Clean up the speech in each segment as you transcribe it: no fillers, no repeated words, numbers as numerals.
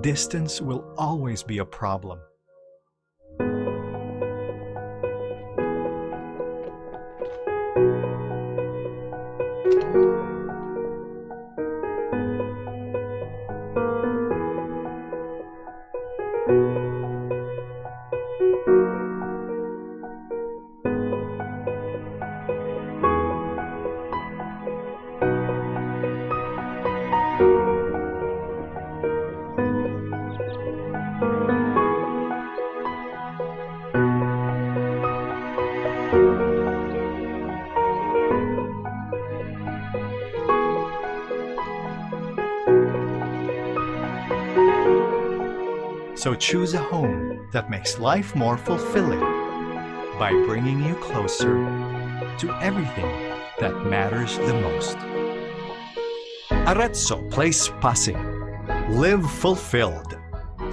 distance will always be a problem. So choose a home that makes life more fulfilling by bringing you closer to everything that matters the most. Arezzo Place Pasig. Live fulfilled.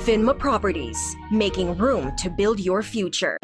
Finma Properties, making room to build your future.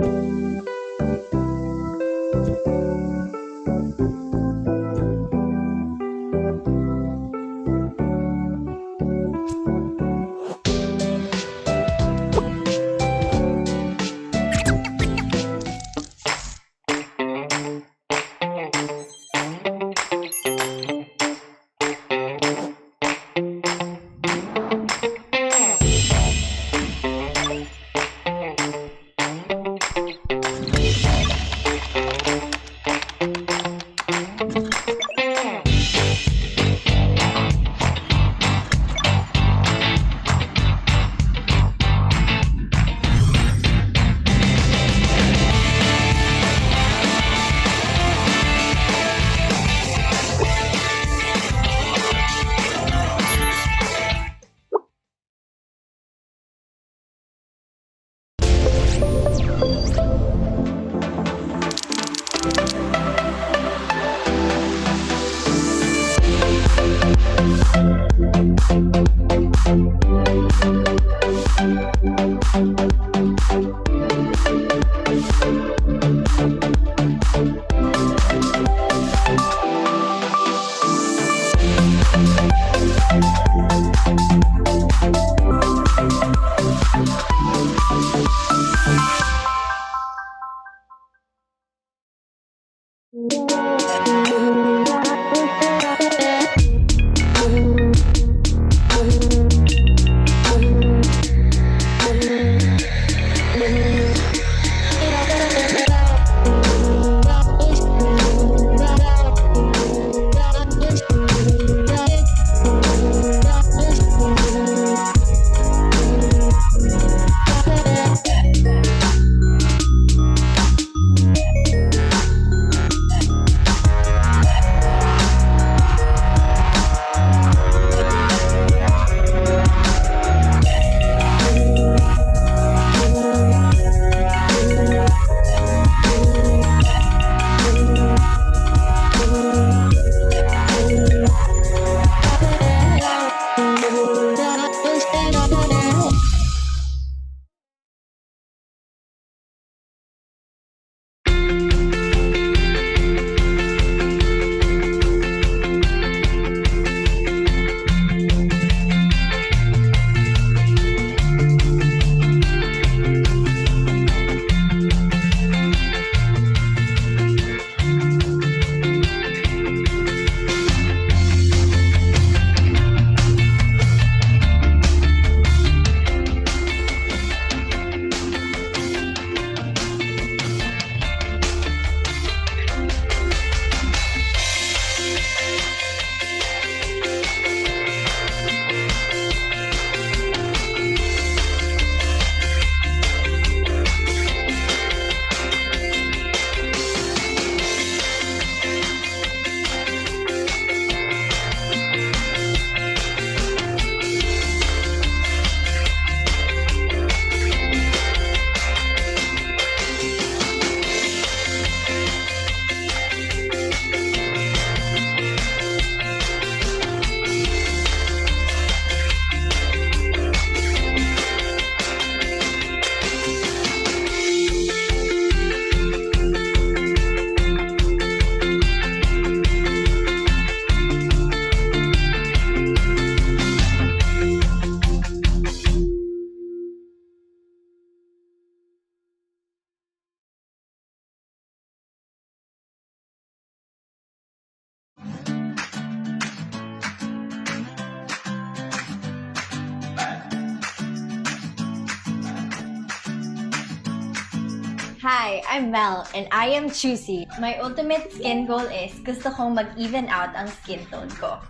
Hi, I'm Mel, and I am choosy. My ultimate skin goal is gusto kong mag-even out ang skin tone ko.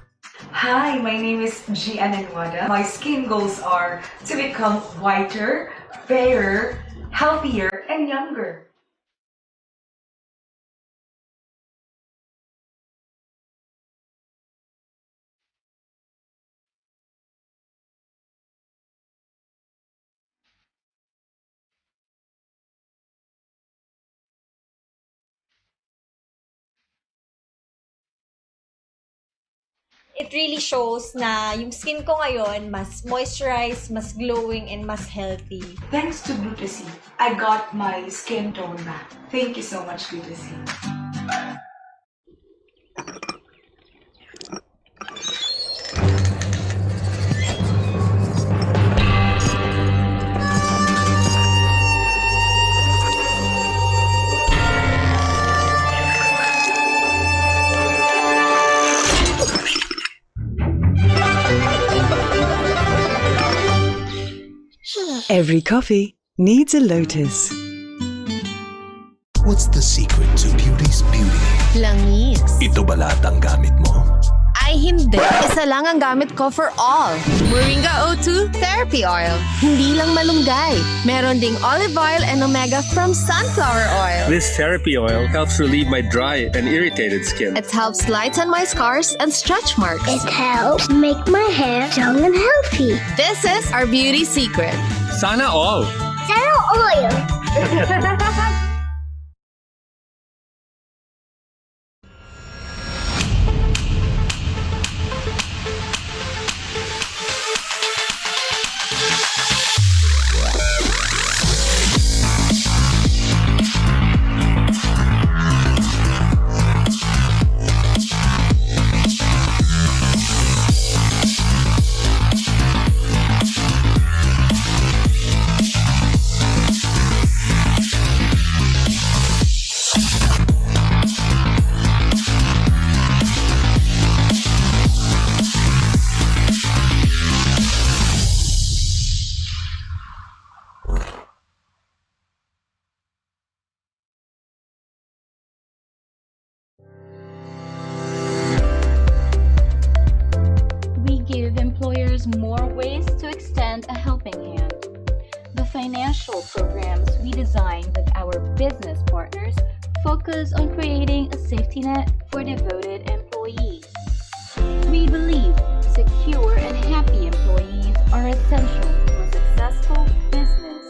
Hi, my name is Gian Anwada. My skin goals are to become whiter, fairer, healthier, and younger. It really shows na yung skin ko ngayon mas moisturized, mas glowing, and mas healthy. Thanks to Glutasy, I got my skin tone back. Thank you so much, Glutasy. Every coffee needs a lotus. What's the secret to beauty's beauty? Langis. Ito ba lahat ang gamit mo? Ay hindi. Isa lang ang gamit ko for all. Moringa O2 Therapy Oil. Hindi lang malunggay. Meron ding olive oil and omega from sunflower oil. This therapy oil helps relieve my dry and irritated skin. It helps lighten my scars and stretch marks. It helps make my hair strong and healthy. This is our beauty secret. Sana all! Zero oil. Give employers more ways to extend a helping hand. The financial programs we design with our business partners focus on creating a safety net for devoted employees. We believe secure and happy employees are essential to a successful business.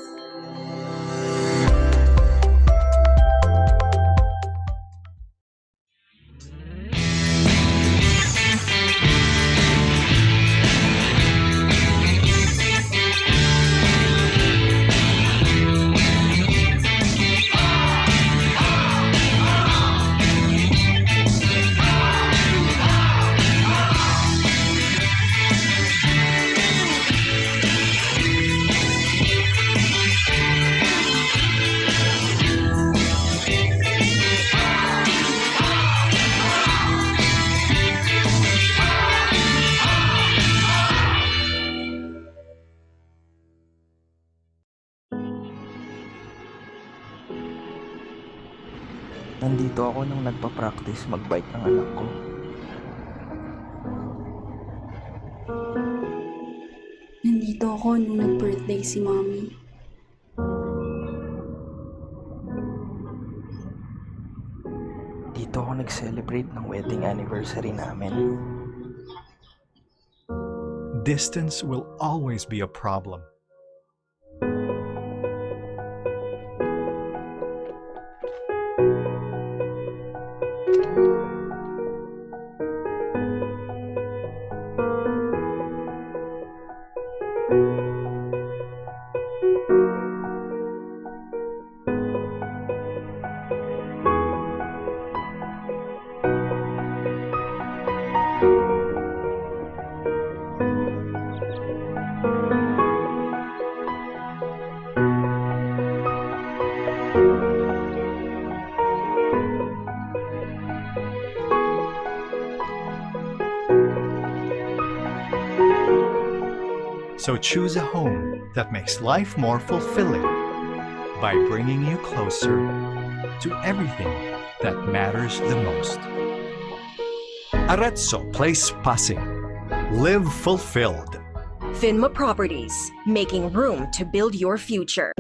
Nandito ako nung nagpa-practice mag-bike ng anak ko. Nandito ako nung nag-birthday si Mommy. Dito ako nag-celebrate ng wedding anniversary namin. Distance will always be a problem. So choose a home that makes life more fulfilling by bringing you closer to everything that matters the most. Arezzo Place Pasig. Live fulfilled. Finma Properties, making room to build your future.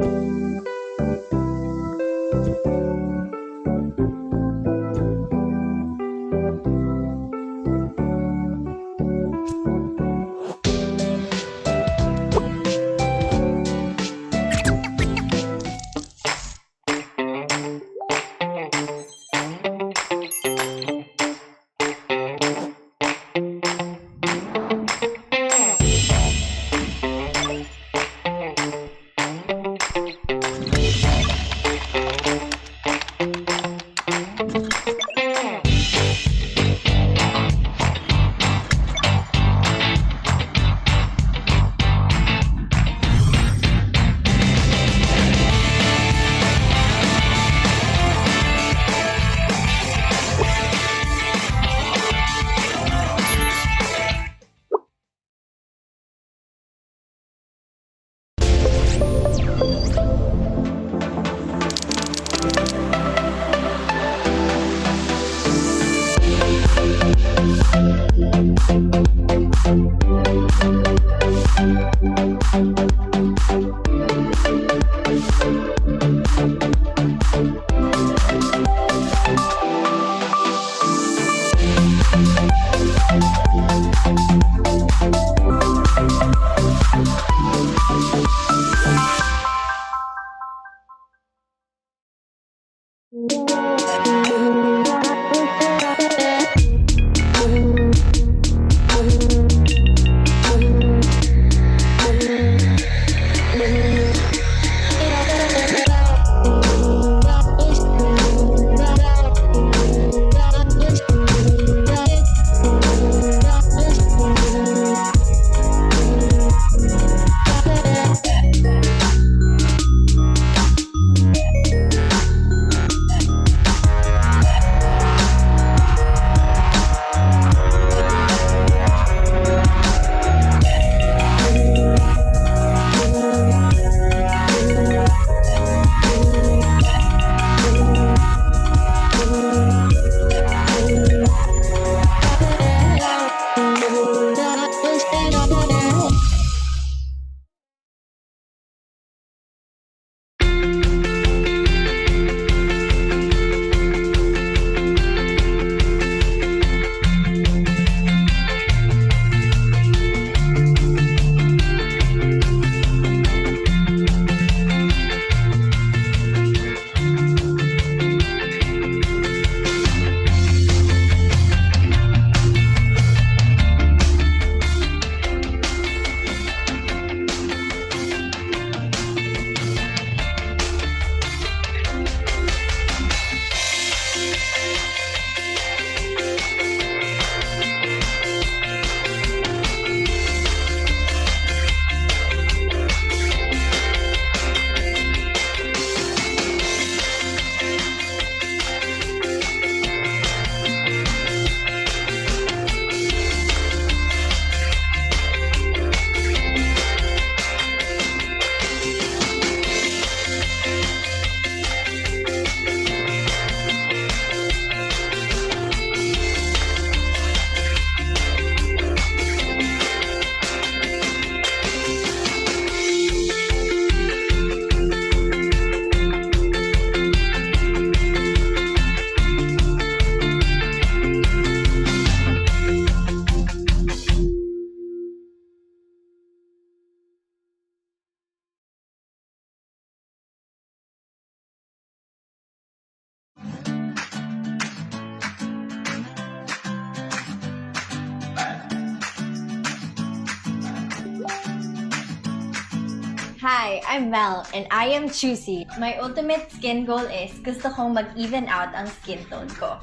Hi, I'm Mel, and I am choosy. My ultimate skin goal is gusto kong mag-even out ang skin tone ko.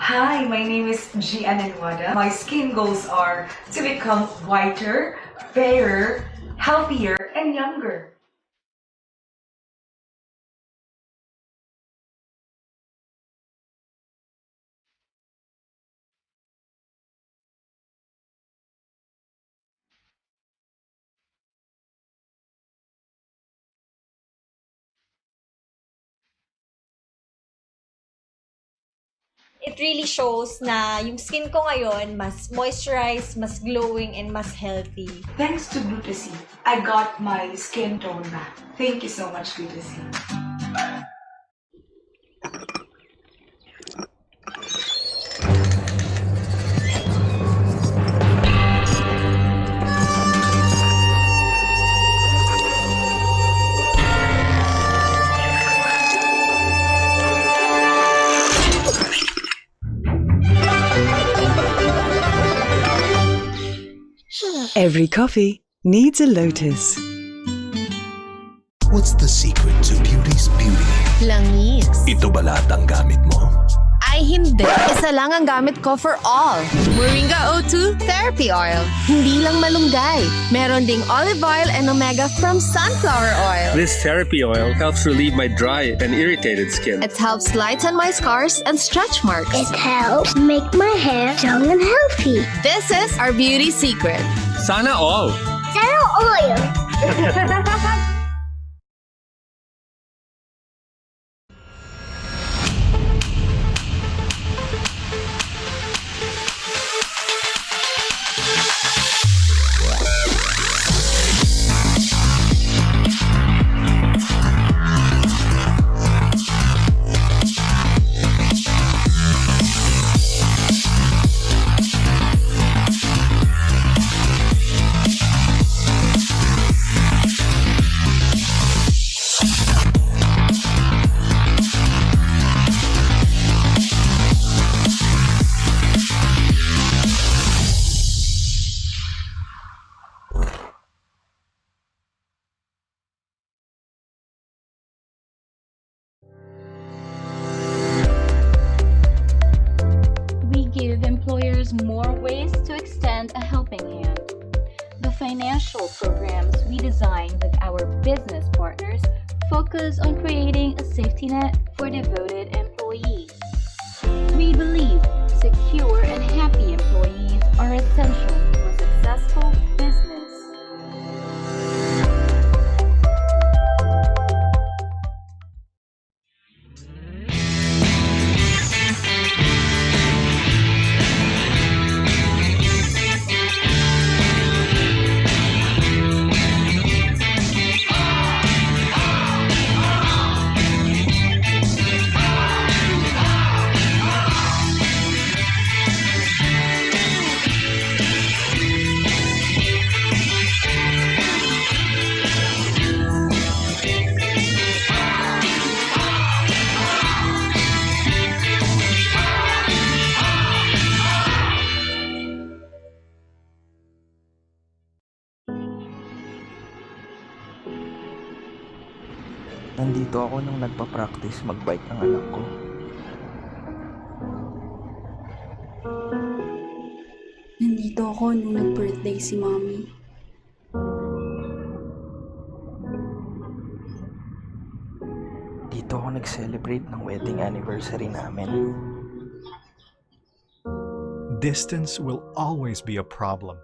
Hi, my name is Gian and My skin goals are to become whiter, fairer, healthier, and younger. It really shows na yung skin ko ngayon mas moisturized, mas glowing, and mas healthy. Thanks to Glutasine, I got my skin tone back. Thank you so much, Glutasine. Every coffee needs a lotus. What's the secret to beauty's beauty? Langis. Ito ba lahat ang gamit mo? Ay hindi. Isa lang ang gamit ko for all. Moringa O2 Therapy Oil. Hindi lang malunggay. Meron ding olive oil and omega from sunflower oil. This therapy oil helps relieve my dry and irritated skin. It helps lighten my scars and stretch marks. It helps make my hair strong and healthy. This is our beauty secret. Sana all! Zero oil. Give employers more ways to extend a helping hand. The financial programs we design with our business partners focus on creating a safety net for devoted employees. We believe secure and happy employees are essential to a successful business. Nandito ako nung nagpa-practice mag-bike ng anak ko. Nandito ako nung nag-birthday si Mommy. Dito ako nag-celebrate ng wedding anniversary namin. Distance will always be a problem.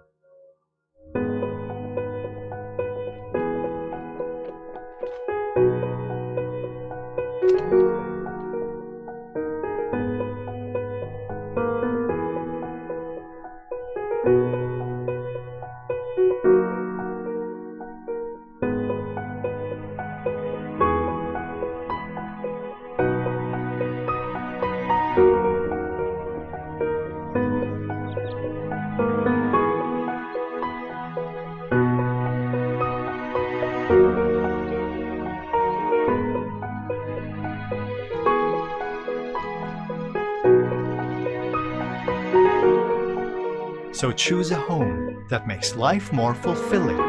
So choose a home that makes life more fulfilling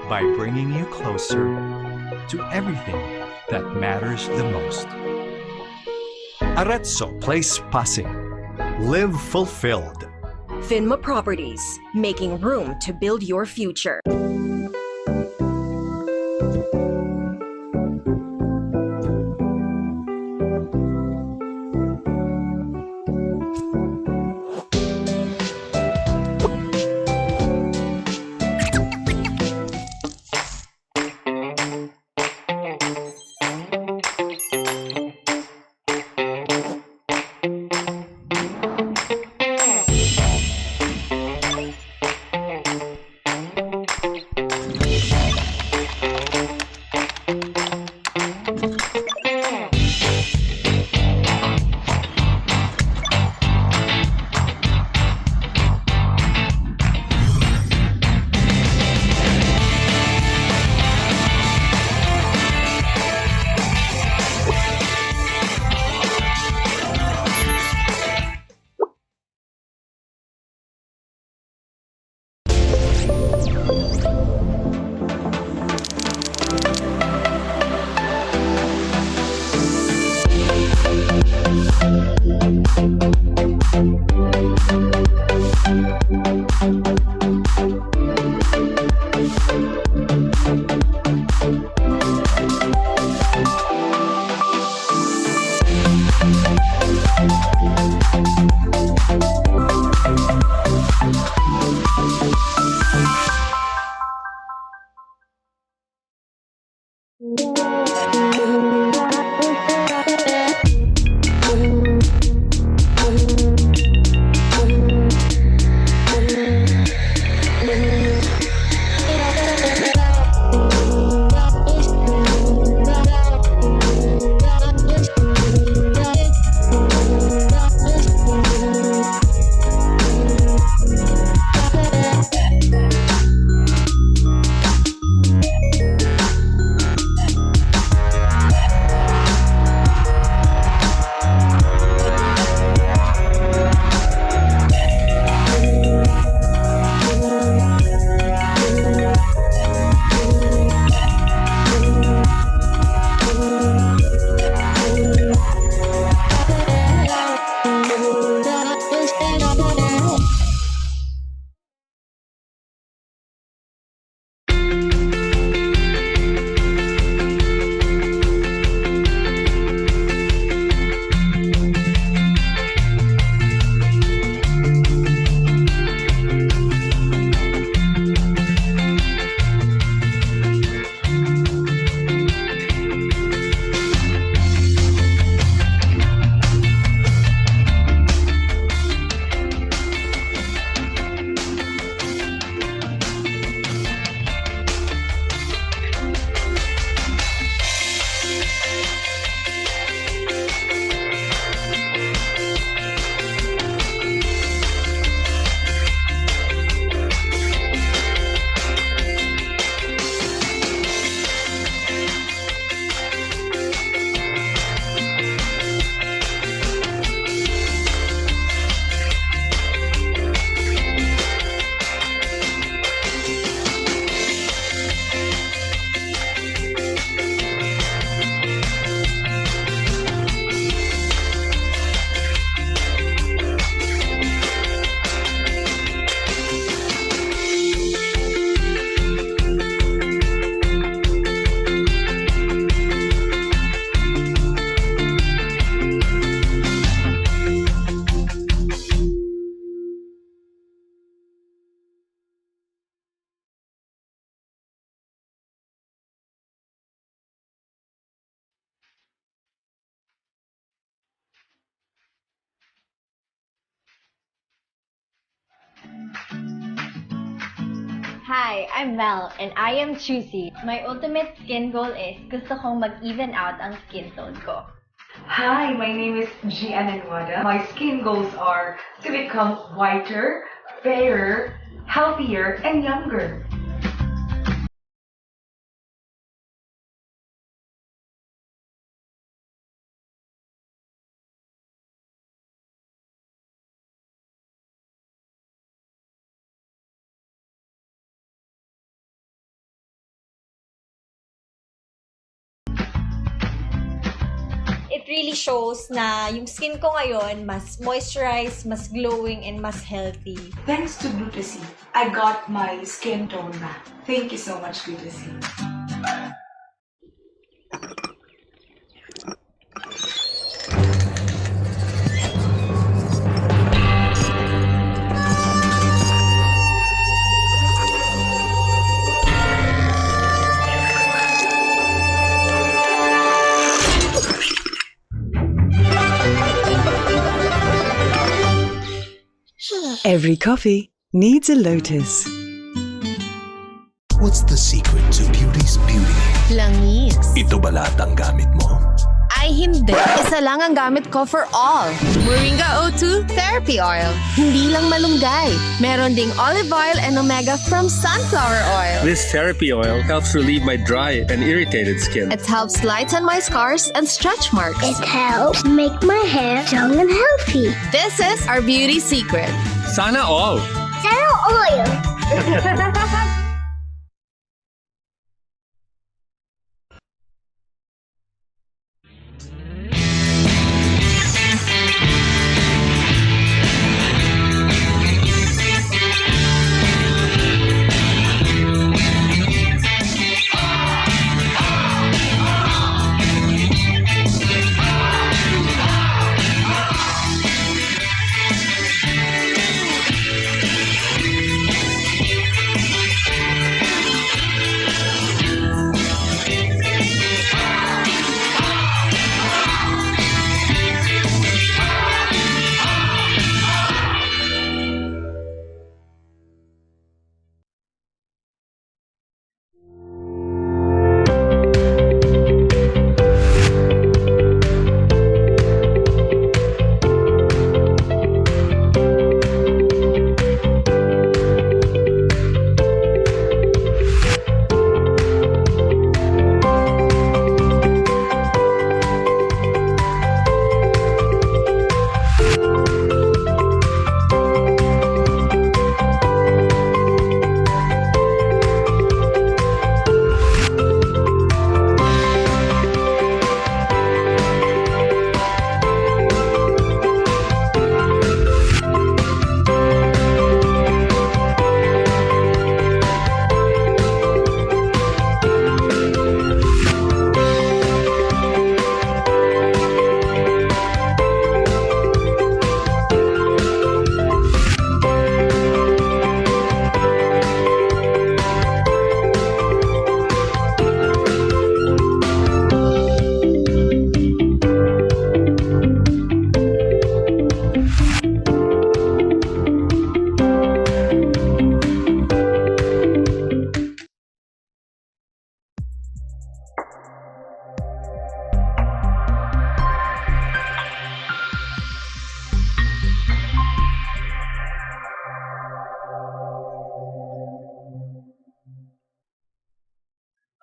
by bringing you closer to everything that matters the most. Arezzo Place Pasig. Live fulfilled. Finma Properties, making room to build your future. Hi, I'm Mel, and I am choosy. My ultimate skin goal is gusto kong mag-even out ang skin tone ko. Hi, my name is Gian. My skin goals are to become whiter, fairer, healthier, and younger. It really shows na yung skin ko ngayon mas moisturized, mas glowing, and mas healthy. Thanks to Glutasine, I got my skin tone back. Thank you so much, Glutasine. Every coffee needs a lotus. What's the secret to beauty's beauty? Langis. Ito ba lahat ang gamit mo? Ay hindi. Isa lang ang gamit ko for all. Moringa O2 Therapy Oil. Hindi lang malunggay. Meron ding olive oil and omega from sunflower oil. This therapy oil helps relieve my dry and irritated skin. It helps lighten my scars and stretch marks. It helps make my hair strong and healthy. This is our beauty secret. Sana all. Sana oil.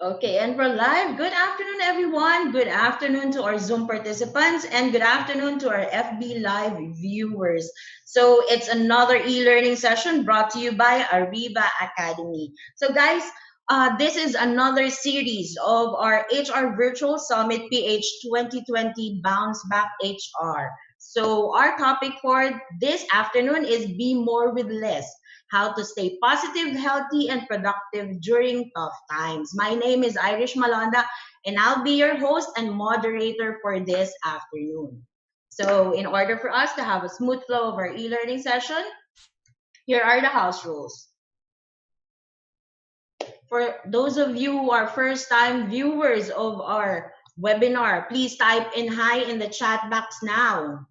Okay, and we're live. Good afternoon, everyone. Good afternoon to our Zoom participants, and good afternoon to our FB Live viewers. So it's another e-learning session brought to you by Ariva Academy. So, guys, this is another series of our HR Virtual Summit PH 2020 Bounce Back HR. So, our topic for this afternoon is Be More with Less, how to stay positive, healthy, and productive during tough times. My name is Irish Malonda, and I'll be your host and moderator for this afternoon. So, in order for us to have a smooth flow of our e-learning session, here are the house rules. For those of you who are first-time viewers of our webinar, please type in hi in the chat box now.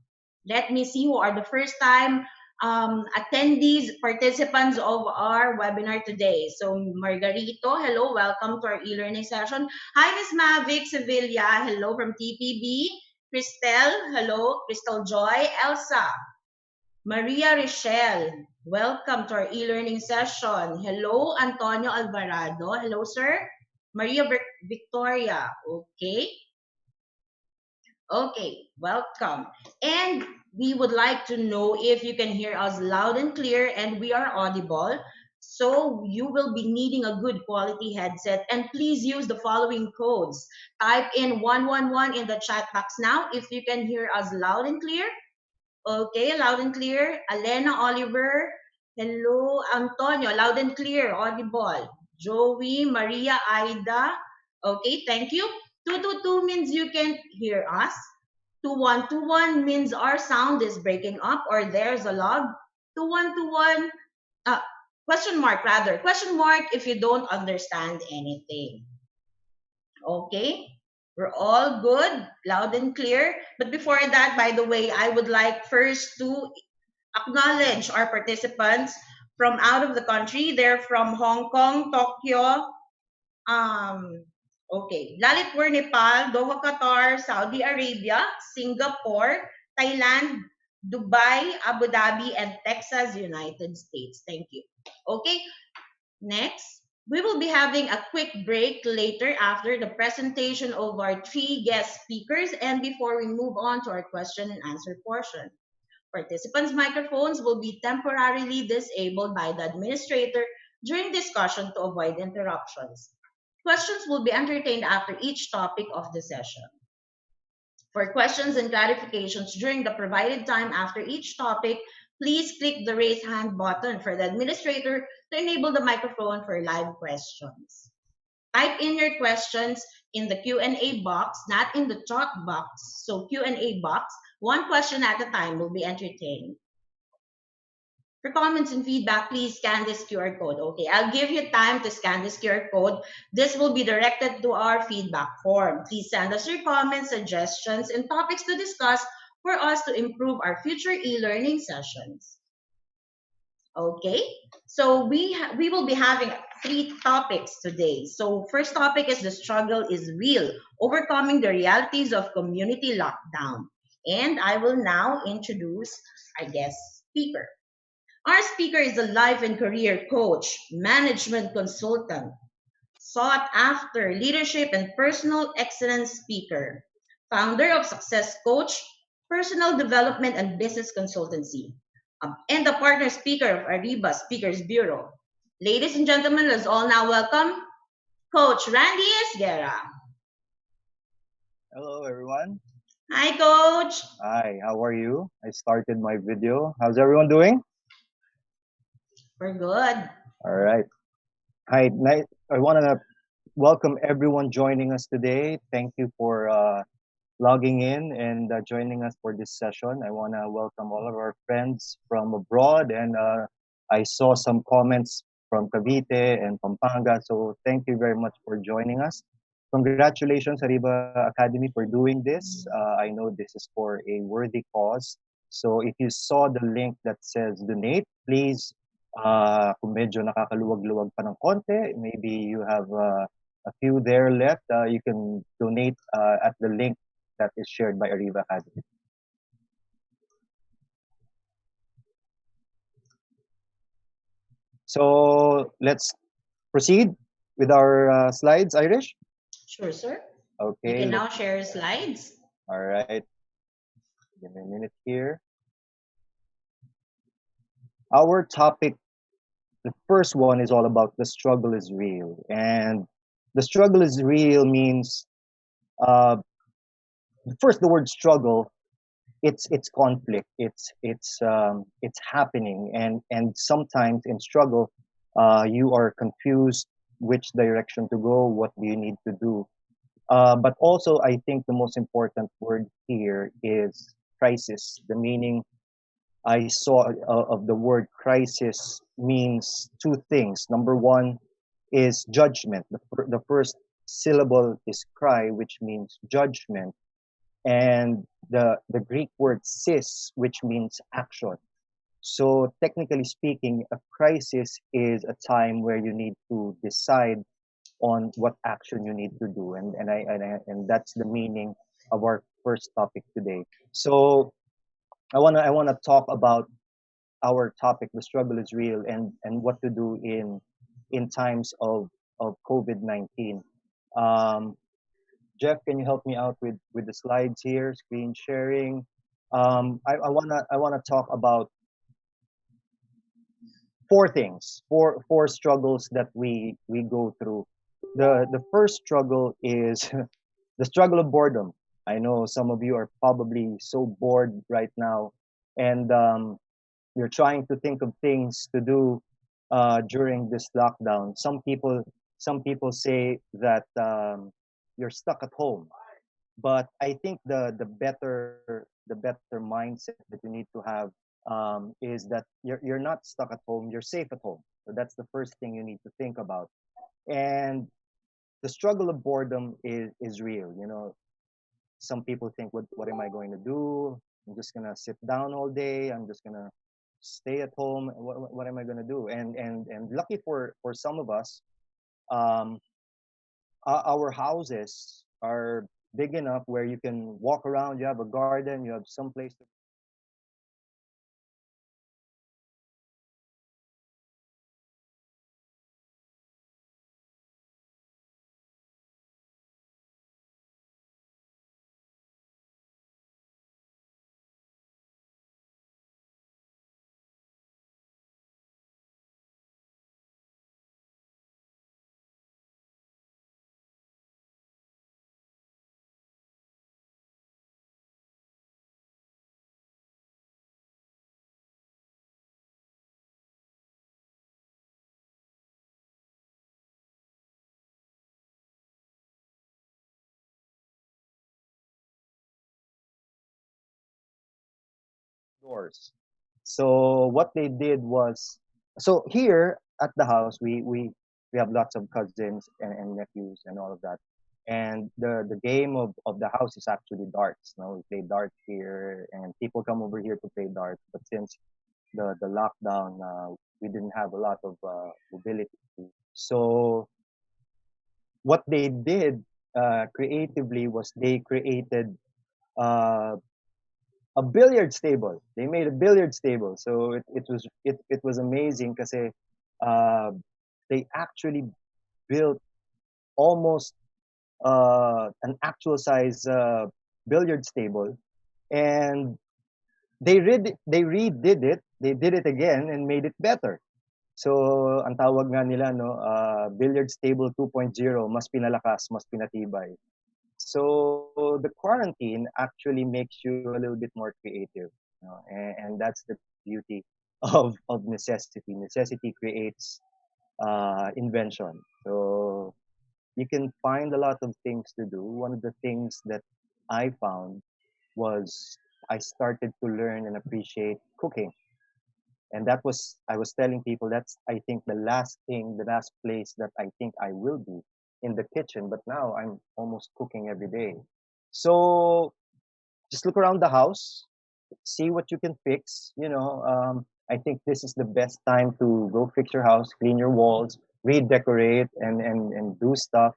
Let me see who are the first-time attendees, participants of our webinar today. So, Margarito, hello, welcome to our e-learning session. Hi, Ms. Mavic Sevilla, hello from TPB. Cristel, hello. Crystal Joy, Elsa. Maria Rochelle, welcome to our e-learning session. Hello, Antonio Alvarado. Hello, sir. Maria Victoria, okay. Okay, welcome. And we would like to know if you can hear us loud and clear and we are audible. So you will be needing a good quality headset, and please use the following codes. Type in 111 in the chat box now if you can hear us loud and clear. Okay, loud and clear. Alena Oliver. Hello, Antonio. Loud and clear. Audible. Joey, Maria, Aida. Okay, thank you. 222 means you can hear us. 2121 means our sound is breaking up or there's a log. 2121, question mark rather. Question mark if you don't understand anything. Okay? We're all good, loud and clear. But before that, by the way, I would like first to acknowledge our participants from out of the country. They're from Hong Kong, Tokyo, Lalitpur, Nepal, Doha, Qatar, Saudi Arabia, Singapore, Thailand, Dubai, Abu Dhabi, and Texas, United States. Thank you. Okay, next. We will be having a quick break later after the presentation of our 3 guest speakers and before we move on to our question and answer portion. Participants' microphones will be temporarily disabled by the administrator during discussion to avoid interruptions. Questions will be entertained after each topic of the session. For questions and clarifications during the provided time after each topic, please click the raise hand button for the administrator to enable the microphone for live questions. Type in your questions in the Q&A box, not in the chat box. So Q&A box, one question at a time will be entertained. For comments and feedback, please scan this QR code. Okay, I'll give you time to scan this QR code. This will be directed to our feedback form. Please send us your comments, suggestions, and topics to discuss for us to improve our future e-learning sessions. Okay, so we will be having 3 topics today. So first topic is the struggle is real, overcoming the realities of community lockdown. And I will now introduce our guest speaker. Our speaker is a life and career coach, management consultant, sought after leadership and personal excellence speaker, founder of Success Coach, personal development and business consultancy, and the partner speaker of Ariva Speakers Bureau. Ladies and gentlemen, let's all now welcome Coach Randy Esguerra. Hello, everyone. Hi, Coach. Hi, how are you? I started my video. How's everyone doing? We're good. All right. Hi, I want to welcome everyone joining us today. Thank you for logging in and joining us for this session. I want to welcome all of our friends from abroad, and I saw some comments from Cavite and Pampanga, so thank you very much for joining us. Congratulations, Ariva Academy, for doing this. I know this is for a worthy cause. So if you saw the link that says donate, please, kung medyo nakakaluwag-luwag pa ng konti, maybe you have a few there left, you can donate at the link that is shared by Ariva Academy. So let's proceed. with our slides, Irish? Sure, sir. You Okay, can now share slides. all right. Give me a minute here. Our topic, the first one is all about the struggle is real. And the struggle is real means, uh, first, the word struggle, it's conflict, it's happening, and sometimes in struggle, you are confused which direction to go, what do you need to do. But also, I think the most important word here is crisis. The meaning I saw of the word crisis means two things. Number one is judgment. The first syllable is cry, which means judgment, and the Greek word sis, which means action. So technically speaking, a crisis is a time where you need to decide on what action you need to do, and that's the meaning of our first topic today. So I wanna talk about our topic. The struggle is real, and what to do in times of COVID-19. Um, Jeff, can you help me out with the slides here, screen sharing? I wanna talk about four things, four struggles that we go through. The first struggle is the struggle of boredom. I know some of you are probably so bored right now, and you're trying to think of things to do during this lockdown. Some people say that you're stuck at home, but I think the better mindset that you need to have is that you're not stuck at home. You're safe at home. So that's the first thing you need to think about. And the struggle of boredom is real. Some people think, what am I going to do? I'm just gonna sit down all day. I'm just gonna stay at home. What am I gonna do? And lucky for some of us, um, our houses are big enough where you can walk around. You have a garden. You have some place to. Doors. So what they did was, so here at the house, we have lots of cousins and nephews and all of that. And the game of the house is actually darts. We play darts here, and people come over here to play darts. But since the lockdown, we didn't have a lot of mobility. So what they did creatively was they created uh, a billiards table. They made a billiards table. So it was amazing because they actually built almost an actual size billiards table, and they redid it. They did it again and made it better. So ang tawag nga nila billiards table 2.0, mas pinalakas, mas pinatibay. So the quarantine actually makes you a little bit more creative, and that's the beauty of necessity. Necessity creates invention. So you can find a lot of things to do. One of the things that I found was I started to learn and appreciate cooking. And that was, I was telling people, that's, I think, the last place that I think I will be in the kitchen. But now I'm almost cooking every day. So just look around the house, see what you can fix. I think this is the best time to go fix your house, clean your walls, redecorate, and do stuff,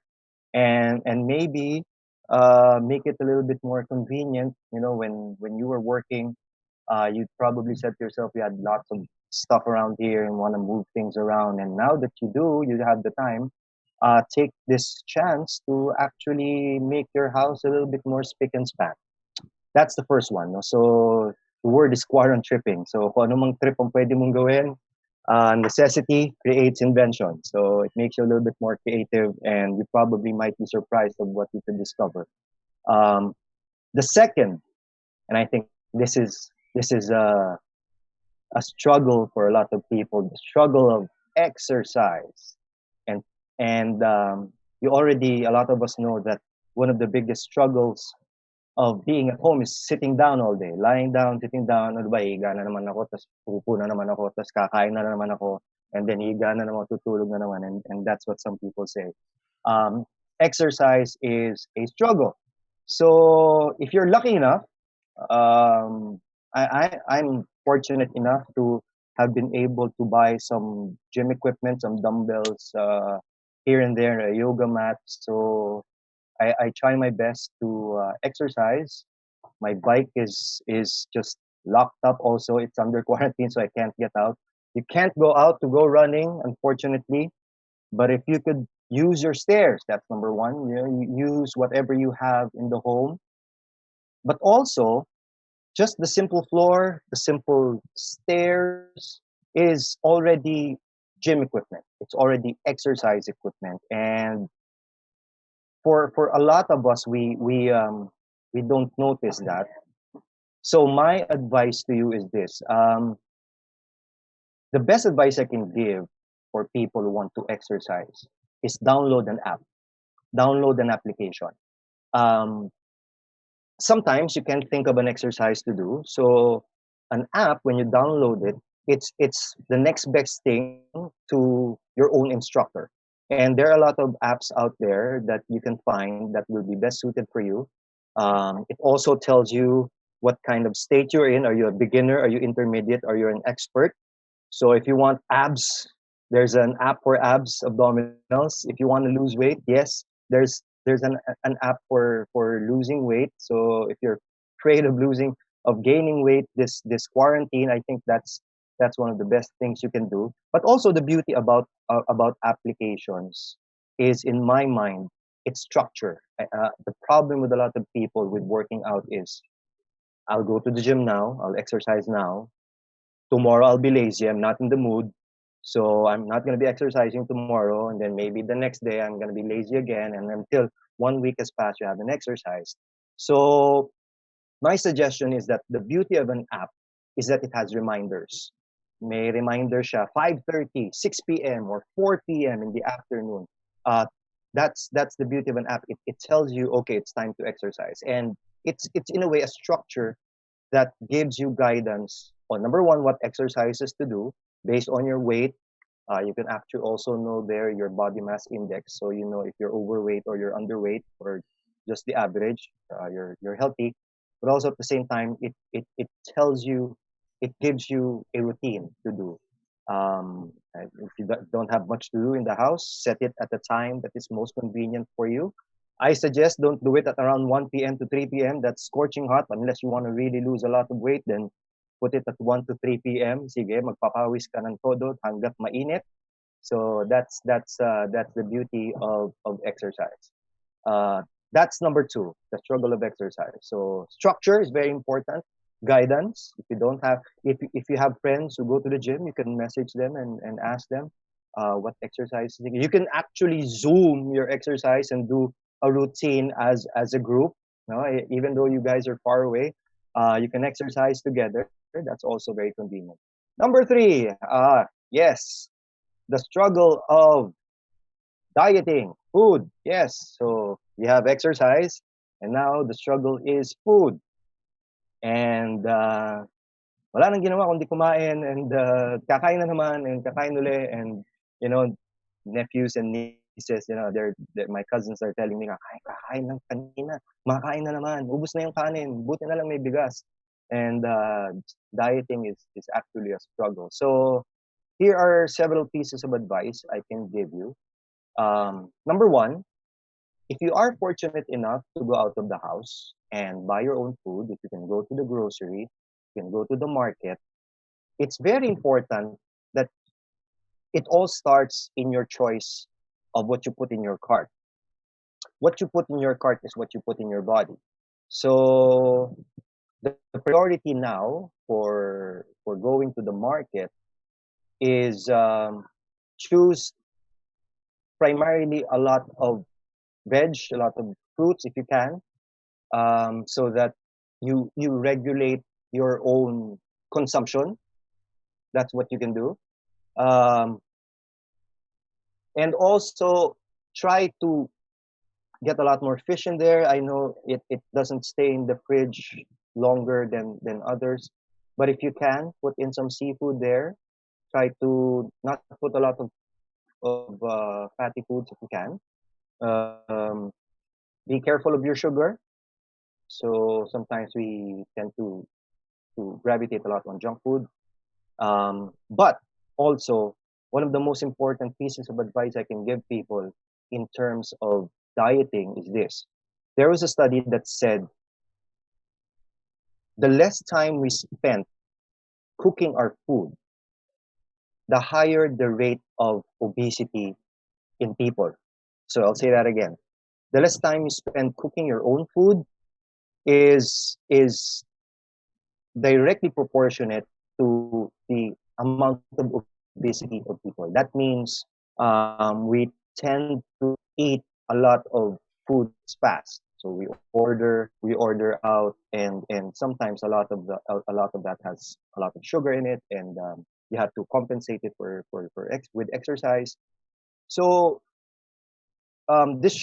and maybe make it a little bit more convenient. When you were working, you probably said to yourself, you had lots of stuff around here and want to move things around. And now that you do, you have the time. take this chance to actually make your house a little bit more spick and span. That's the first one. No? So the word is quarant tripping. So kung anumang trip ang pwede mong gawin, necessity creates invention. So it makes you a little bit more creative, and you probably might be surprised of what you could discover. The second, and I think this is a struggle for a lot of people, the struggle of exercise. And you already, a lot of us know that one of the biggest struggles of being at home is sitting down all day, lying down, sitting down. Ano ba, higa na naman ako, tas pupo na naman ako, tas kakain na naman ako, and then higa na naman, tutulog na naman, and that's what some people say. Exercise is a struggle. So if you're lucky enough, I'm fortunate enough to have been able to buy some gym equipment, some dumbbells, here and there, a yoga mat. So I try my best to exercise. My bike is just locked up also. It's under quarantine, so I can't get out. You can't go out to go running, unfortunately. But if you could use your stairs, that's number one. You know, you use whatever you have in the home. But also, just the simple floor, the simple stairs is already gym equipment. It's already exercise equipment. And for a lot of us, we don't notice that. So my advice to you is this: the best advice I can give for people who want to exercise is download an app, download an application. Um, Sometimes you can't think of an exercise to do, so an app, when you download it, it's the next best thing to your own instructor. And there are a lot of apps out there that you can find that will be best suited for you. It also tells you what kind of state you're in. Are you a beginner? Are you intermediate? Are you an expert? So if you want abs, there's an app for abs, abdominals. If you want to lose weight, yes, there's an app for losing weight. So if you're afraid of gaining weight this quarantine, I think that's one of the best things you can do. But also the beauty about applications is, in my mind, it's structure. The problem with a lot of people with working out is, I'll go to the gym now, I'll exercise now. Tomorrow I'll be lazy, I'm not in the mood, so I'm not going to be exercising tomorrow. And then maybe the next day I'm going to be lazy again, and until 1 week has passed, you haven't exercised. So my suggestion is that the beauty of an app is that it has reminders. May reminder siya 5:30, 6 p.m. or 4 p.m. in the afternoon. That's the beauty of an app. It tells you, okay, it's time to exercise, and it's in a way a structure that gives you guidance on, number one, what exercises to do based on your weight. You can actually also know there your body mass index, so you know if you're overweight or you're underweight or just the average. You're healthy, but also at the same time it tells you, it gives you a routine to do. If you don't have much to do in the house, set it at the time that is most convenient for you. I suggest don't do it at around 1 p.m. to 3 p.m. That's scorching hot. Unless you want to really lose a lot of weight, then put it at 1 to 3 p.m. Sige, magpapawis ka ng todo hanggat mainit. So that's the beauty of exercise. That's number two, the struggle of exercise. So structure is very important. Guidance. If you have friends who go to the gym, you can message them and ask them what exercise. You can actually Zoom your exercise and do a routine as a group. No, even though you guys are far away, you can exercise together. That's also very convenient. Number three, yes, the struggle of dieting, food. Yes, so you have exercise, and now the struggle is food. And wala nang ginawa kundi kumain, and kakain na naman, and kakain uli, and you know, nephews and nieces, you know, my cousins are telling me, kakain ng kanina, makain na naman, ubos na yung kanin, buti na lang may bigas. And dieting is actually a struggle. So here are several pieces of advice I can give you. Number one, if you are fortunate enough to go out of the house and buy your own food, if you can go to the grocery, you can go to the market, it's very important that it all starts in your choice of what you put in your cart. What you put in your cart is what you put in your body. So the priority now for going to the market is choose primarily a lot of veg, a lot of fruits if you can, so that you regulate your own consumption. That's what you can do. And also try to get a lot more fish in there. I know it doesn't stay in the fridge longer than others, but if you can put in some seafood there, try to not put a lot of fatty foods if you can. Be careful of your sugar. So sometimes we tend to gravitate a lot on junk food. But also, one of the most important pieces of advice I can give people in terms of dieting is this. There was a study that said the less time we spend cooking our food, the higher the rate of obesity in people. So I'll say that again. The less time you spend cooking your own food is directly proportionate to the amount of obesity of people. That means we tend to eat a lot of foods fast. So we order out, and sometimes a lot of that has a lot of sugar in it, and you have to compensate it with exercise. So this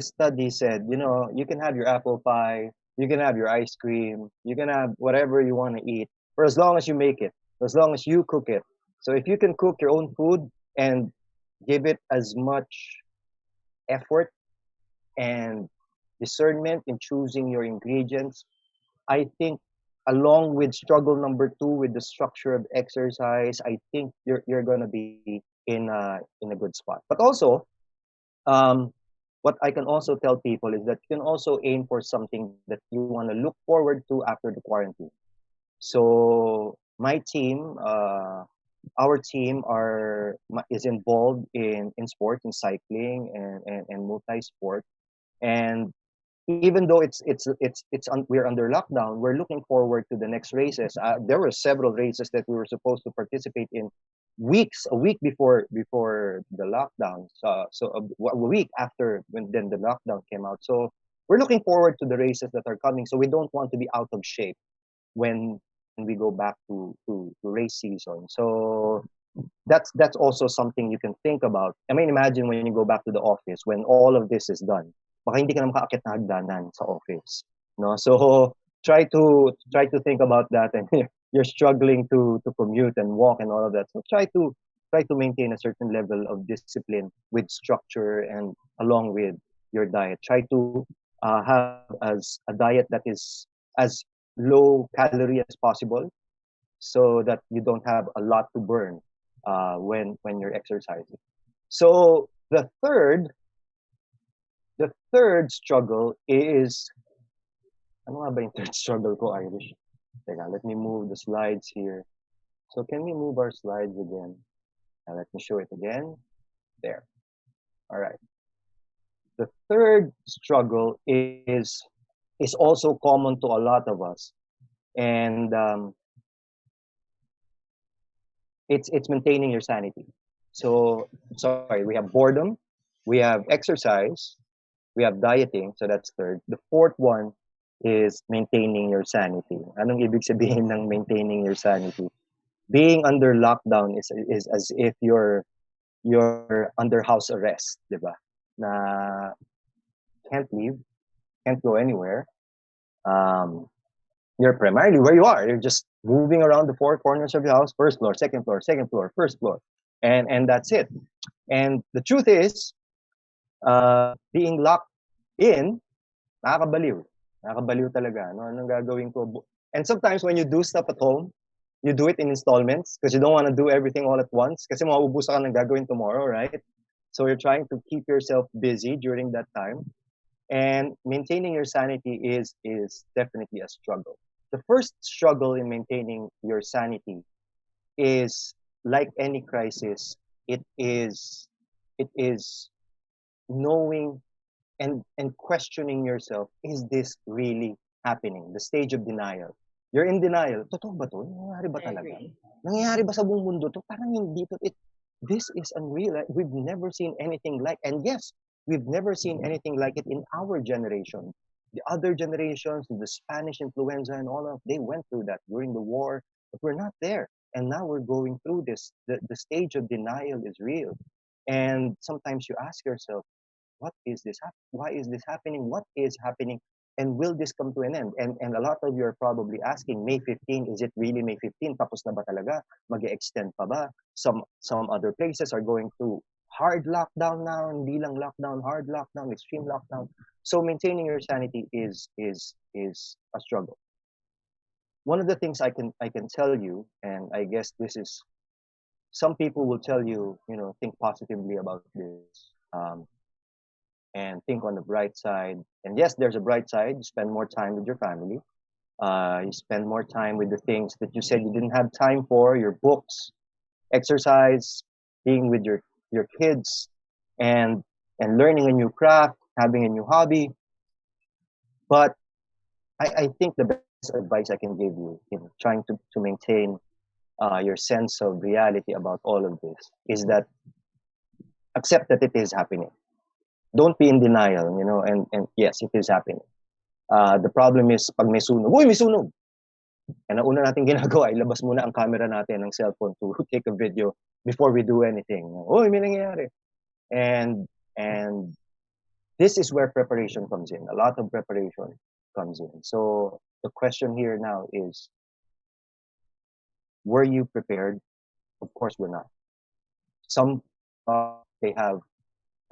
study said, you can have your apple pie, you can have your ice cream, you can have whatever you want to eat, for as long as you make it, as long as you cook it. So if you can cook your own food and give it as much effort and discernment in choosing your ingredients, I think along with struggle number 2 with the structure of exercise, I think you're gonna be in a good spot. But also, what I can also tell people is that you can also aim for something that you want to look forward to after the quarantine. So my team, our team is involved in sports, in cycling and multi-sport. And even though we're under lockdown, we're looking forward to the next races. There were several races that we were supposed to participate in a week before the lockdown. So a week after when then the lockdown came out. So we're looking forward to the races that are coming. So we don't want to be out of shape when we go back to race season. So that's also something you can think about. I mean, imagine when you go back to the office when all of this is done. Baka hindi ka na makaakyat na hagdanan sa office. No? So try to think about that, and you're struggling to commute and walk and all of that. So try to maintain a certain level of discipline with structure and along with your diet. Try to have as a diet that is as low calorie as possible, so that you don't have a lot to burn when you're exercising. So the third struggle is, ano nga ba yung third struggle ko, Irish? Teka, let me move the slides here. So can we move our slides again? Let me show it again. There. All right. The third struggle is also common to a lot of us, and it's maintaining your sanity. So sorry, we have boredom, we have exercise, we have dieting. So that's third. The fourth one is maintaining your sanity. Anong ibig sabihin ng maintaining your sanity? Being under lockdown is as if you're under house arrest, di ba? Na can't leave, can't go anywhere. You're primarily where you are. You're just moving around the four corners of your house: first floor, second floor, first floor, and that's it. And the truth is, being locked in, nakakabaliw. Nakakabaliw talaga. No? Anong gagawin ko? And sometimes when you do stuff at home, you do it in installments because you don't want to do everything all at once kasi mauubusan ka ng gagawin tomorrow, right? So you're trying to keep yourself busy during that time. And maintaining your sanity is definitely a struggle. The first struggle in maintaining your sanity is, like any crisis, it is It is knowing and questioning yourself, is this really happening? The stage of denial. You're in denial. Totoo ba to? Nangyayari ba talaga? Nangyayari ba sa buong mundo to? Parang hindi to. This is unreal. We've never seen anything like, and yes, we've never seen anything like it in our generation. The other generations, the Spanish influenza and all of, they went through that during the war, but we're not there. And now we're going through this. The stage of denial is real. And sometimes you ask yourself, what is this? Why is this happening? What is happening? And will this come to an end? And a lot of you are probably asking, May 15, is it really May 15? Tapos na ba talaga? Mag-extend pa ba? Some other places are going through hard lockdown now, hindi lang lockdown, hard lockdown, extreme lockdown. So maintaining your sanity is a struggle. One of the things I can tell you, and I guess this is, some people will tell you, think positively about this. And think on the bright side. And yes, there's a bright side. You spend more time with your family. You spend more time with the things that you said you didn't have time for, your books, exercise, being with your kids, and learning a new craft, having a new hobby. But I think the best advice I can give you in trying to maintain your sense of reality about all of this is that accept that it is happening. Don't be in denial, and yes, it is happening. The problem is, pag may sunog, uy, may sunog! And ang una natin ginagawa, ilabas muna ang camera natin ng cellphone to take a video before we do anything. Uy, may nangyayari. And this is where preparation comes in. A lot of preparation comes in. So the question here now is, were you prepared? Of course we're not. Some, they have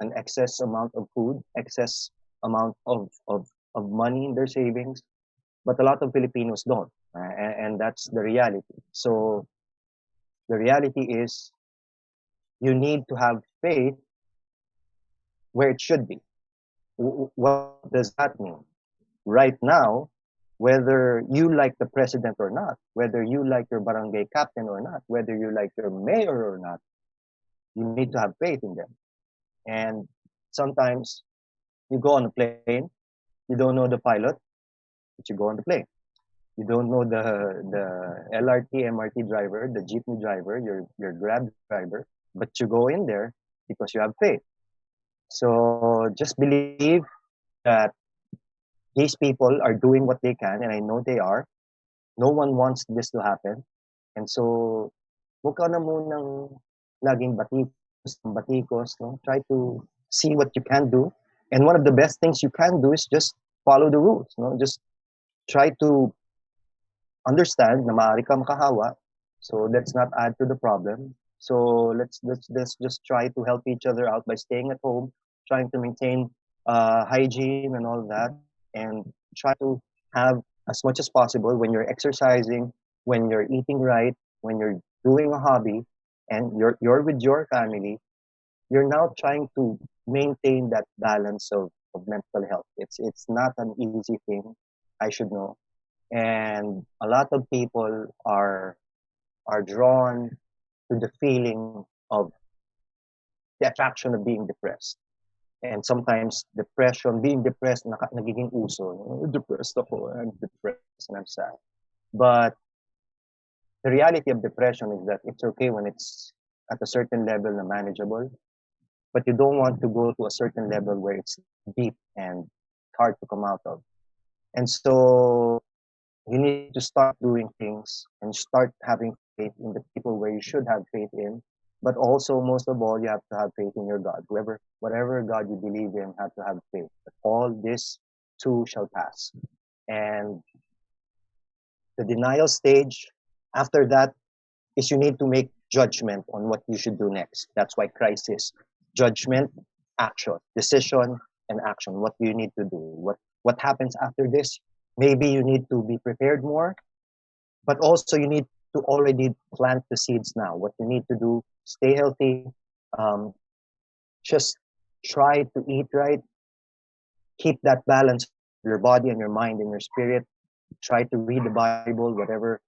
an excess amount of food, excess amount of money in their savings, but a lot of Filipinos don't, and that's the reality. So the reality is you need to have faith where it should be. What does that mean? Right now, whether you like the president or not, whether you like your barangay captain or not, whether you like your mayor or not, you need to have faith in them. And sometimes you go on a plane, you don't know the pilot, but you go on the plane. You don't know the LRT, MRT driver, the jeepney driver, your Grab driver, but you go in there because you have faith. So just believe that these people are doing what they can, and I know they are. No one wants this to happen. And so, huwag ka na munang laging batikos, no? Try to see what you can do. And one of the best things you can do is just follow the rules, no? Just try to understand na maaari ka makahawa. So let's not add to the problem. So let's just try to help each other out by staying at home, trying to maintain hygiene and all that, and try to have as much as possible when you're exercising, when you're eating right, when you're doing a hobby, and you're with your family, you're now trying to maintain that balance of mental health. It's not an easy thing, I should know. And a lot of people are drawn to the feeling of the attraction of being depressed. And sometimes being depressed, nagiging uso. Depressed ako, I'm depressed and I'm sad. But the reality of depression is that it's okay when it's at a certain level na manageable, but you don't want to go to a certain level where it's deep and hard to come out of. And so you need to start doing things and start having faith in the people where you should have faith in. But also, most of all, you have to have faith in your God. Whatever God you believe in, have to have faith. But all this too shall pass. And the denial stage, after that, is you need to make judgment on what you should do next. That's why crisis. Judgment, action, decision, and action. What do you need to do? What happens after this? Maybe you need to be prepared more, but also you need to already plant the seeds now. What you need to do, stay healthy, just try to eat right, keep that balance of your body and your mind and your spirit, try to read the Bible, whatever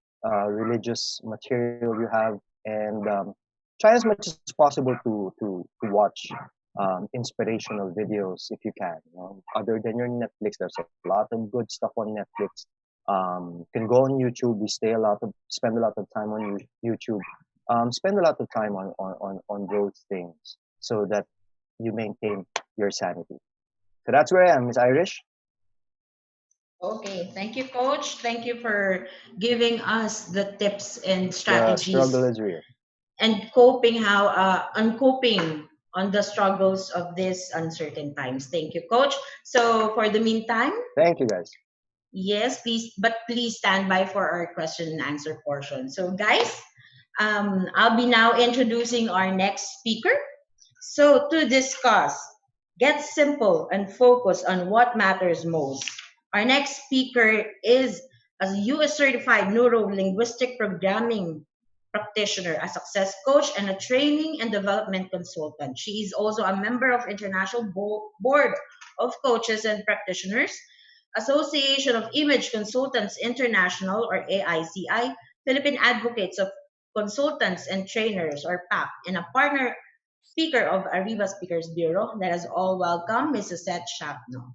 religious material you have, and try as much as possible to watch inspirational videos if you can. You know, other than your Netflix, there's a lot of good stuff on Netflix. You can go on YouTube. We spend a lot of time on YouTube. Spend a lot of time on those things so that you maintain your sanity. So that's where I am, Miss Irish. Okay, thank you, Coach. Thank you for giving us the tips and The strategies struggle is real. and coping how on coping on the struggles of these uncertain times. Thank you, Coach. So for the meantime, Thank you, guys. yes, please stand by for our question and answer portion. So guys, I'll be now introducing our next speaker. So to discuss, get simple and focus on what matters most. Our next speaker is a US certified neuro-linguistic programming practitioner, a success coach, and a training and development consultant. She is also a member of International Board of Coaches and Practitioners, Association of Image Consultants International, or AICI, Philippine Advocates of Consultants and Trainers, or PAC, and a partner speaker of Ariva Speakers Bureau. Let us all welcome Ms. Suzette Siapno.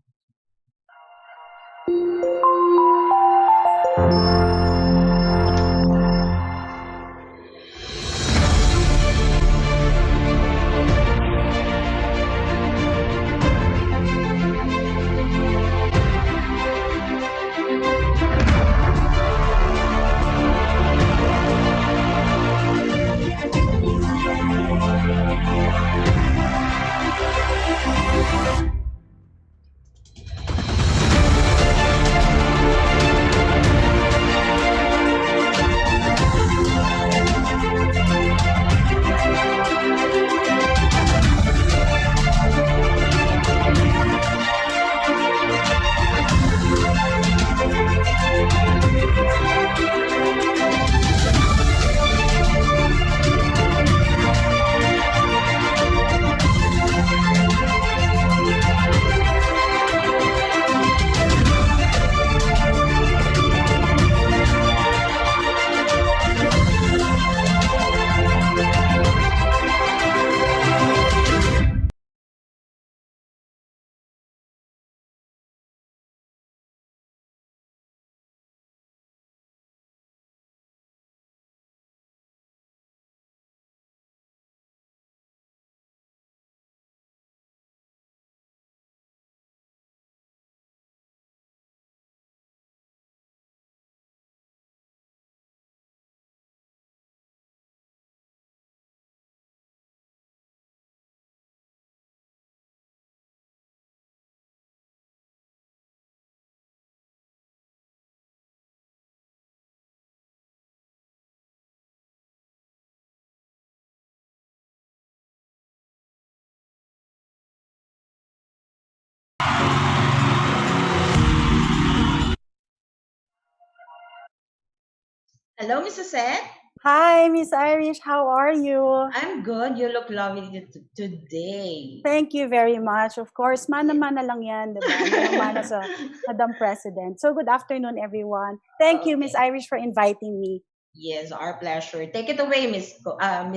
Hello, Ms. Suzette. Hi, Miss Irish. How are you? I'm good. You look lovely today. Thank you very much. Of course, mana-mana lang yan, diba? Mana-mana sa Madam President. So, good afternoon, everyone. Thank you, Miss Irish, for inviting me. Yes, our pleasure. Take it away, Ms.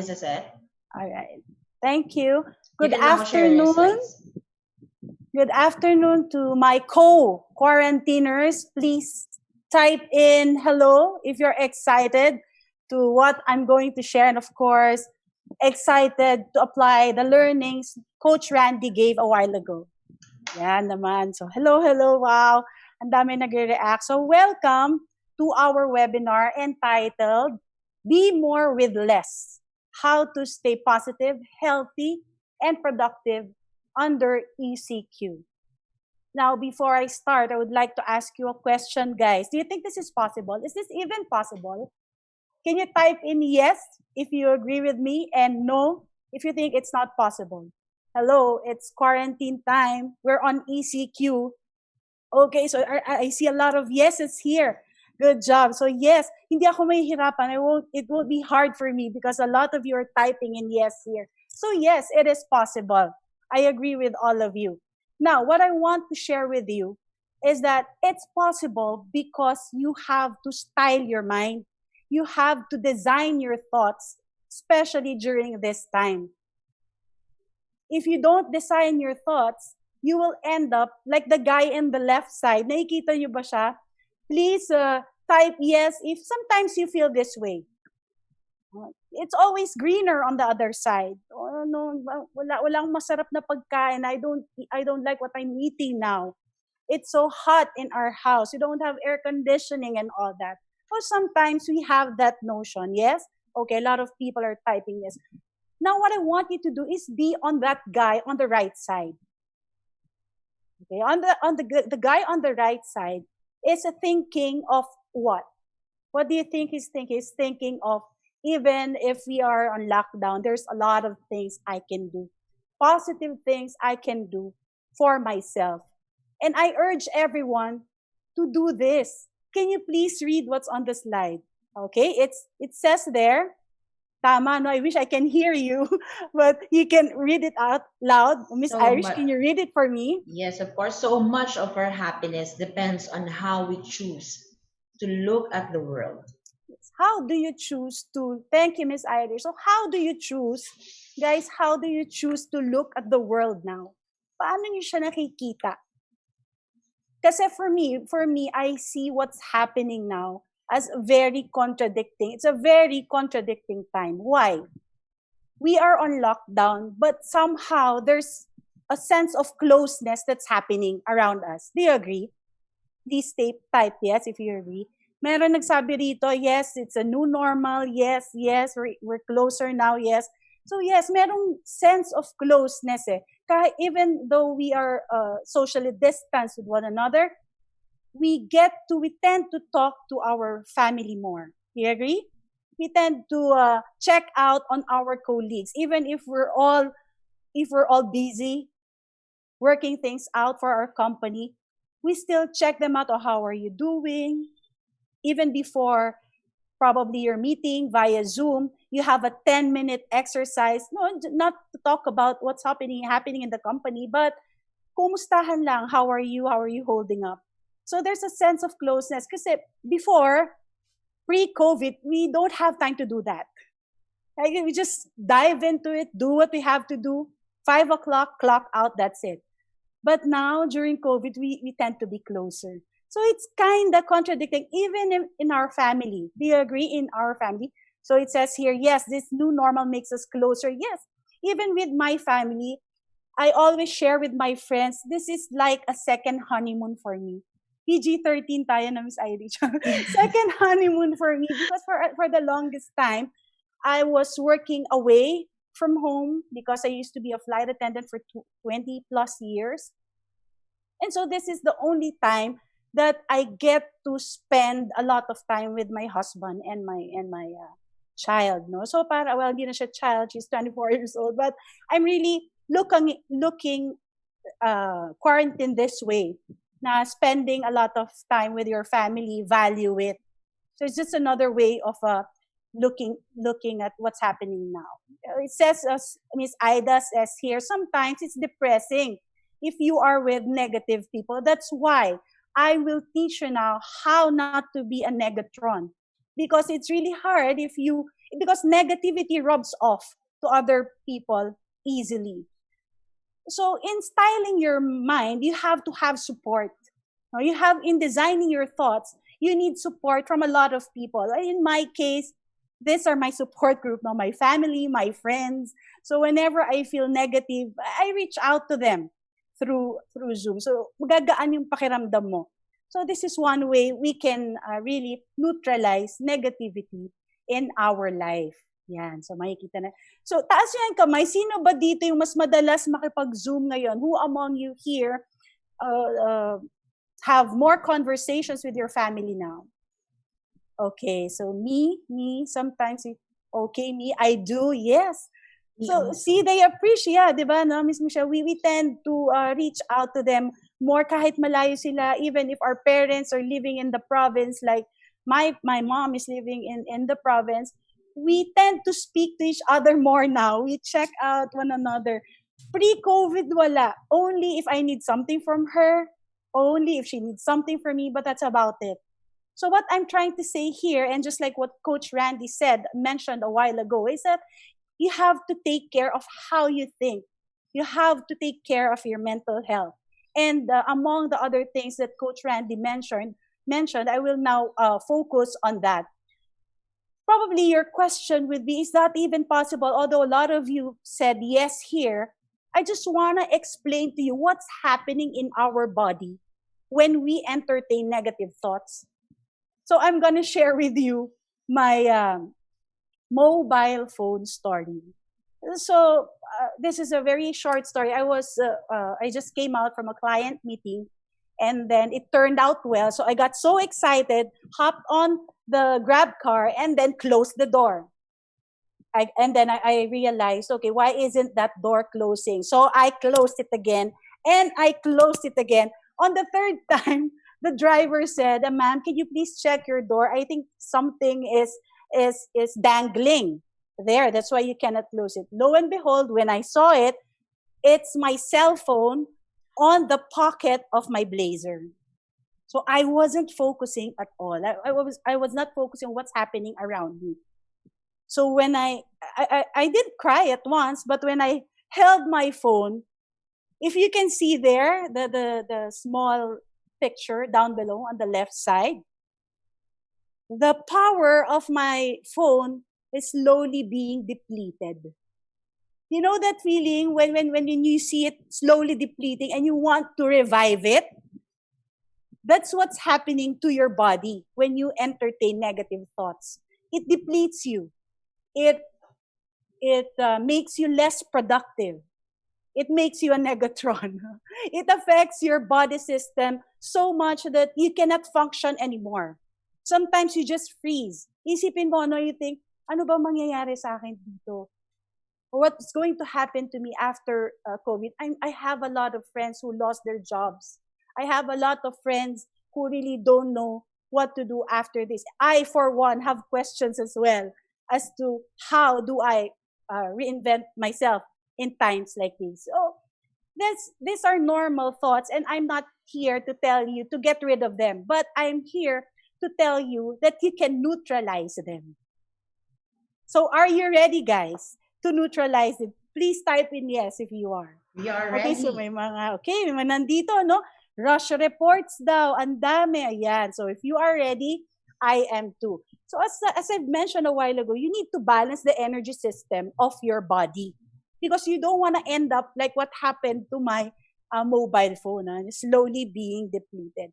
Suzette. All right. Thank you. You Good can now share your afternoon. slides. Good afternoon to my co-quarantiners. Please type in hello if you're excited to what I'm going to share. And of course, excited to apply the learnings Coach Randy gave a while ago. Yan naman. So hello, wow. Ang dami nagre-react. So welcome to our webinar entitled Be More with Less. How to Stay Positive, Healthy, and Productive under ECQ. Now, before I start, I would like to ask you a question, guys. Do you think this is possible? Is this even possible? Can you type in yes if you agree with me and no if you think it's not possible? Hello, it's quarantine time. We're on ECQ. Okay, so I see a lot of yeses here. Good job. So yes, hindi ako mahihirapan. It won't be hard for me because a lot of you are typing in yes here. So yes, it is possible. I agree with all of you. Now, what I want to share with you is that it's possible because you have to style your mind. You have to design your thoughts especially during this time. If you don't design your thoughts, you will end up like the guy in the left side. Nakikita niyo ba siya? Please type yes if sometimes you feel this way. It's always greener on the other side. Oh no, walang masarap na pagkain. I don't like what I'm eating now. It's so hot in our house. You don't have air conditioning and all that. So sometimes we have that notion. Yes? Okay, a lot of people are typing yes. Now what I want you to do is be on that guy on the right side. Okay, on the guy on the right side is thinking of what? What do you think he's thinking? He's thinking of, even if we are on lockdown, there's a lot of things I can do. Positive things I can do for myself. And I urge everyone to do this. Can you please read what's on the slide? Okay, it says there, tama, no, I wish I can hear you, but you can read it out loud. Miss Irish, can you read it for me? Yes, of course. So much of our happiness depends on how we choose to look at the world. How do you choose to, thank you, Miss Irish. So how do you choose, guys, how do you choose to look at the world now? Paano niyo siya nakikita? Kasi for me, I see what's happening now as very contradicting. It's a very contradicting time. Why? We are on lockdown, but somehow there's a sense of closeness that's happening around us. Do you agree? Please type yes if you agree. Meron nagsabi rito, yes, it's a new normal. Yes, we're closer now. Yes. So yes, merong sense of closeness eh. Kahit even though we are socially distanced with one another, we tend to talk to our family more. You agree? We tend to check out on our colleagues, even if we're all busy working things out for our company. We still check them out. Oh, how are you doing? Even before probably your meeting via Zoom, you have a 10-minute exercise. No, not to talk about what's happening in the company, but kumustahan lang. How are you? How are you holding up? So there's a sense of closeness. Kasi before, pre-COVID, we don't have time to do that. Like, we just dive into it, do what we have to do. 5 o'clock, clock out, that's it. But now, during COVID, we tend to be closer. So it's kind of contradicting, even in our family. Do you agree? In our family? So it says here, yes, this new normal makes us closer. Yes, even with my family, I always share with my friends, this is like a second honeymoon for me. PG-13 tayo na, Miss Irish. Second honeymoon for me, because for the longest time, I was working away from home because I used to be a flight attendant for 20 plus years. And so this is the only time that I get to spend a lot of time with my husband and my child, no? So well, hindi na siya child, she's 24 years old, but I'm really looking quarantine this way, na spending a lot of time with your family, value it. So it's just another way of looking at what's happening now. It says, as Miss Ida says here, sometimes it's depressing if you are with negative people. That's why I will teach you now how not to be a negatron. Because it's really hard because negativity rubs off to other people easily. So in styling your mind, you have to have support. In designing your thoughts, you need support from a lot of people. In my case, these are my support group, my family, my friends. So whenever I feel negative, I reach out to them through Zoom. So magagaan yung pakiramdam mo. So this is one way we can really neutralize negativity in our life. Yan, so makikita na. So taas nyo yung kamay. Sino ba dito yung mas madalas makipag-Zoom ngayon? Who among you here have more conversations with your family now? Okay, so me, sometimes, okay, me, I do, yes. So, see, they appreciate, di ba, no, Miss Michelle? We tend to reach out to them more kahit malayo sila, even if our parents are living in the province, like my mom is living in the province, we tend to speak to each other more now. We check out one another. Pre-COVID, wala. Only if I need something from her, only if she needs something from me, but that's about it. So what I'm trying to say here, and just like what Coach Randy mentioned a while ago, is that you have to take care of how you think. You have to take care of your mental health. And among the other things that Coach Randy mentioned, I will now focus on that. Probably your question would be, is that even possible? Although a lot of you said yes here, I just want to explain to you what's happening in our body when we entertain negative thoughts. So I'm going to share with you my mobile phone story. So this is a very short story. I just came out from a client meeting, and then it turned out well. So I got so excited, hopped on the grab car, and then closed the door. And then I realized, okay, why isn't that door closing? So I closed it again, and I closed it again. On the third time, the driver said, "Ma'am, can you please check your door? I think something is dangling there. That's why you cannot close it." Lo and behold, when I saw it, it's my cell phone on the pocket of my blazer. So I wasn't focusing at all. I was not focusing on what's happening around me. So when I did cry at once, but when I held my phone, if you can see there, the small picture down below on the left side, the power of my phone is slowly being depleted. You know that feeling when you see it slowly depleting and you want to revive it? That's what's happening to your body when you entertain negative thoughts. It depletes you. It makes you less productive. It makes you a negatron. It affects your body system so much that you cannot function anymore. Sometimes you just freeze. Isipin mo, you think, ano ba mangyayari sa akin dito? What's going to happen to me after COVID? I have a lot of friends who lost their jobs. I have a lot of friends who really don't know what to do after this. I, for one, have questions as well as to how do I reinvent myself in times like these. So these are normal thoughts, and I'm not here to tell you to get rid of them, but I'm here to tell you that you can neutralize them. So are you ready, guys, to neutralize it? Please type in yes if you are. We are Okay, ready. so may mga nandito, no? Rush reports daw, ang dami, ayan. So if you are ready, I am too. So as I've mentioned a while ago, you need to balance the energy system of your body, because you don't want to end up like what happened to my mobile phone, slowly being depleted.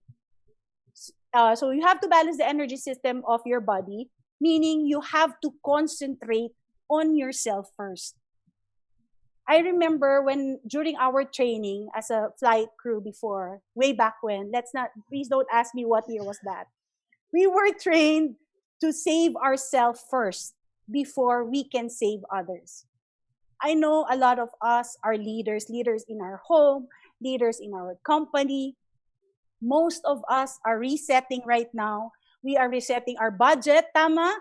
So you have to balance the energy system of your body, meaning you have to concentrate on yourself first. I remember during our training as a flight crew before, way back when, please don't ask me what year was that. We were trained to save ourselves first before we can save others. I know a lot of us are leaders in our home, leaders in our company. Most of us are resetting right now. We are resetting our budget, tama?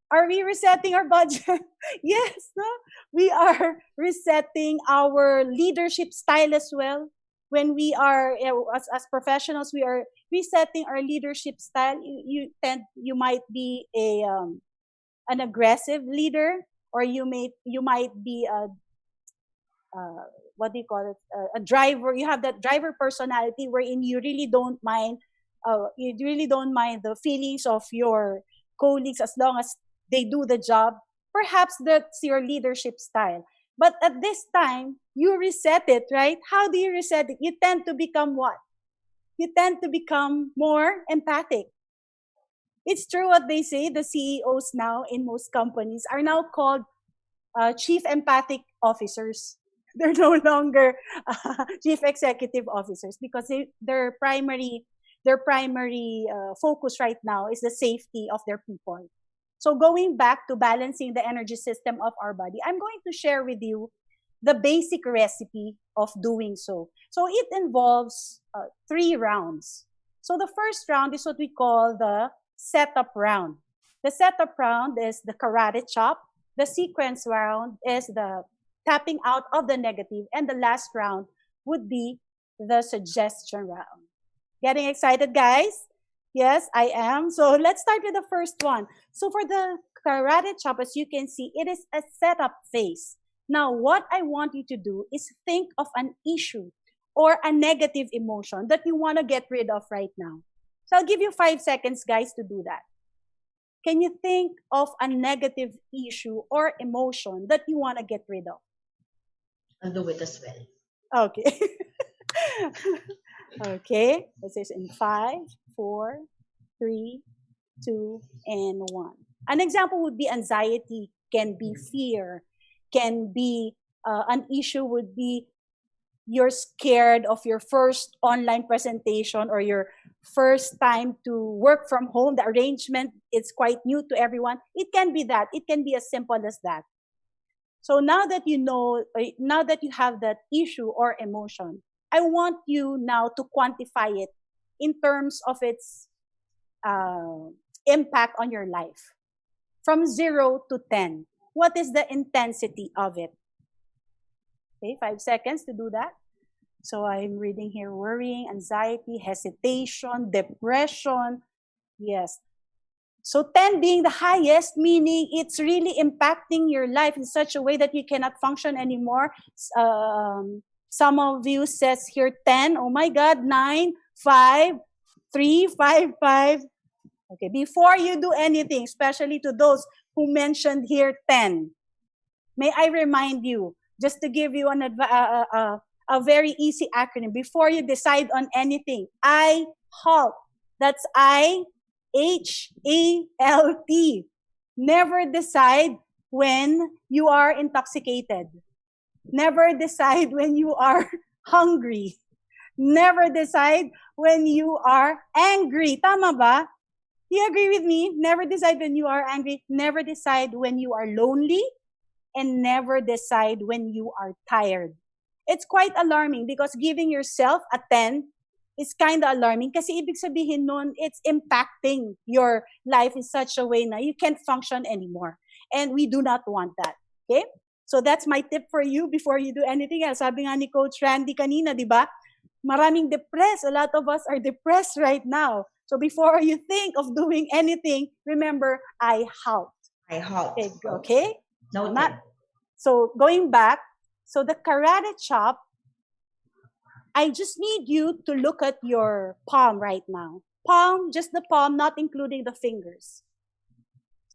Are we resetting our budget? Yes, no? We are resetting our leadership style as well. When we are, as professionals, we are resetting our leadership style. You might be an aggressive leader, or you might be what do you call it? A driver. You have that driver personality wherein you really don't mind the feelings of your colleagues as long as they do the job. Perhaps that's your leadership style. But at this time, you reset it, right? How do you reset it? You tend to become what? You tend to become more empathic. It's true what they say, the CEOs now in most companies are now called chief empathic officers. They're no longer chief executive officers, because their primary focus right now is the safety of their people. So going back to balancing the energy system of our body, I'm going to share with you the basic recipe of doing so. So it involves 3 rounds. So the first round is what we call the setup round. The setup round is the karate chop. The sequence round is the tapping out of the negative. And the last round would be the suggestion round. Getting excited, guys? Yes, I am. So let's start with the first one. So for the karate chop, as you can see, it is a setup phase. Now, what I want you to do is think of an issue or a negative emotion that you want to get rid of right now. So I'll give you 5 seconds, guys, to do that. Can you think of a negative issue or emotion that you want to get rid of? I'll do it as well. Okay. Okay. This is in 5, 4, 3, 2, and 1. An example would be anxiety, can be fear, can be an issue would be you're scared of your first online presentation or your first time to work from home. The arrangement is quite new to everyone. It can be that. It can be as simple as that. So now that you know, now that you have that issue or emotion, I want you now to quantify it in terms of its impact on your life. From 0 to 10, what is the intensity of it? Okay, 5 seconds to do that. So I'm reading here, worrying, anxiety, hesitation, depression. Yes. So 10 being the highest, meaning it's really impacting your life in such a way that you cannot function anymore. Some of you says here 10. Oh my God, 9, 5, 3, 5, 5. Okay, before you do anything, especially to those who mentioned here 10, may I remind you, just to give you a very easy acronym, before you decide on anything, I halt. That's IHALT. Never decide when you are intoxicated. Never decide when you are hungry. Never decide when you are angry. Tama ba? Do you agree with me? Never decide when you are angry. Never decide when you are lonely. And never decide when you are tired. It's quite alarming because giving yourself a 10 is kind of alarming kasi ibig sabihin nun, it's impacting your life in such a way na you can't function anymore. And we do not want that. Okay? So that's my tip for you before you do anything else. Sabi nga ni Coach Randy kanina, di ba? Maraming depressed. A lot of us are depressed right now. So before you think of doing anything, remember, I halt. I halt. Okay? No. So going back, so the karate chop, I just need you to look at your palm right now. Palm, just the palm, not including the fingers.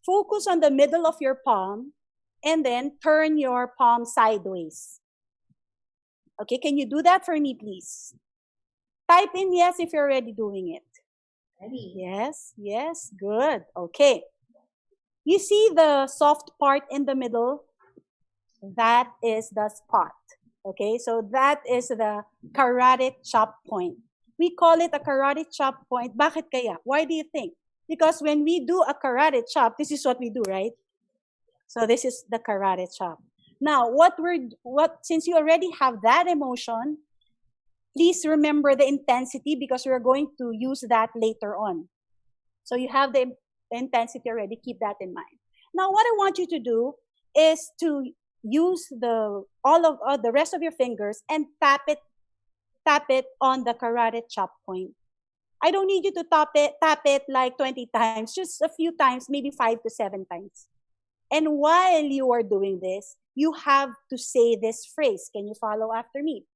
Focus on the middle of your palm and then turn your palm sideways. Okay, can you do that for me, please? Type in yes if you're already doing it. Ready? Yes, yes, good. Okay. You see the soft part in the middle? That is the spot. Okay, so that is the karate chop point. We call it a karate chop point. Bakit kaya? Why do you think? Because when we do a karate chop, this is what we do, right? So this is the karate chop. Now, since you already have that emotion, please remember the intensity because we're going to use that later on. So you have the intensity already. Keep that in mind. Now, what I want you to do is to use all of the rest of your fingers and tap it on the karate chop point. I don't need you to tap it like 20 times, just a few times, maybe 5 to 7 times. And while you are doing this, you have to say this phrase. Can you follow after me?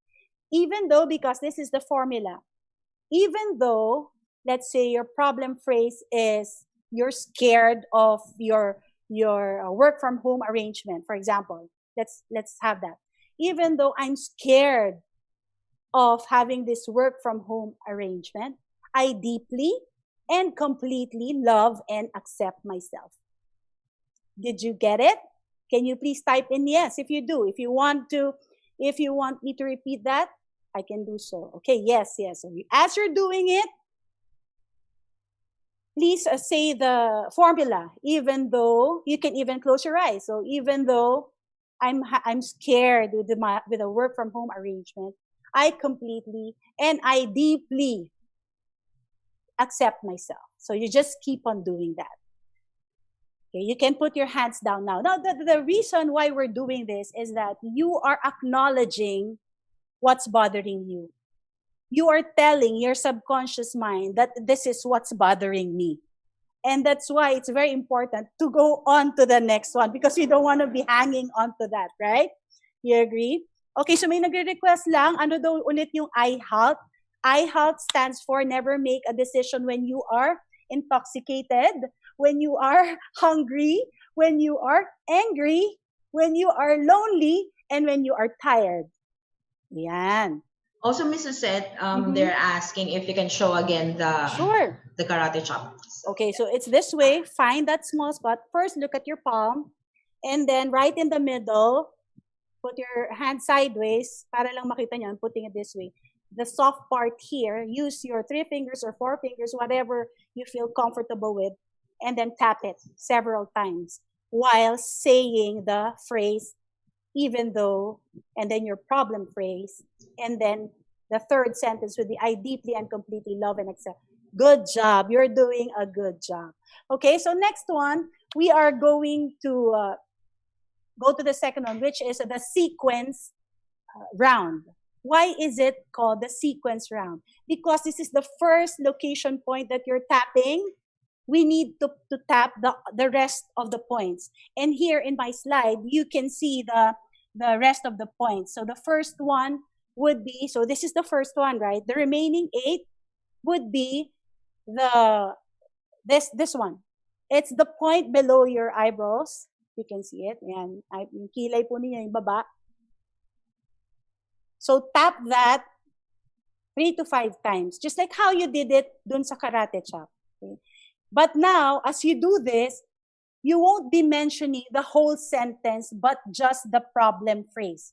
Even though, because this is the formula, even though, let's say your problem phrase is you're scared of your work from home arrangement, for example. Let's have that. Even though I'm scared of having this work from home arrangement, I deeply and completely love and accept myself. Did you get it? Can you please type in yes if you do? If you want me to repeat that, I can do so. Okay, yes. So as you're doing it, please say the formula, even though you can even close your eyes. So even though I'm scared with the work from home arrangement, I completely and I deeply accept myself. So you just keep on doing that. Okay, you can put your hands down now. Now, the reason why we're doing this is that you are acknowledging what's bothering you. you are telling your subconscious mind that this is what's bothering me. And that's why it's very important to go on to the next one because we don't want to be hanging on to that, right? You agree? Okay, so may nagre-request lang, ano daw ulit yung I halt? I halt stands for never make a decision when you are intoxicated, when you are hungry, when you are angry, when you are lonely, and when you are tired. Yan. Also, Miss Suzette, they're asking if you can show again the karate chop. Okay, so it's this way. Find that small spot. First, look at your palm. And then right in the middle, put your hand sideways. Para lang makita nyo, I'm putting it this way. The soft part here, use your 3 fingers or 4 fingers, whatever you feel comfortable with. And then tap it several times while saying the phrase, even though, and then your problem phrase. And then the third sentence would be, I deeply and completely love and accept. Good job. You're doing a good job. Okay, so next one, we are going to go to the second one, which is the sequence round. Why is it called the sequence round? Because this is the first location point that you're tapping. We need to tap the rest of the points. And here in my slide, you can see the rest of the points. So the first one would be, so this is the first one, right? The remaining 8 would be this one. It's the point below your eyebrows. You can see it. Yan. Yung kilay po niya, yung baba. So tap that 3 to 5 times, just like how you did it dun sa karate chop. Okay? But now, as you do this, you won't be mentioning the whole sentence, but just the problem phrase.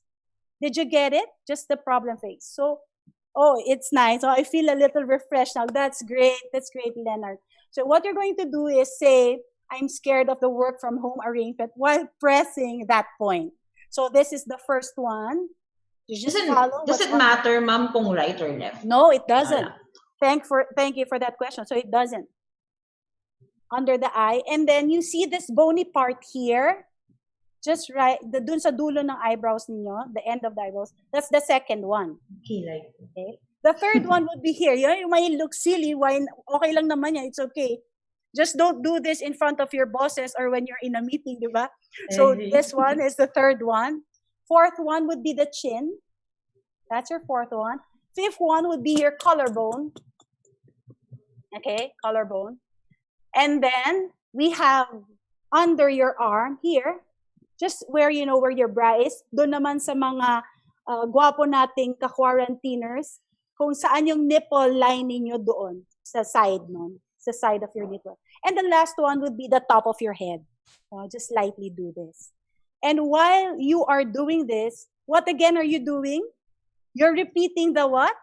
Did you get it? Just the problem phrase. So, oh, it's nice. Oh, I feel a little refreshed now. That's great. That's great, Leonard. So what you're going to do is say, I'm scared of the work from home arrangement while pressing that point. So this is the first one. You just follow. Does it matter, ma'am, kung right or left? No, it doesn't. Thank you for that question. So it doesn't. Under the eye. And then you see this bony part here. Just right, dun sa dulo ng eyebrows ninyo, the end of the eyebrows. That's the second one. Okay. The third one would be here. You might look silly. Why? Okay lang naman yan. It's okay. Just don't do this in front of your bosses or when you're in a meeting, di ba? So this one is the third one. Fourth one would be the chin. That's your fourth one. Fifth one would be your collarbone. Okay, collarbone. And then we have under your arm here, just where you know where your bra is, doon naman sa mga gwapo nating ka-quarantiners, kung saan yung nipple line ninyo doon, sa side nun, sa side of your nipple. And the last one would be the top of your head. Just lightly do this. And while you are doing this, what again are you doing? You're repeating the what?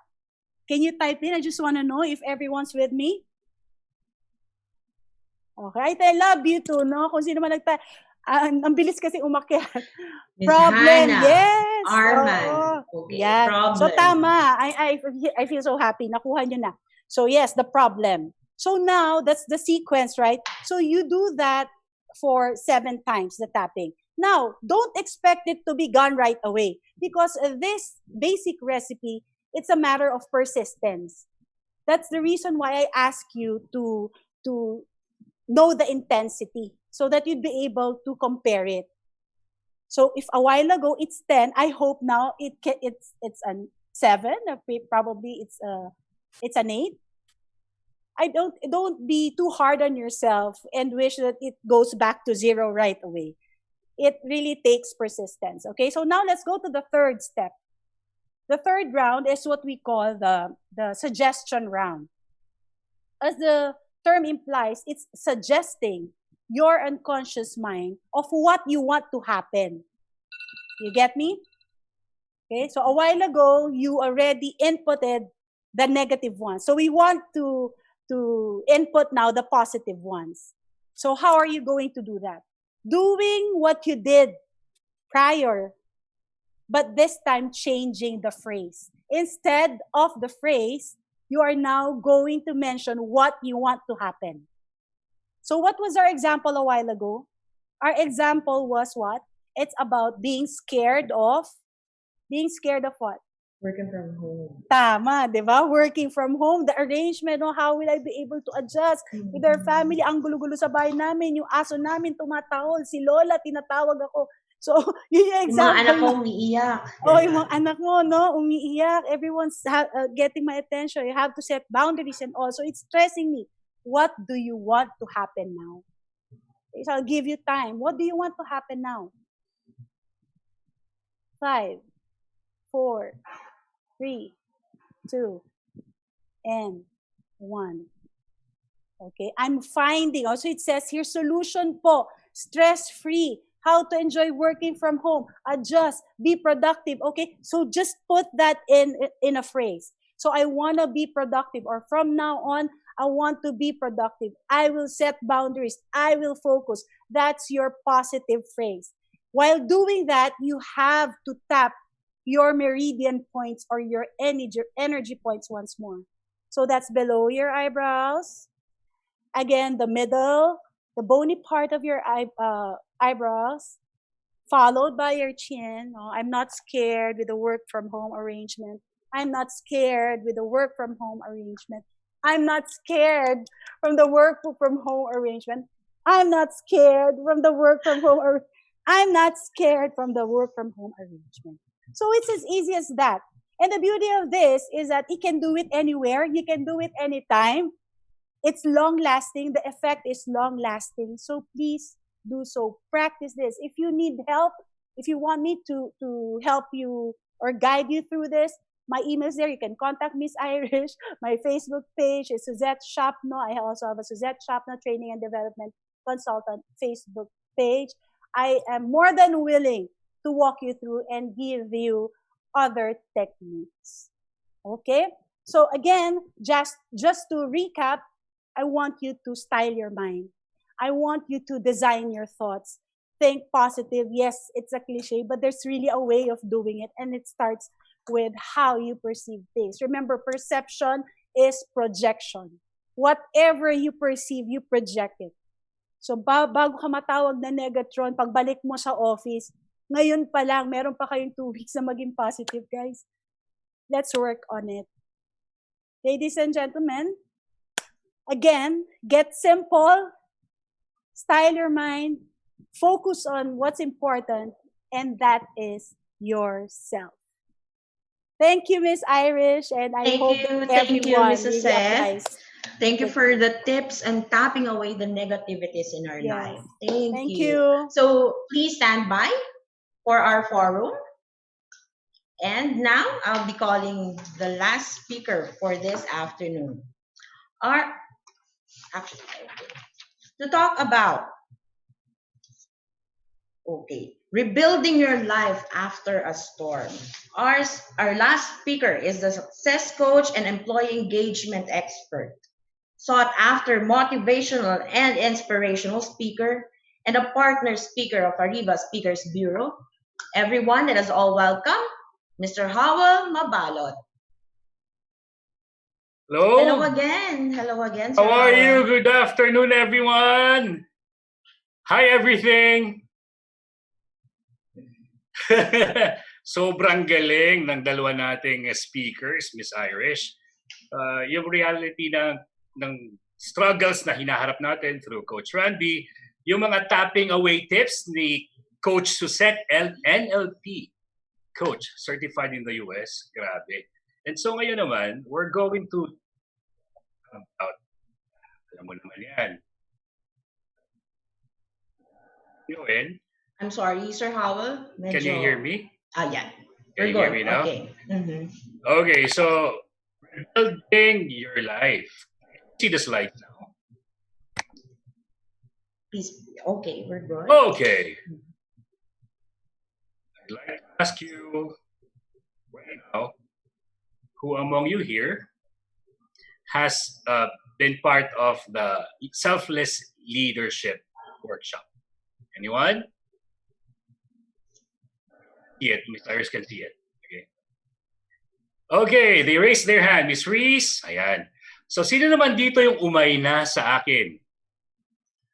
Can you type in? I just want to know if everyone's with me. Okay, I love you too, no? Kung sino man nagta... ang bilis kasi umakyat. Problem, Hannah, yes. Arman. Okay, yeah. problem. So tama. I feel so happy. Nakuha nyo na. So yes, the problem. So now, that's the sequence, right? So you do that for 7 times, the tapping. Now, don't expect it to be gone right away. Because this basic recipe, it's a matter of persistence. That's the reason why I ask you to know the intensity so that you'd be able to compare it. So if a while ago it's 10, I hope now it's a 7, or probably it's an 8. Don't be too hard on yourself and wish that it goes back to 0 right away. It really takes persistence. Okay, so now let's go to the third step. The third round is what we call the suggestion round. As the term implies, it's suggesting your unconscious mind of what you want to happen. You get me? Okay, so a while ago, you already inputted the negative ones. So we want to input now the positive ones. So how are you going to do that? Doing what you did prior, but this time changing the phrase. Instead of the phrase, you are now going to mention what you want to happen. So what was our example a while ago? Our example was what? It's about being scared of what? Working from home. Tama, di ba? Working from home, the arrangement, no? How will I be able to adjust with our family? Ang gulo-gulo sa bahay namin, yung aso namin tumatahol, si Lola, tinatawag ako. So, yun yung Yung mga example. anak ko umiiyak. Oh, yung mga anak mo, no? Umiiyak. Everyone's getting my attention. You have to set boundaries and also it's stressing me. What do you want to happen now? So I'll give you time. What do you want to happen now? 5, 4, 3, 2, and 1. Okay, I'm finding, also it says here, solution po, stress-free, how to enjoy working from home, adjust, be productive. Okay, so just put that in a phrase. So I want to be productive, or from now on, I want to be productive. I will set boundaries. I will focus. That's your positive phrase. While doing that, you have to tap your meridian points or your energy points once more. So that's below your eyebrows. Again, the middle, the bony part of your eyebrows, followed by your chin. Oh, I'm not scared with the work from home arrangement. I'm not scared with the work from home arrangement. I'm not scared from the work from home arrangement. I'm not scared from the work from home I'm not scared from the work from home arrangement. So it's as easy as that. And the beauty of this is that you can do it anywhere. You can do it anytime. It's long lasting. The effect is long lasting. So please do so. Practice this. If you need help, if you want me to help you or guide you through this, my email is there. You can contact Miss Irish. My Facebook page is Suzette Siapno. I also have a Suzette Siapno Training and Development Consultant Facebook page. I am more than willing to walk you through and give you other techniques. Okay? So again, just to recap, I want you to style your mind. I want you to design your thoughts. Think positive. Yes, it's a cliche, but there's really a way of doing it, and it starts with how you perceive things. Remember, perception is projection. Whatever you perceive, you project it. So bago ka matawag na negatron, pagbalik mo sa office, ngayon pa lang, meron pa kayong 2 weeks na maging positive, guys. Let's work on it. Ladies and gentlemen, again, get simple, style your mind, focus on what's important, and that is yourself. Thank you, Miss Irish, and I hope Thank you, everyone Mrs. really Seth. applies. Thank you for the tips and tapping away the negativities in our life. Thank you. you. So please stand by for our forum. And now I'll be calling the last speaker for this afternoon. To talk about rebuilding your life after a storm. Our last speaker is the success coach and employee engagement expert, sought after motivational and inspirational speaker, and a partner speaker of Ariva Speakers Bureau. Everyone, let us all welcome Mr. Howell Mabalot. Hello. Hello again. Hello again, Sir How are Howell. you? Good afternoon, everyone. Hi, everything. Sobrang galing ng dalawa nating speakers, Miss Irish. Yung reality ng struggles na hinaharap natin through Coach Randy, yung mga tapping away tips ni Coach Suzette, NLP coach, certified in the US. Grabe. And so ngayon naman, we're going to alam mo naman yan. Yun. I'm sorry, Sir Howell. Can you hear me? Yeah. Can you hear me now? Okay. Okay, so building your life. See the slide now. Please. Okay, we're good. Okay. I'd like to ask you right now, who among you here has been part of the Selfless Leadership Workshop? Anyone? See it. Miss Iris can see it. Okay, they raised their hand. Miss Reese, ayan. So, sino naman dito yung umay na sa akin?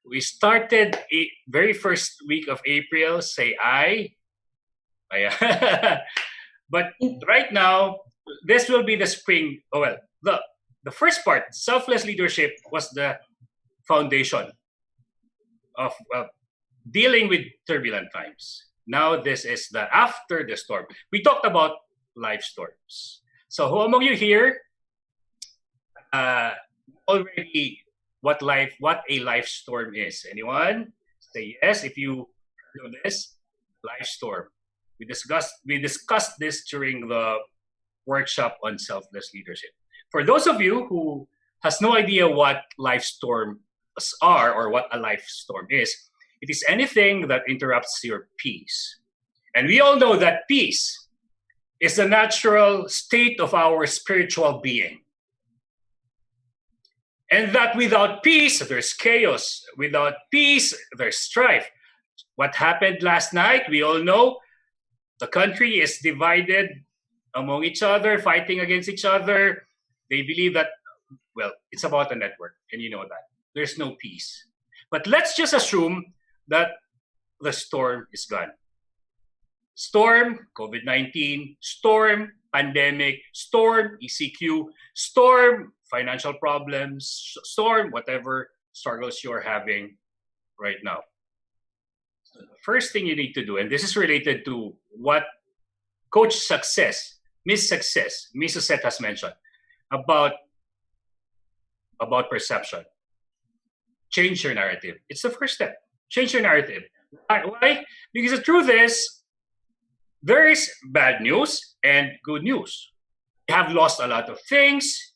We started very first week of April. Say I. Ayan. But right now, this will be the spring. Oh, well, the first part, selfless leadership, was the foundation of dealing with turbulent times. Now this is the after the storm. We talked about life storms. So who among you here already what a life storm is? Anyone? Say yes if you heard of this life storm. We discussed this during the workshop on selfless leadership. For those of you who has no idea what life storms are or what a life storm is, it is anything that interrupts your peace. And we all know that peace is the natural state of our spiritual being. And that without peace, there's chaos. Without peace, there's strife. What happened last night, we all know. The country is divided among each other, fighting against each other. They believe that, well, it's about a network, and you know that. There's no peace. But let's just assume that the storm is gone. Storm, COVID-19, storm, pandemic, storm, ECQ, storm, financial problems, storm, whatever struggles you're having right now. So the first thing you need to do, and this is related to what Coach Success, Miss Suzette has mentioned about perception. Change your narrative. It's the first step. Change your narrative. Why? Because the truth is, there is bad news and good news. You have lost a lot of things,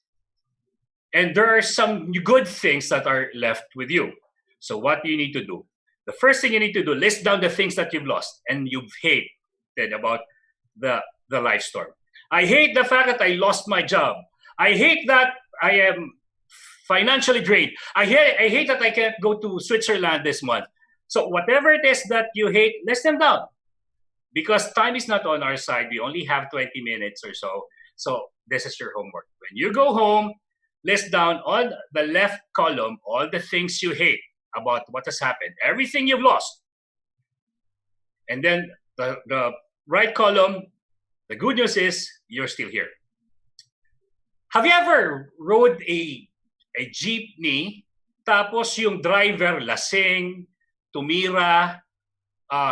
and there are some good things that are left with you. So what do you need to do? The first thing you need to do, list down the things that you've lost and you've hated about the life storm. I hate the fact that I lost my job. I hate that I am financially drained. I hate that I can't go to Switzerland this month. So whatever it is that you hate, list them down. Because time is not on our side. We only have 20 minutes or so. So this is your homework. When you go home, list down on the left column all the things you hate about what has happened. Everything you've lost. And then the right column, the good news is you're still here. Have you ever rode a jeepney tapos yung driver lasing, tumira,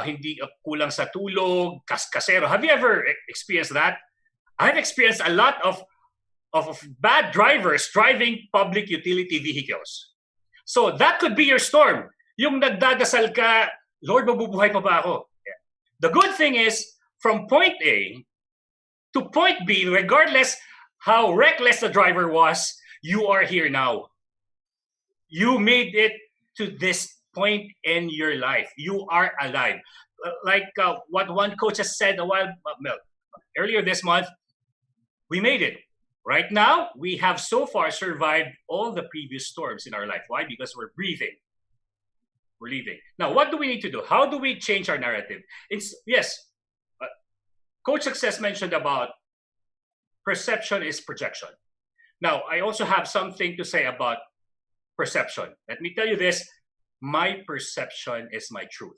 hindi kulang sa tulog, kasero? Have you ever experienced that? I've experienced a lot of bad drivers driving public utility vehicles. So that could be your storm. Yung nagdadasal ka, Lord, mabubuhay pa ba ako? Yeah. The good thing is, from point A to point B, regardless how reckless the driver was, you are here now. You made it to this point in your life. You are alive. Like what one coach has said earlier this month, we made it. Right now, we have so far survived all the previous storms in our life. Why? Because we're breathing. We're living. Now, what do we need to do? How do we change our narrative? Coach Success mentioned about perception is projection. Now, I also have something to say about perception. Let me tell you this. My perception is my truth.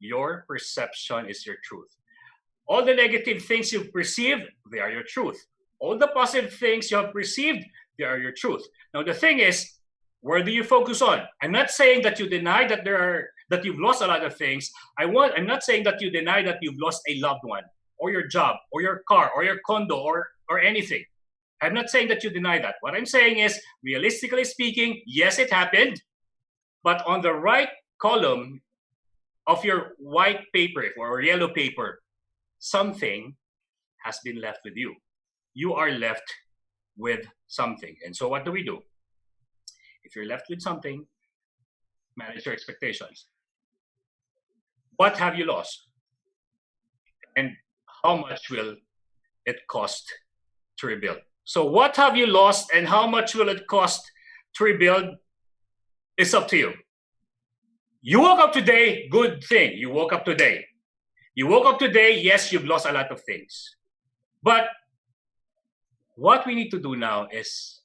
Your perception is your truth. All the negative things you've perceived, they are your truth. All the positive things you have perceived, they are your truth. Now, the thing is, where do you focus on? I'm not saying that you deny that that you've lost a lot of things. I'm not saying that you deny that you've lost a loved one, or your job, or your car, or your condo, or anything. I'm not saying that you deny that. What I'm saying is, realistically speaking, yes, it happened. But on the right column of your white paper or yellow paper, something has been left with you. You are left with something. And so what do we do? If you're left with something, manage your expectations. What have you lost? And how much will it cost to rebuild? So what have you lost and how much will it cost to rebuild? It's up to you. You woke up today, good thing. You woke up today. You woke up today, yes, you've lost a lot of things. But what we need to do now is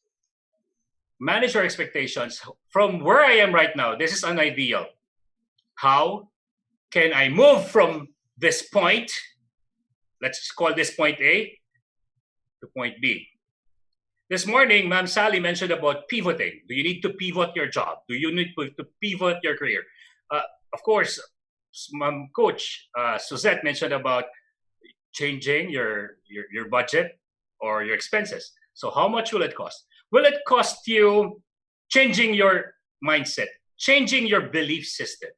manage our expectations from where I am right now. This is unideal. How can I move from this point? Let's call this point A to point B. This morning, Ma'am Sally mentioned about pivoting. Do you need to pivot your job? Do you need to pivot your career? Of course, Ma'am Coach Suzette mentioned about changing your budget or your expenses. So how much will it cost? Will it cost you changing your mindset, changing your belief system?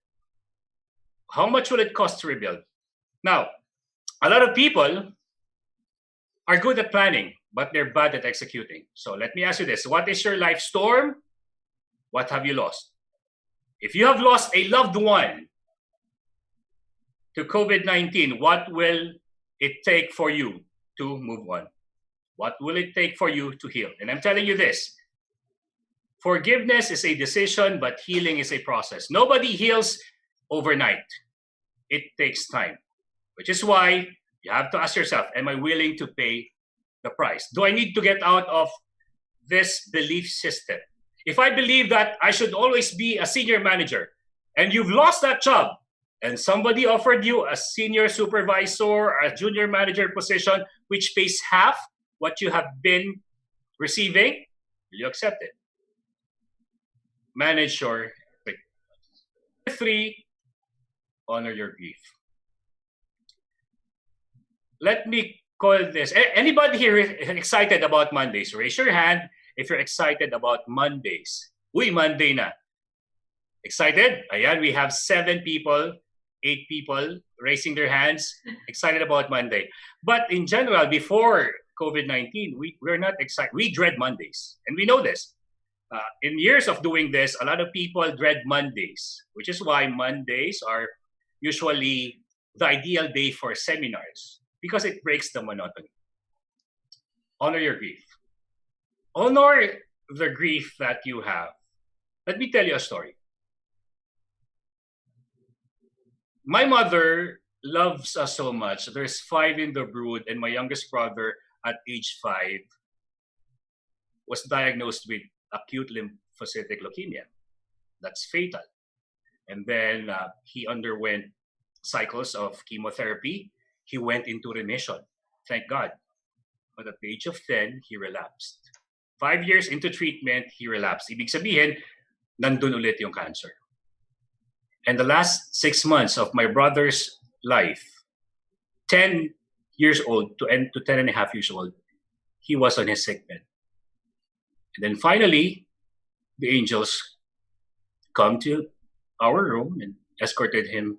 How much will it cost to rebuild? Now, a lot of people are good at planning, but they're bad at executing. So let me ask you this. What is your life storm? What have you lost? If you have lost a loved one to COVID-19, what will it take for you to move on? What will it take for you to heal? And I'm telling you this. Forgiveness is a decision, but healing is a process. Nobody heals overnight. It takes time, which is why you have to ask yourself, am I willing to pay the price? Do I need to get out of this belief system? If I believe that I should always be a senior manager and you've lost that job and somebody offered you a senior supervisor, a junior manager position, which pays half what you have been receiving, will you accept it? Manage your expectations. 3, honor your grief. Let me call this. Anybody here excited about Mondays? Raise your hand if you're excited about Mondays. Uy, Monday na. Excited? Ayan, we have 7 people, 8 people raising their hands, excited about Monday. But in general, before COVID-19, we're not excited. We dread Mondays, and we know this. In years of doing this, a lot of people dread Mondays, which is why Mondays are usually the ideal day for seminars because it breaks the monotony. Honor your grief. Honor the grief that you have. Let me tell you a story. My mother loves us so much. There's 5 in the brood, and my youngest brother at age 5 was diagnosed with acute lymphocytic leukemia. That's fatal. And then he underwent cycles of chemotherapy. He went into remission, thank God. But at the age of 10, he relapsed. 5 years into treatment, he relapsed. Ibig sabihin, nandun ulit yung cancer. And the last 6 months of my brother's life, 10 years old to 10 and a half years old, he was on his sick bed. And then finally, the angels come to our room and escorted him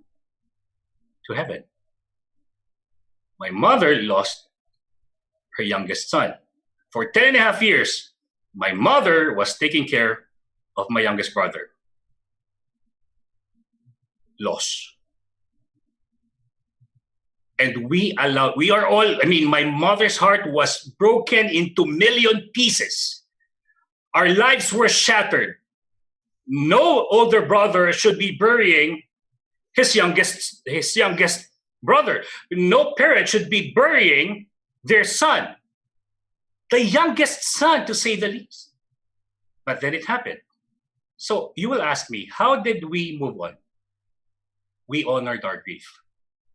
to heaven. My mother lost her youngest son. For 10 and a half years, my mother was taking care of my youngest brother. Loss. And we are all, my mother's heart was broken into million pieces. Our lives were shattered. No older brother should be burying his youngest brother. No parent should be burying their son. The youngest son, to say the least. But then it happened. So you will ask me, how did we move on? We honored our grief.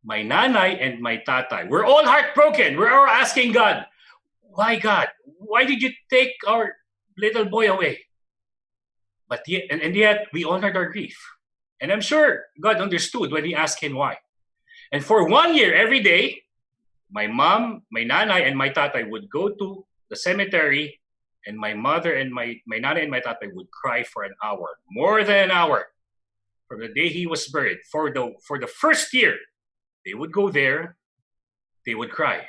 My nanay and my tatay, we're all heartbroken. We're all asking God, why God? Why did you take our little boy away? But yet we honored our grief. And I'm sure God understood when we asked him why. And for 1 year, every day, my mom, my nanay, and my tatay would go to the cemetery, and my mother and my nanay and my tatay would cry for an hour, more than an hour, from the day he was buried. For the first year, they would go there, they would cry.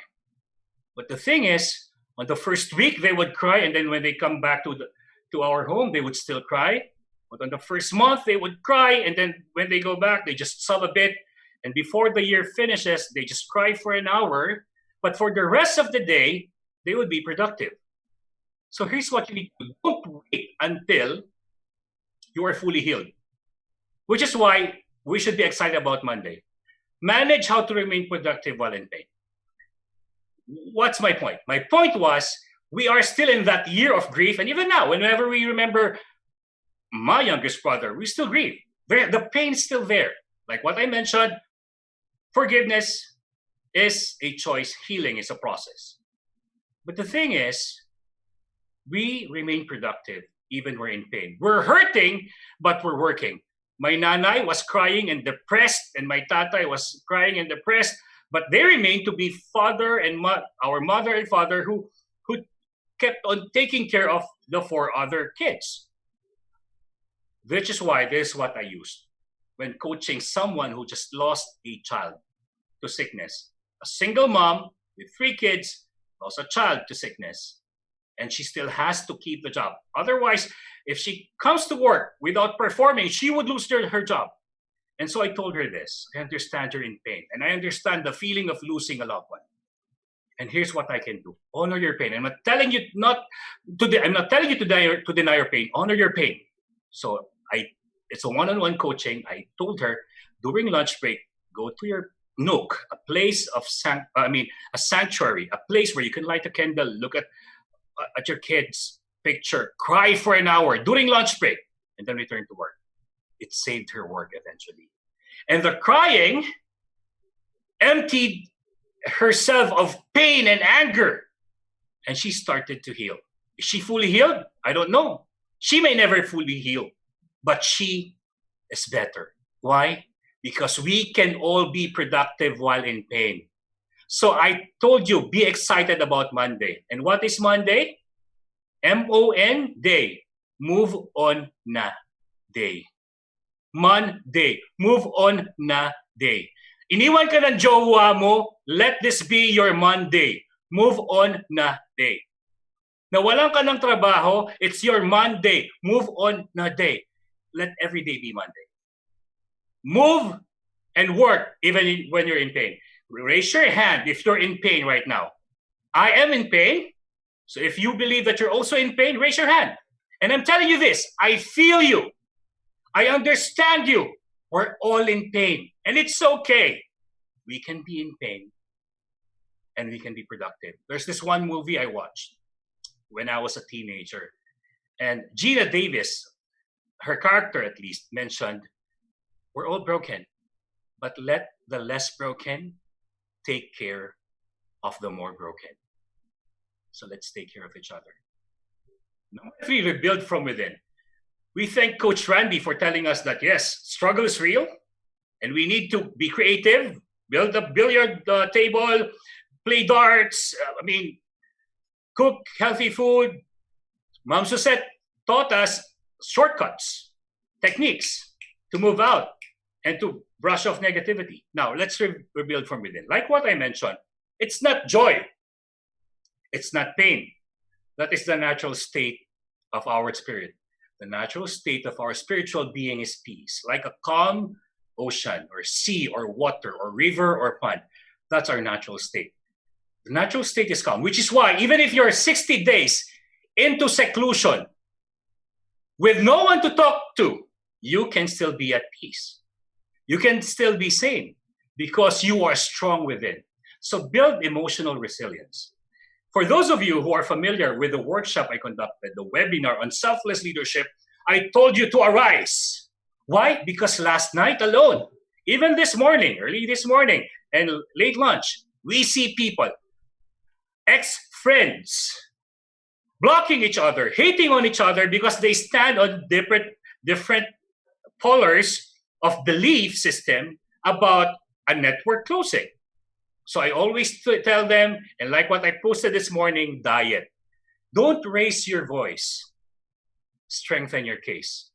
But the thing is, on the first week, they would cry, and then when they come back to our home, they would still cry. But on the first month, they would cry, and then when they go back, they just sob a bit. And before the year finishes, they just cry for an hour. But for the rest of the day, they would be productive. So here's what you need to do. Don't wait until you are fully healed. Which is why we should be excited about Monday. Manage how to remain productive while in pain. What's my point? My point was, we are still in that year of grief. And even now, whenever we remember my youngest brother, we still grieve. The pain's still there. Like what I mentioned, forgiveness is a choice. Healing is a process. But the thing is, we remain productive even we're in pain. We're hurting, but we're working. My nanay was crying and depressed, and my tatay was crying and depressed, but they remain to be father and our mother and father who kept on taking care of the 4 other kids. Which is why this is what I use when coaching someone who just lost a child to sickness. A single mom with 3 kids lost a child to sickness, and she still has to keep the job. Otherwise, if she comes to work without performing, she would lose her job. And so I told her this. I understand you're in pain, and I understand the feeling of losing a loved one. And here's what I can do: honor your pain. I'm not telling you to deny your pain. Honor your pain. So it's a one-on-one coaching. I told her during lunch break, go to your nook, a place of a sanctuary, a place where you can light a candle, look at your kids' picture, cry for an hour during lunch break, and then return to work. It saved her work eventually. And the crying emptied herself of pain and anger, and she started to heal. Is she fully healed? I don't know. She may never fully heal, but she is better. Why? Because we can all be productive while in pain. So I told you, be excited about Monday. And what is Monday? M-O-N, day. Move on na day. Monday. Move on na day. Iniwan ka ng jowa mo, let this be your Monday. Move on na day. Nawalan ka ng trabaho, it's your Monday. Move on na day. Let every day be Monday. Move and work even when you're in pain. Raise your hand if you're in pain right now. I am in pain. So if you believe that you're also in pain, raise your hand. And I'm telling you this, I feel you. I understand you. We're all in pain. And it's okay. We can be in pain and we can be productive. There's this one movie I watched when I was a teenager. And Gina Davis, her character at least, mentioned, we're all broken, but let the less broken take care of the more broken. So let's take care of each other. Number 3, rebuild from within. We thank Coach Randy for telling us that, yes, struggle is real, and we need to be creative, build a billiard table, play darts, cook healthy food. Mom Suzette taught us shortcuts, techniques to move out and to brush off negativity. Now, let's rebuild from within. Like what I mentioned, it's not joy. It's not pain. That is the natural state of our spirit. The natural state of our spiritual being is peace, like a calm ocean or sea or water or river or pond. That's our natural state. The natural state is calm, which is why even if you're 60 days into seclusion with no one to talk to, you can still be at peace. You can still be sane because you are strong within. So build emotional resilience. For those of you who are familiar with the workshop I conducted, the webinar on selfless leadership, I told you to arise. Why? Because last night alone, even this morning, early this morning, and late lunch, we see people, ex-friends, blocking each other, hating on each other because they stand on different polars of belief system about a network closing. So I always tell them, and like what I posted this morning, diet. Don't raise your voice. Strengthen your case.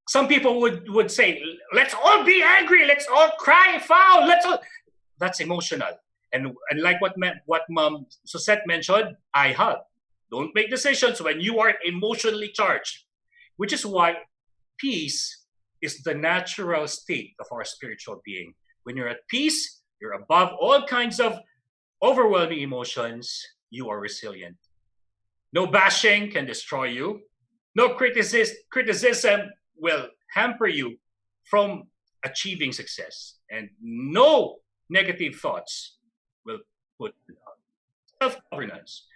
Some people would say, let's all be angry, let's all cry foul, that's emotional. And like what Mom Suzette mentioned, I hug. Don't make decisions when you are emotionally charged. Which is why peace is the natural state of our spiritual being. When you're at peace, you're above all kinds of overwhelming emotions. You are resilient. No bashing can destroy you. No criticism will hamper you from achieving success. And no negative thoughts will put you down. Self-governance.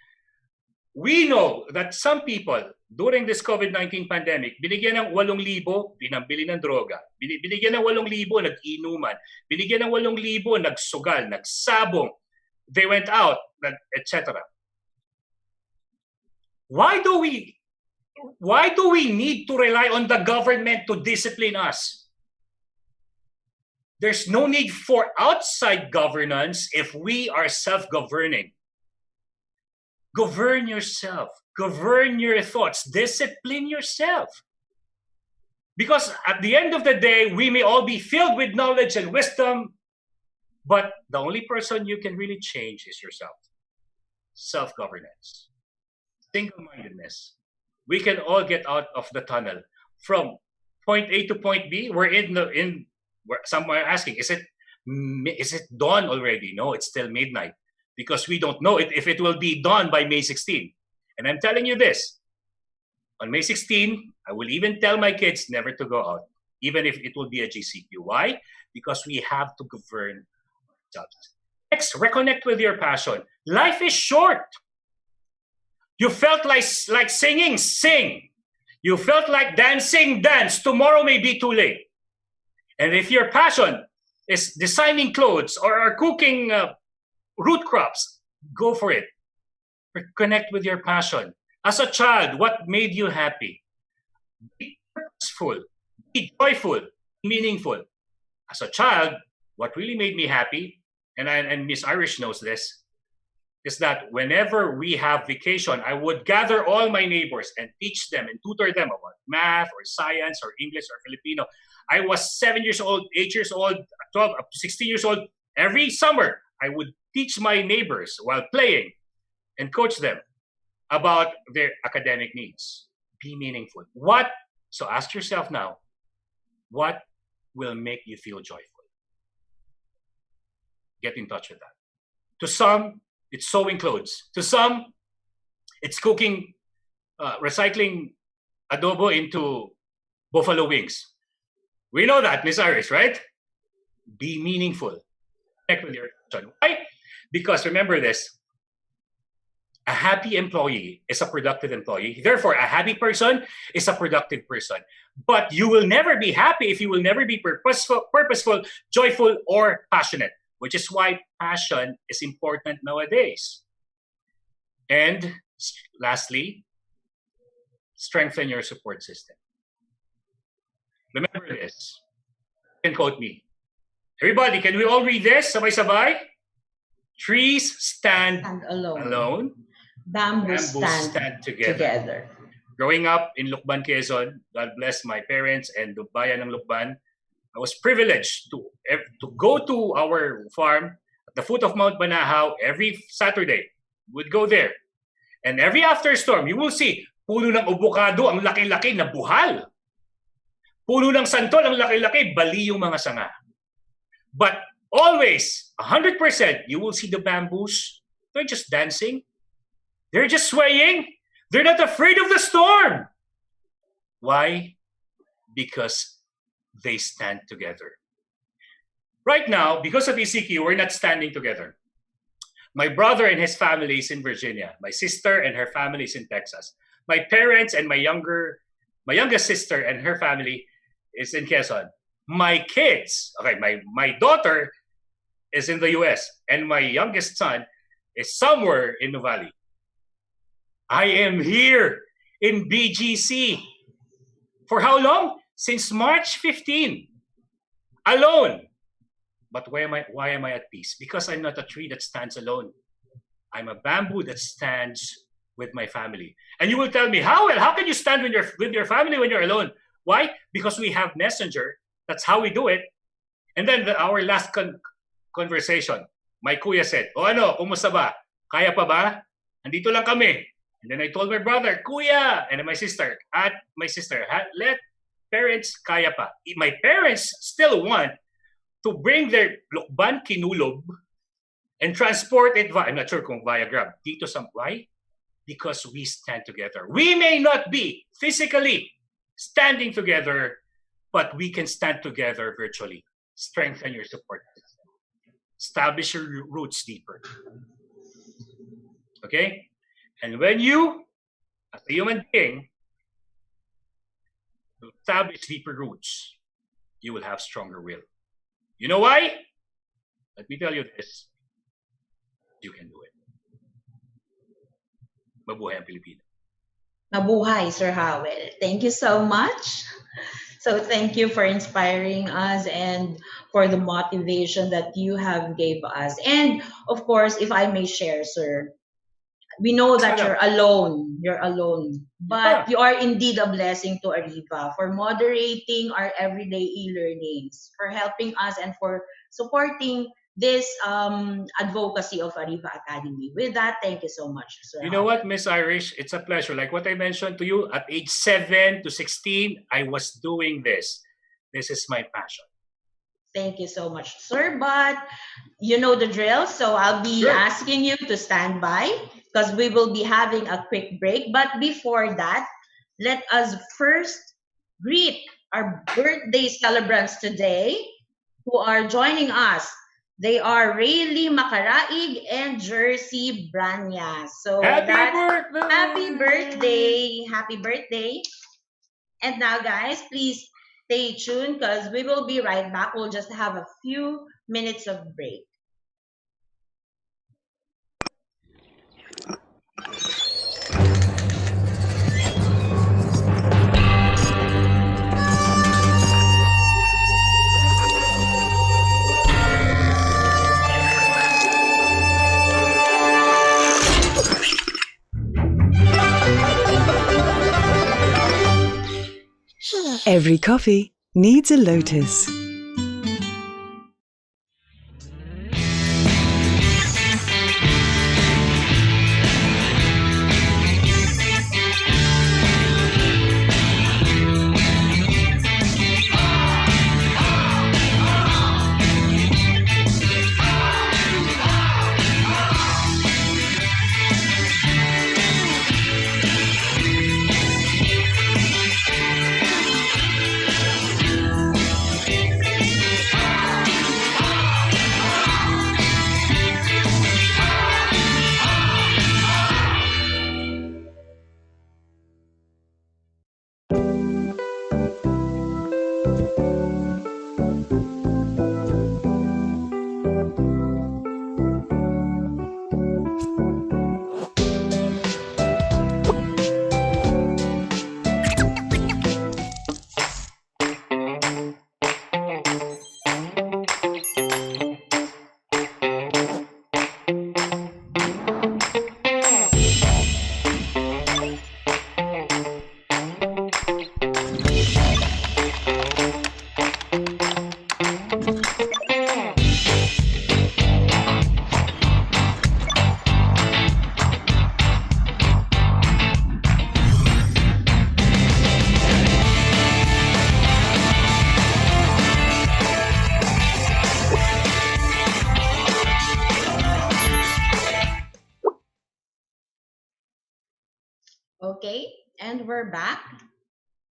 We know that some people during this COVID-19 pandemic, binigyan ng 8,000, pinambili ng droga. Binigyan ng 8,000, nag-inuman. Binigyan ng 8,000, nagsugal, nagsabong. They went out, etc. Why do we need to rely on the government to discipline us? There's no need for outside governance if we are self-governing. Govern yourself. Govern your thoughts. Discipline yourself. Because at the end of the day, we may all be filled with knowledge and wisdom, but the only person you can really change is yourself. Self-governance. Single-mindedness. We can all get out of the tunnel. From point A to point B, we're where some are asking, is it dawn already? No, it's still midnight. Because we don't know if it will be done by May 16. And I'm telling you this, on May 16, I will even tell my kids never to go out, even if it will be a GCQ. Why? Because we have to govern ourselves. Next, reconnect with your passion. Life is short. You felt like singing, sing. You felt like dancing, dance. Tomorrow may be too late. And if your passion is designing clothes or cooking root crops, go for it. Connect with your passion. As a child, what made you happy? Be purposeful, be joyful, meaningful. As a child, what really made me happy, and Miss Irish knows this, is that whenever we have vacation, I would gather all my neighbors and teach them and tutor them about math or science or English or Filipino. I was 7 years old, 8 years old, 12, up to 16 years old. Every summer, I would teach my neighbors while playing and coach them about their academic needs. Be meaningful. So ask yourself now, what will make you feel joyful? Get in touch with that. To some, it's sewing clothes. To some, it's cooking, recycling adobo into buffalo wings. We know that, Miss Iris, right? Be meaningful. Connect with your passion. Why? Because remember this, a happy employee is a productive employee. Therefore, a happy person is a productive person. But you will never be happy if you will never be purposeful, joyful, or passionate, which is why passion is important nowadays. And lastly, strengthen your support system. Remember this. You can quote me. Everybody, can we all read this? Sabay-sabay? Trees stand alone. Bamboos stand together. Growing up in Lukban, Quezon, God bless my parents and the bayan ng Lukban, I was privileged to go to our farm at the foot of Mount Banahaw every Saturday. We'd go there. And every after storm, you will see, puno ng avocado, ang laki-laki na buhal. Puno ng santol, ang laki-laki, bali yung mga sanga. But always, 100%, you will see the bamboos. They're just dancing. They're just swaying. They're not afraid of the storm. Why? Because they stand together. Right now, because of ECQ, we're not standing together. My brother and his family is in Virginia. My sister and her family is in Texas. My parents and my youngest sister and her family is in Quezon. My kids, my daughter is in the US, and my youngest son is somewhere in the Valley. I am here in BGC. For how long? Since March 15. Alone. But why am I at peace? Because I'm not a tree that stands alone. I'm a bamboo that stands with my family. And you will tell me, Howell, how can you stand with your family when you're alone? Why? Because we have Messenger. That's how we do it. And then our last conversation, my kuya said, "O ano, kumusta ba? Kaya pa ba? Andito lang kami." And then I told my brother, "Kuya," and then my sister, let parents kaya pa. My parents still want to bring their lukban kinulob and transport it I'm not sure kung via Grab. Dito sa why? Because we stand together. We may not be physically standing together, but we can stand together virtually. Strengthen your support system. Establish your roots deeper. Okay? And when you, as a human being, establish deeper roots, you will have stronger will. You know why? Let me tell you this. You can do it. Mabuhay ang Pilipinas. Mabuhay, Sir Howell. Thank you so much. So thank you for inspiring us and for the motivation that you have gave us. And of course, if I may share, sir, we know that you're alone. You're alone. But you are indeed a blessing to Ariva for moderating our everyday e-learnings, for helping us and for supporting this advocacy of Ariva Academy. With that, thank you so much, sir. You know what, Miss Irish? It's a pleasure. Like what I mentioned to you, at age 7 to 16, I was doing this. This is my passion. Thank you so much, sir. But you know the drill, so I'll be asking you to stand by because we will be having a quick break. But before that, let us first greet our birthday celebrants today who are joining us. They are Rayleigh Macaraig and Jersey Branya. So happy birthday! Happy birthday! And now, guys, please stay tuned because we will be right back. We'll just have a few minutes of break. Every coffee needs a lotus. Okay, and we're back.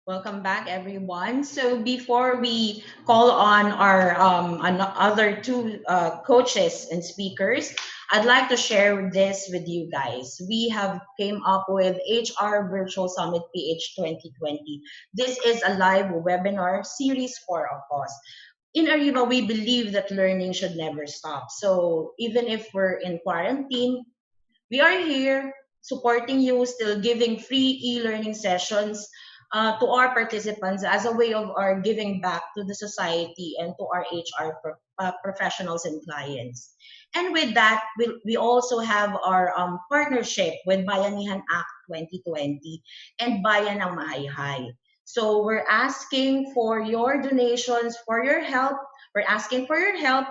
Welcome back, everyone. So before we call on our other two coaches and speakers, I'd like to share this with you guys. We have came up with HR Virtual Summit PH 2020. This is a live webinar series for us. In Ariva, we believe that learning should never stop. So even if we're in quarantine, we are here supporting you, still giving free e-learning sessions to our participants as a way of our giving back to the society and to our HR professionals and clients. And with that, we also have our partnership with Bayanihan Act 2020 and Bayan ng Mahayhay. So we're asking for your donations, for your help. We're asking for your help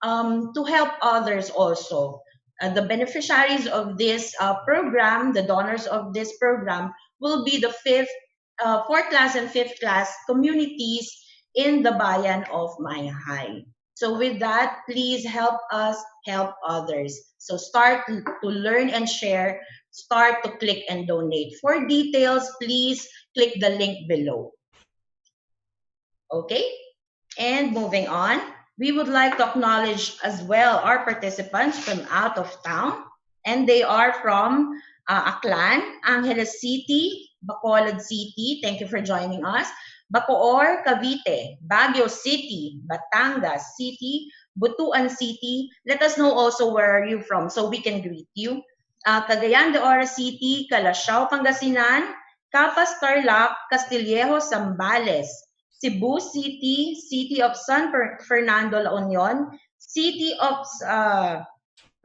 to help others also. The beneficiaries of this program, the donors of this program, will be the fourth class and fifth class communities in the Bayan of Mahayhay. So with that, please help us help others. So start to learn and share. Start to click and donate. For details, please click the link below. Okay? And moving on. We would like to acknowledge as well our participants from out of town, and they are from Aklan, Angeles City, Bacolod City, thank you for joining us. Bacoor, Cavite, Baguio City, Batangas City, Butuan City. Let us know also where are you from so we can greet you. Cagayan de Oro City, Calasiao, Pangasinan, Capas, Tarlac, Castillejo, Zambales, Cebu City, City of San Fernando, La Union, City of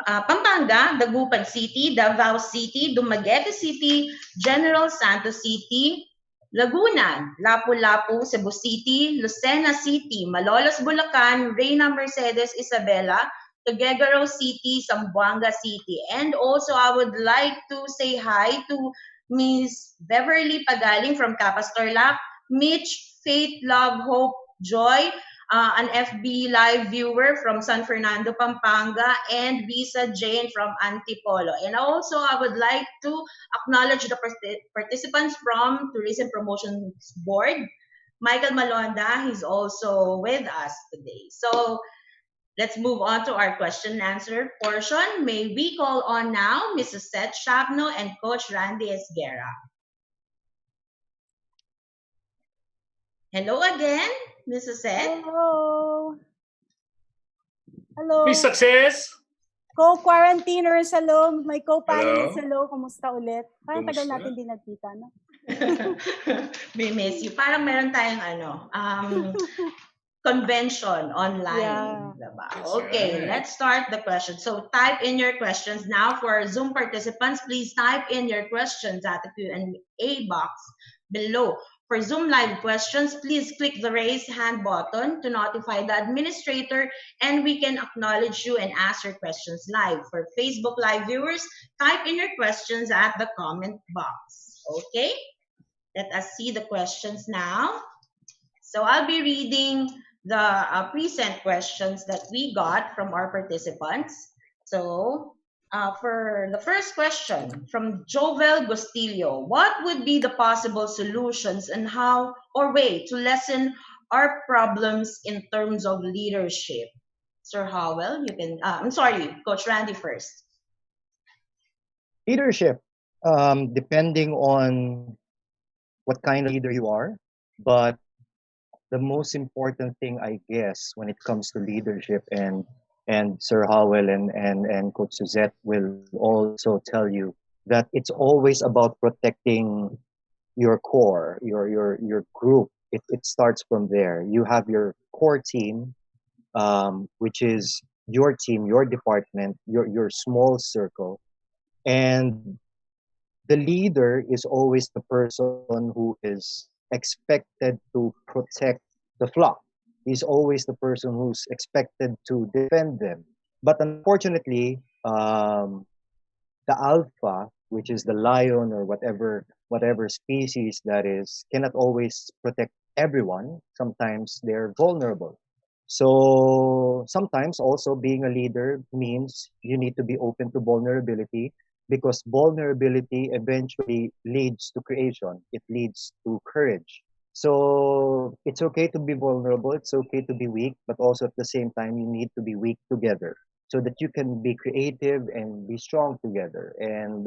Pampanga, Dagupan City, Davao City, Dumaguete City, General Santos City, Laguna, Lapu-Lapu, Cebu City, Lucena City, Malolos, Bulacan, Reyna, Mercedes, Isabela, Tuguegarao City, Zamboanga City. And also, I would like to say hi to Miss Beverly Pagaling from Capas Tarlac, Mitch, Faith, Love, Hope, Joy, an FB Live viewer from San Fernando, Pampanga, and Visa Jane from Antipolo. And also, I would like to acknowledge the participants from Tourism Promotions Board. Michael Malonda, he's also with us today. So, let's move on to our question and answer portion. May we call on now Mrs. Suzette Siapno and Coach Randy Esguerra. Hello again, Mrs. Suzette. Hello. Hello. May success! Co-quarantiners, hello. My co-panelists, hello. Kumusta ulit? Parang tagal natin din nagkita, no? We miss you. Parang meron tayong convention online. Yeah. Diba? Okay, let's start the question. So type in your questions now. For our Zoom participants, please type in your questions at the Q&A box below. For Zoom live questions, please click the raise hand button to notify the administrator and we can acknowledge you and ask your questions live. For Facebook live viewers, type in your questions at the comment box. Okay? Let us see the questions now. So I'll be reading the present questions that we got from our participants. So for the first question from Jovel Gostillo, what would be the possible solutions and how or way to lessen our problems in terms of leadership? Sir Howell, you can, I'm sorry, Coach Randy first. Leadership, depending on what kind of leader you are, but the most important thing, I guess, when it comes to leadership, and Sir Howell and Coach Suzette will also tell you that it's always about protecting your core, your group. It starts from there. You have your core team, which is your team, your department, your small circle, and the leader is always the person who is expected to protect the flock. He's always the person who's expected to defend them. But unfortunately, the alpha, which is the lion or whatever species that is, cannot always protect everyone. Sometimes they're vulnerable. So sometimes also being a leader means you need to be open to vulnerability, because vulnerability eventually leads to creation. It leads to courage. So it's okay to be vulnerable. It's okay to be weak, but also at the same time, you need to be weak together so that you can be creative and be strong together. And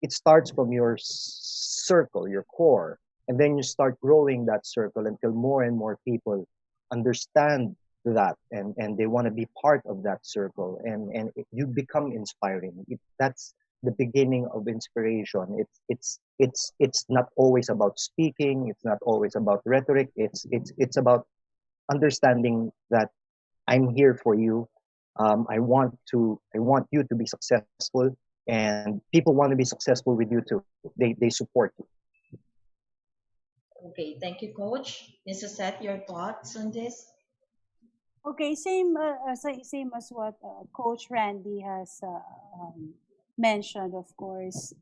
it starts from your circle, your core, and then you start growing that circle until more and more people understand that and they want to be part of that circle, and you become inspiring. That's the beginning of inspiration. It's not always about speaking. It's not always about rhetoric. It's about understanding that I'm here for you. I want you to be successful, and people want to be successful with you too. They support you. Okay, thank you, Coach. Mrs. Seth, your thoughts on this? Okay, same as what Coach Randy has mentioned, of course.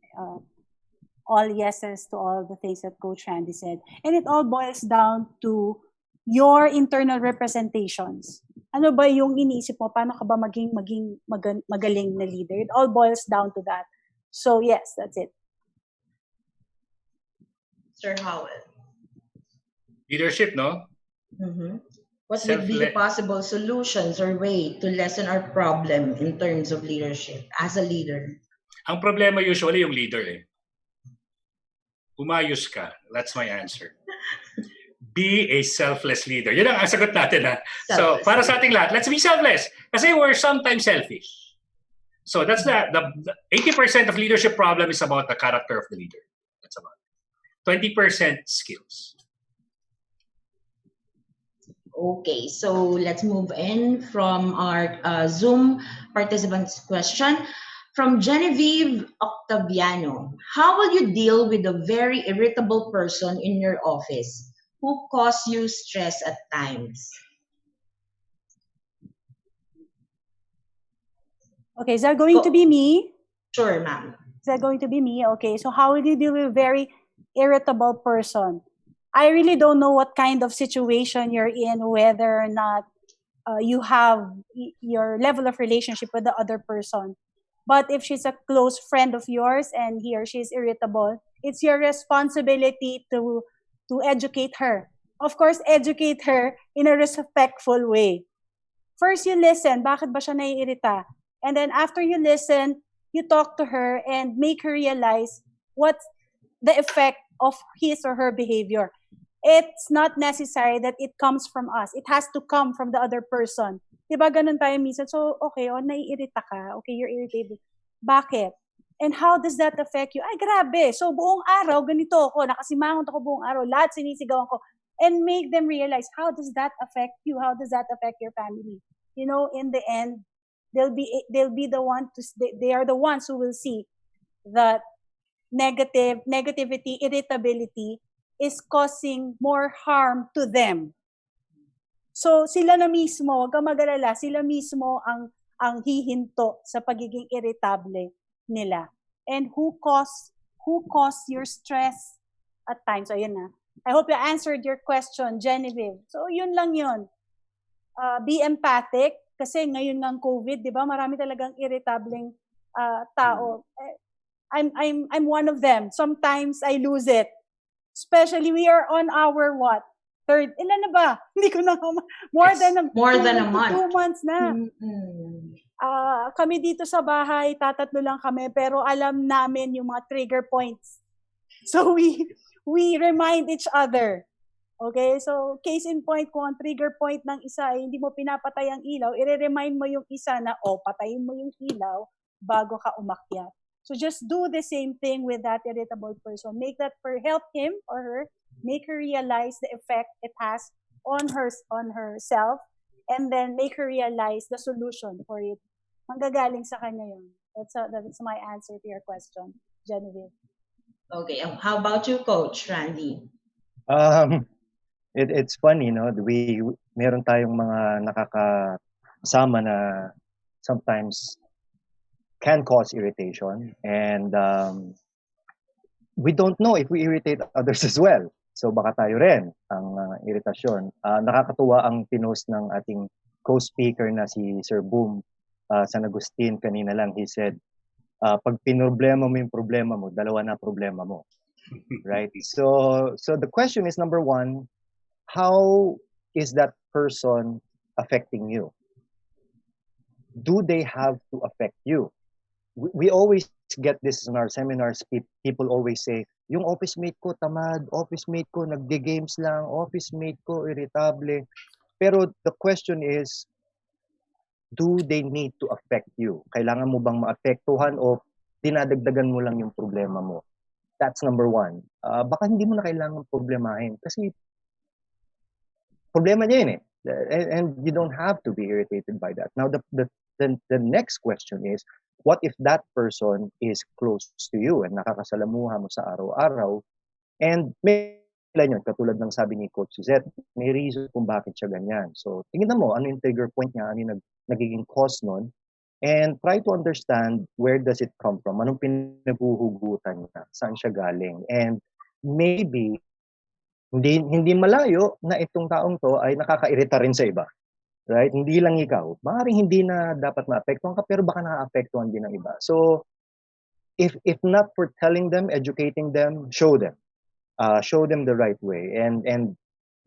All yeses to all the things that Coach Randy said. And it all boils down to your internal representations. Ano ba yung iniisip mo? Paano ka ba maging magaling na leader? It all boils down to that. So yes, that's it. Sir Howell. Leadership, no? Mm-hmm. What would be the possible solutions or way to lessen our problem in terms of leadership as a leader? Ang problema usually yung leader eh. Umayos ka. That's my answer. Be a selfless leader. Yun ang sagot natin ha. So, para sa ating lahat, let's be selfless. Kasi we're sometimes selfish. So that's the 80% of leadership problem is about the character of the leader. That's about it. 20% skills. Okay, so let's move in from our Zoom participants question. From Genevieve Octaviano, how will you deal with a very irritable person in your office who cause you stress at times? Okay, is that going to be me? Sure, ma'am. Is that going to be me? Okay, so how will you deal with a very irritable person? I really don't know what kind of situation you're in, whether or not you have your level of relationship with the other person. But if she's a close friend of yours and he or she is irritable, it's your responsibility to educate her. Of course, educate her in a respectful way. First, you listen. Bakit ba siya naiirita? And then after you listen, you talk to her and make her realize what's the effect of his or her behavior. It's not necessary that it comes from us. It has to come from the other person. Diba ganun tayo minsan? So, okay, naiirita ka. Okay, you're irritated. Bakit? And how does that affect you? Ay, grabe. So, buong araw, ganito ako. Nakasimangot ako buong araw. Lahat sinisigawan ko. And make them realize, how does that affect you? How does that affect your family? You know, in the end, they'll be the one to, they are the ones who will see that negativity, irritability is causing more harm to them. So sila na mismo, wag kang mag-alala, sila mismo ang hihinto sa pagiging irritable nila. And who caused your stress at times? So yun na. I hope you answered your question, Genevieve. So yun lang yun. Be empathic. Kasi ngayon ng COVID, 'di ba? Marami talagang irritableng tao. I'm one of them. Sometimes I lose it. Especially we are on our what? Third. Ilan na ba? Hindi ko na more than a month. 2 months na. Kami dito sa bahay, tatatlo lang kami, pero alam namin yung mga trigger points. So we remind each other. Okay, so case in point, kung ang trigger point ng isa ay hindi mo pinapatay ang ilaw, i-remind mo yung isa na, patayin mo yung ilaw bago ka umakyat. So just do the same thing with that irritable person. Help him or her, make her realize the effect it has on herself, and then make her realize the solution for it. Manggagaling sa kanya yun. That's my answer to your question, Genevieve. Okay, how about you, Coach Randy? It's funny, no? Meron tayong mga nakakasama na sometimes can cause irritation, and we don't know if we irritate others as well. So baka tayo rin ang iritasyon. Nakakatuwa ang pinost ng ating co-speaker na si Sir Boom San Agustin kanina lang. He said, pag pinoblema mo yung problema mo, dalawa na problema mo. Right? So the question is, number one, how is that person affecting you? Do they have to affect you? We always get this in our seminars. People always say, yung office mate ko tamad, office mate ko nagge-games lang, office mate ko irritable. Pero the question is, do they need to affect you? Kailangan mo bang maapektuhan o dinadagdagan mo lang yung problema mo? That's number one. Baka hindi mo na kailangan problemahin kasi problema niya yun eh. And you don't have to be irritated by that. Now, the next question is, what if that person is close to you and nakakasalamuha mo sa araw-araw, and may yun, katulad ng sabi ni Coach Suzette, may reason kung bakit siya ganyan. So, tingnan mo, ano yung trigger point niya, ano yung nagiging cause nun, and try to understand where does it come from, anong pinaghuhugutan niya, saan siya galing, and maybe hindi malayo na itong taong to ay nakakairita rin sa iba. Right? Hindi lang ikaw. Maaaring hindi na dapat maapektuhan ka, pero baka nakaka-apektuhan din ng iba. So, if not for telling them, educating them, show them. Show them the right way. And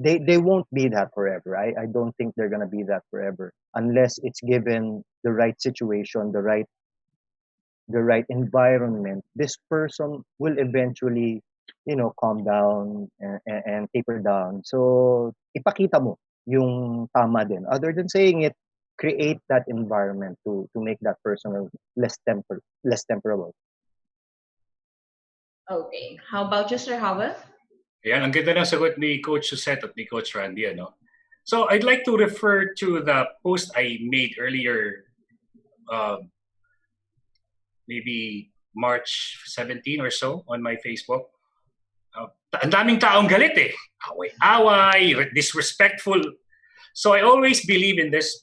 they won't be that forever. I don't think they're gonna be that forever unless it's given the right situation, the right the right environment, this person will eventually, calm down and taper down. So, ipakita mo yung tama din. Other than saying it, create that environment to make that person less temperable. Okay. How about you, Sir Howell? Ayan, ang ganda ng sagot ni Coach Suzette at ni Coach Randy. Ano? So I'd like to refer to the post I made earlier, maybe March 17 or so on my Facebook. Ang daming taong galit eh. Away-away, disrespectful. So I always believe in this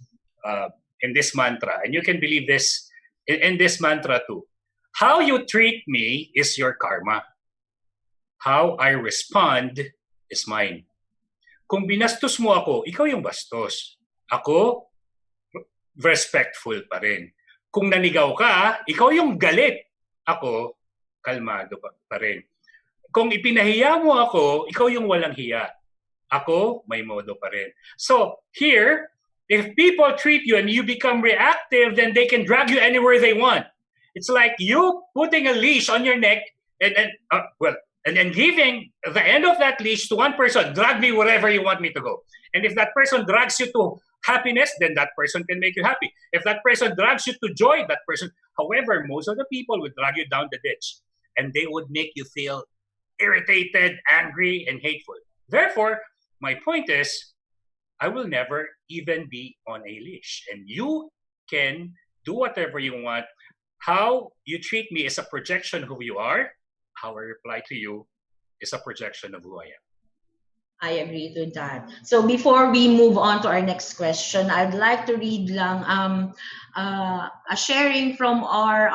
mantra, and you can believe this in this mantra too. How you treat me is your karma. How I respond is mine. Kung binastos mo ako, ikaw yung bastos. Ako, respectful pa rin. Kung nanigaw ka, ikaw yung galit. Ako, kalmado pa rin. Kung ipinahiya mo ako, ikaw yung walang hiya. Ako, may modo pa rin. So, here, if people treat you and you become reactive, then they can drag you anywhere they want. It's like you putting a leash on your neck and then giving the end of that leash to one person, drag me wherever you want me to go. And if that person drags you to happiness, then that person can make you happy. If that person drags you to joy, that person, however, most of the people would drag you down the ditch. And they would make you feel irritated, angry, and hateful. Therefore, my point is, I will never even be on a leash. And you can do whatever you want. How you treat me is a projection of who you are. How I reply to you is a projection of who I am. I agree to that. So before we move on to our next question, I'd like to read lang a sharing from our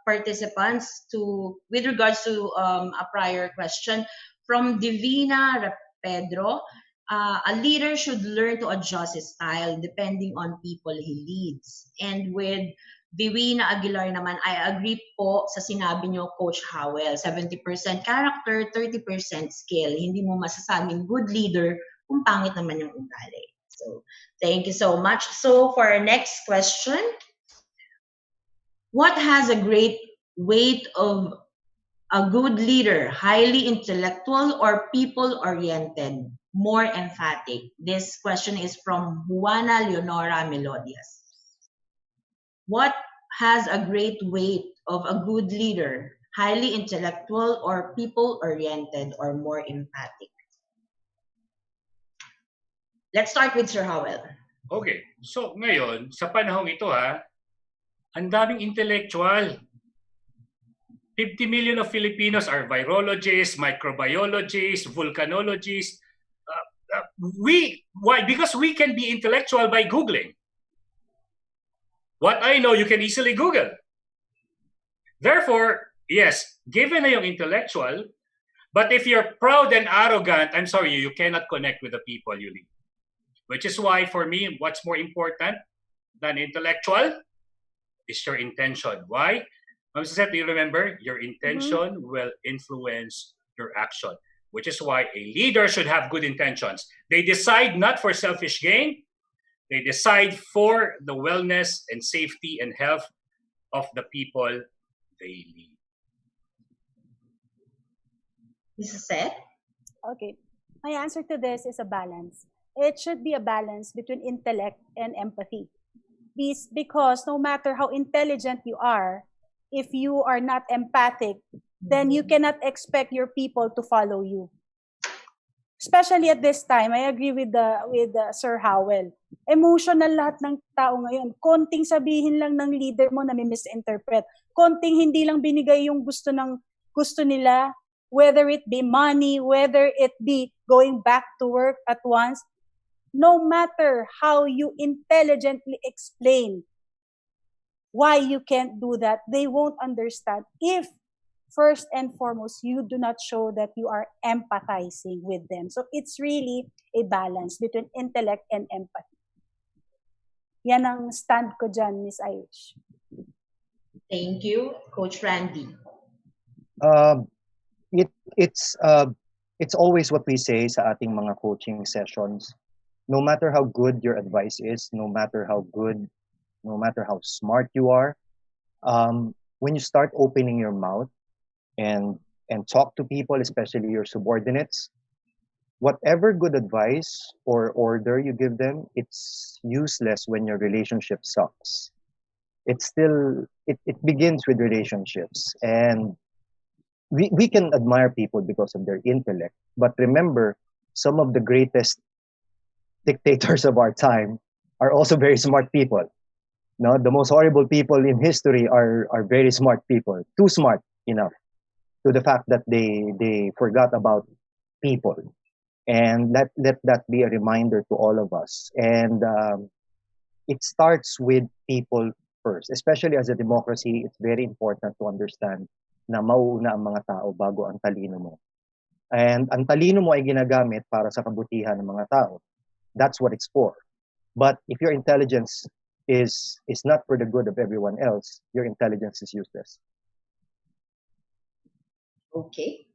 participants with regards to a prior question from Divina Pedro. A leader should learn to adjust his style depending on people he leads. And with Divina Aguilar naman, I agree po sa sinabi niyo, Coach Howell. 70% character, 30% skill. Hindi mo masasabing good leader kung pangit naman yung ugali. So, thank you so much. So, for our next question, what has a great weight of a good leader? Highly intellectual or people-oriented? More emphatic. This question is from Juana Leonora Melodias. What has a great weight of a good leader? Highly intellectual or people-oriented or more emphatic? Let's start with Sir Howell. Okay. So ngayon, sa panahong ito ang daming intellectual. 50 million of Filipinos are virologists, microbiologists, volcanologists. Why? Because we can be intellectual by Googling. What I know, you can easily Google. Therefore, yes, given na yung intellectual, but if you're proud and arrogant, I'm sorry, you cannot connect with the people you lead. Which is why, for me, what's more important than intellectual is your intention. Why? Ma'am Suzette, do you remember? Your intention will influence your action. Which is why a leader should have good intentions. They decide not for selfish gain. They decide for the wellness and safety and health of the people they lead. Suzette? Okay. My answer to this is a balance. It should be a balance between intellect and empathy. Because no matter how intelligent you are, if you are not empathic, then you cannot expect your people to follow you. Especially at this time, I agree with Sir Howell. Emotional lahat ng tao ngayon. Konting sabihin lang ng leader mo na may misinterpret. Konting hindi lang binigay yung gusto nila, whether it be money, whether it be going back to work at once. No matter how you intelligently explain why you can't do that, they won't understand if first and foremost, you do not show that you are empathizing with them. So it's really a balance between intellect and empathy. Yan ang stand ko dyan, Miss Irish. Thank you. Coach Randy. It's always what we say sa ating mga coaching sessions. No matter how good your advice is, no matter how smart you are, when you start opening your mouth and talk to people, especially your subordinates, whatever good advice or order you give them, it's useless when your relationship sucks. It begins with relationships, and we can admire people because of their intellect, but remember, some of the greatest dictators of our time are also very smart people. No, the most horrible people in history are very smart people, too smart enough to the fact that they forgot about people. And let that be a reminder to all of us. And it starts with people first. Especially as a democracy, it's very important to understand na mauuna ang mga tao bago ang talino mo. And ang talino mo ay ginagamit para sa kabutihan ng mga tao. That's what it's for. But if your intelligence is not for the good of everyone else, your intelligence is useless. Okay.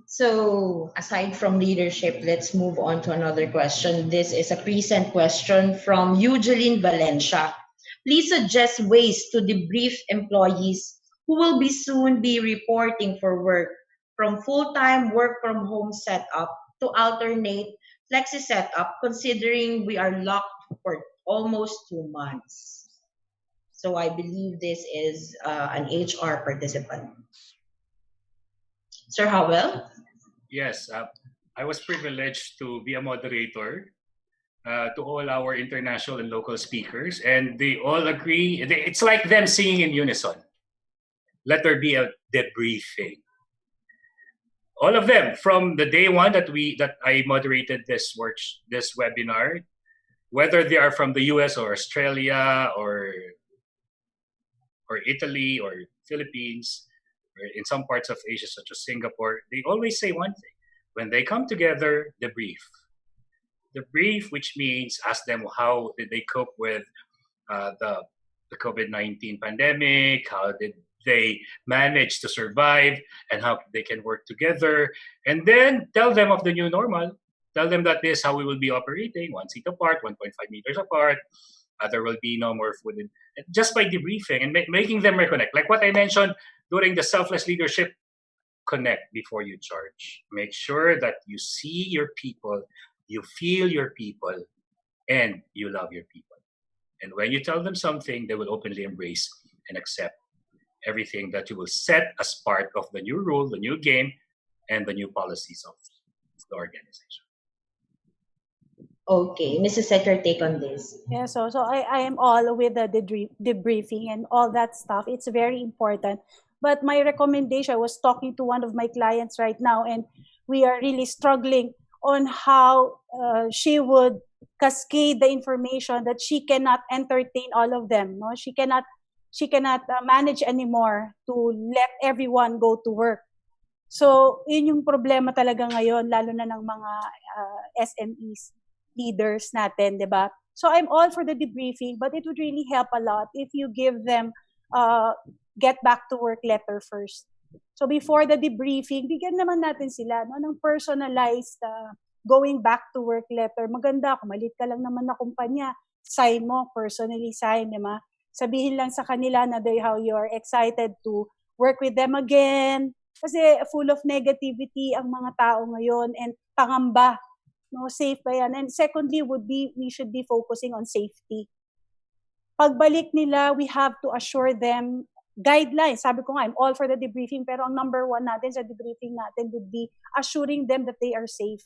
So, aside from leadership, let's move on to another question. This is a present question from Eugene Valencia. Please suggest ways to debrief employees who will soon be reporting for work from full-time work from home setup to alternate flexi setup, considering we are locked for almost 2 months. So I believe this is an HR participant. Sir Howell? Yes, I was privileged to be a moderator to all our international and local speakers, and they all agree. It's like them singing in unison. Let there be a debriefing. All of them, from the day one that I moderated this webinar, whether they are from the US or Australia or Italy or Philippines, or in some parts of Asia such as Singapore, they always say one thing. When they come together, debrief. Debrief, which means ask them how did they cope with the COVID-19 pandemic, how did they manage to survive, and how they can work together. And then tell them of the new normal. Tell them that this is how we will be operating, 1 seat apart, 1.5 meters apart. There will be no more food. Just by debriefing and making them reconnect. Like what I mentioned during the selfless leadership, connect before you charge. Make sure that you see your people, you feel your people, and you love your people. And when you tell them something, they will openly embrace and accept everything that you will set as part of the new rule, the new game, and the new policies of the organization. Okay, Mrs. Seth, your take on this? Yeah, so I am all with the debriefing and all that stuff. It's very important. But my recommendation, I was talking to one of my clients right now, and we are really struggling on how she would cascade the information that she cannot entertain all of them. No, she cannot manage anymore to let everyone go to work. So, yun yung problema talaga ngayon, lalo na ng mga SMEs, leaders natin, di ba? So, I'm all for the debriefing, but it would really help a lot if you give them get back to work letter first. So, before the debriefing, bigyan naman natin sila ng personalized going back to work letter. Maganda, kumalit ka lang naman na kumpanya, sign mo, personally sign, di ba? Sabihin lang sa kanila na how you're excited to work with them again. Kasi full of negativity ang mga tao ngayon and pangamba. No, safe ba yan? And secondly we should be focusing on safety. Pagbalik nila, we have to assure them guidelines. Sabi ko nga, I'm all for the debriefing, pero ang number one natin sa debriefing natin would be assuring them that they are safe.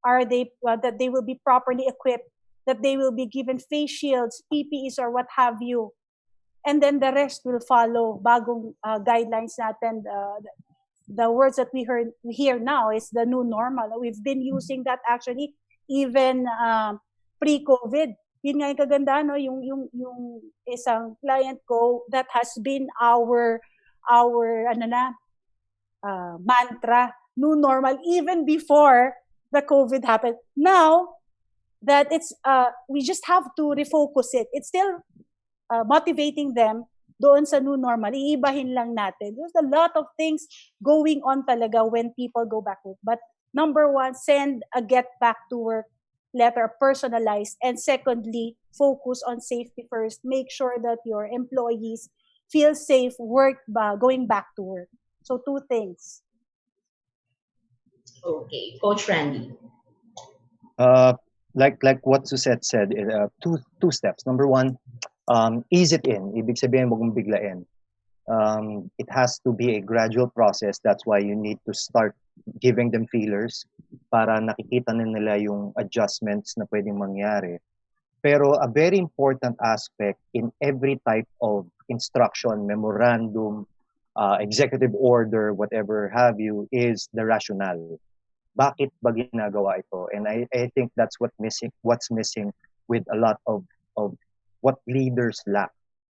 That they will be properly equipped, that they will be given face shields, PPEs, or what have you. And then the rest will follow. Bagong guidelines natin. The words that we hear now is the new normal. We've been using that actually even pre-COVID. Yun nga yung kaganda, no? Yung isang client ko that has been our mantra, new normal, even before the COVID happened. Now, that it's we just have to refocus it. It's still motivating them doon sa new normal. Iibahin lang natin. There's a lot of things going on talaga when people go back to work. But number one, send a get back to work letter, personalized. And secondly, focus on safety first. Make sure that your employees feel safe going back to work. So two things. Okay, Coach Randy. Like what Suzette said, two steps. Number one, ease it in. Ibig sabihin, wag mong biglain. It has to be a gradual process. That's why you need to start giving them feelers para nakikita na nila yung adjustments na pwedeng mangyari. Pero a very important aspect in every type of instruction, memorandum, executive order, whatever have you, is the rationale. Bakit ba ginagawa ito? And I think that's what's missing with a lot of what leaders lack.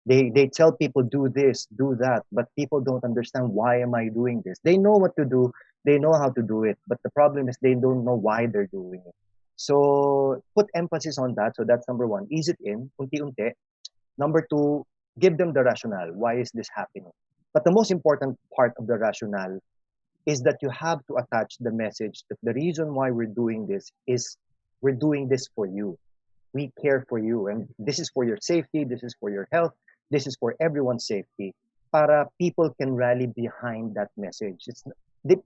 They tell people do this, do that, but people don't understand why am I doing this. They know what to do, they know how to do it, but the problem is they don't know why they're doing it. So put emphasis on that. So that's number one. Ease it in, unti-unti. Number two, give them the rationale. Why is this happening? But the most important part of the rationale is that you have to attach the message that the reason why we're doing this is we're doing this for you. We care for you, and this is for your safety, this is for your health, this is for everyone's safety, para people can rally behind that message.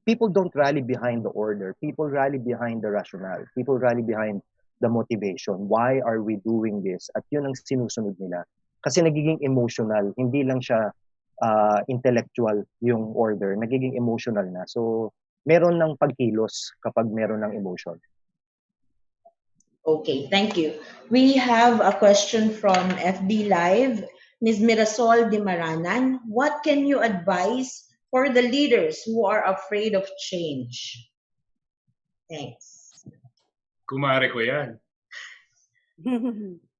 People don't rally behind the order, people rally behind the rationale, people rally behind the motivation. Why are we doing this? At yun ang sinusunod nila. Kasi nagiging emotional, hindi lang siya intellectual yung order, nagiging emotional na. So, meron ng pagkilos kapag meron ng emotion. Okay, thank you. We have a question from FB Live. Ms. Mirasol de Maranan, what can you advise for the leaders who are afraid of change? Thanks. Kumare ko yan.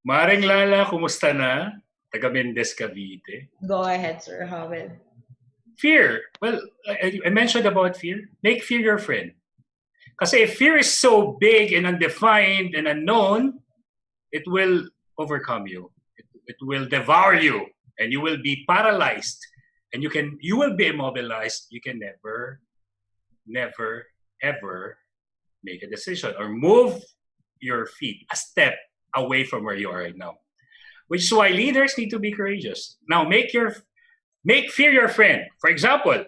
Maring Lala, kumusta na? Taga Mendez, Cavite. Go ahead, Sir Howell. Fear. Well, I mentioned about fear. Make fear your friend. Kasi if fear is so big and undefined and unknown, it will overcome you. It will devour you, and you will be paralyzed, and you will be immobilized. You can never, ever make a decision or move your feet a step away from where you are right now. Which is why leaders need to be courageous. Now, make fear your friend. For example,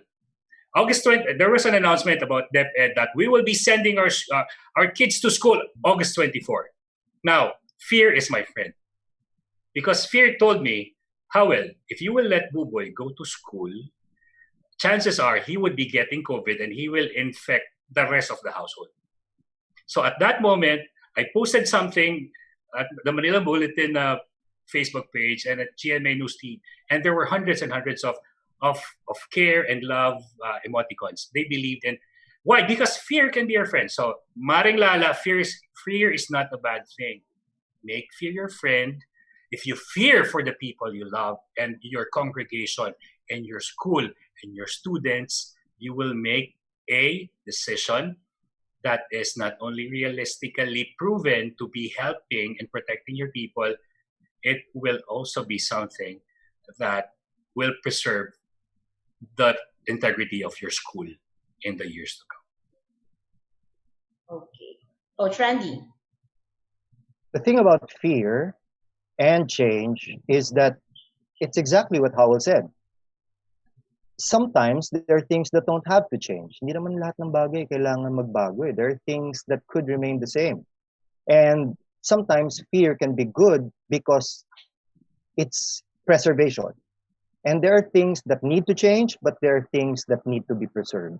August 20, there was an announcement about DepEd that we will be sending our kids to school August 24. Now, fear is my friend. Because fear told me, Howell, if you will let Buboy go to school, chances are he would be getting COVID and he will infect the rest of the household. So at that moment, I posted something at the Manila Bulletin Facebook page and at GMA Newsfeed, and there were hundreds and hundreds of care and love emoticons. They believed in. Why? Because fear can be your friend. So, Maring Lala, fear is not a bad thing. Make fear your friend. If you fear for the people you love and your congregation and your school and your students, you will make a decision that is not only realistically proven to be helping and protecting your people, it will also be something that will preserve the integrity of your school in the years to come. Okay. Coach Randy. The thing about fear and change is that it's exactly what Howell said. Sometimes there are things that don't have to change. Hindi naman lahat ng bagay kailangan magbago eh. There are things that could remain the same. And sometimes fear can be good because it's preservation. And there are things that need to change, but there are things that need to be preserved.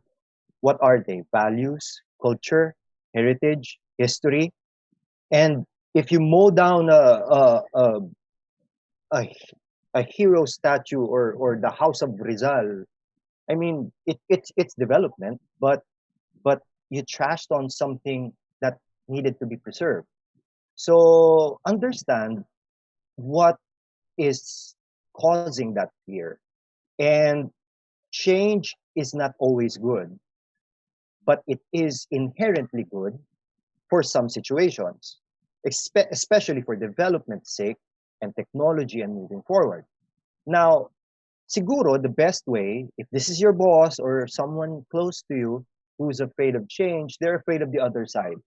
What are they? Values, culture, heritage, history. And if you mow down a hero statue or the House of Rizal, I mean, it's development, but you trashed on something that needed to be preserved. So understand what is causing that fear. And change is not always good, but it is inherently good for some situations, especially for development's sake and technology and moving forward. Now, siguro the best way, if this is your boss or someone close to you who's afraid of change, they're afraid of the other side.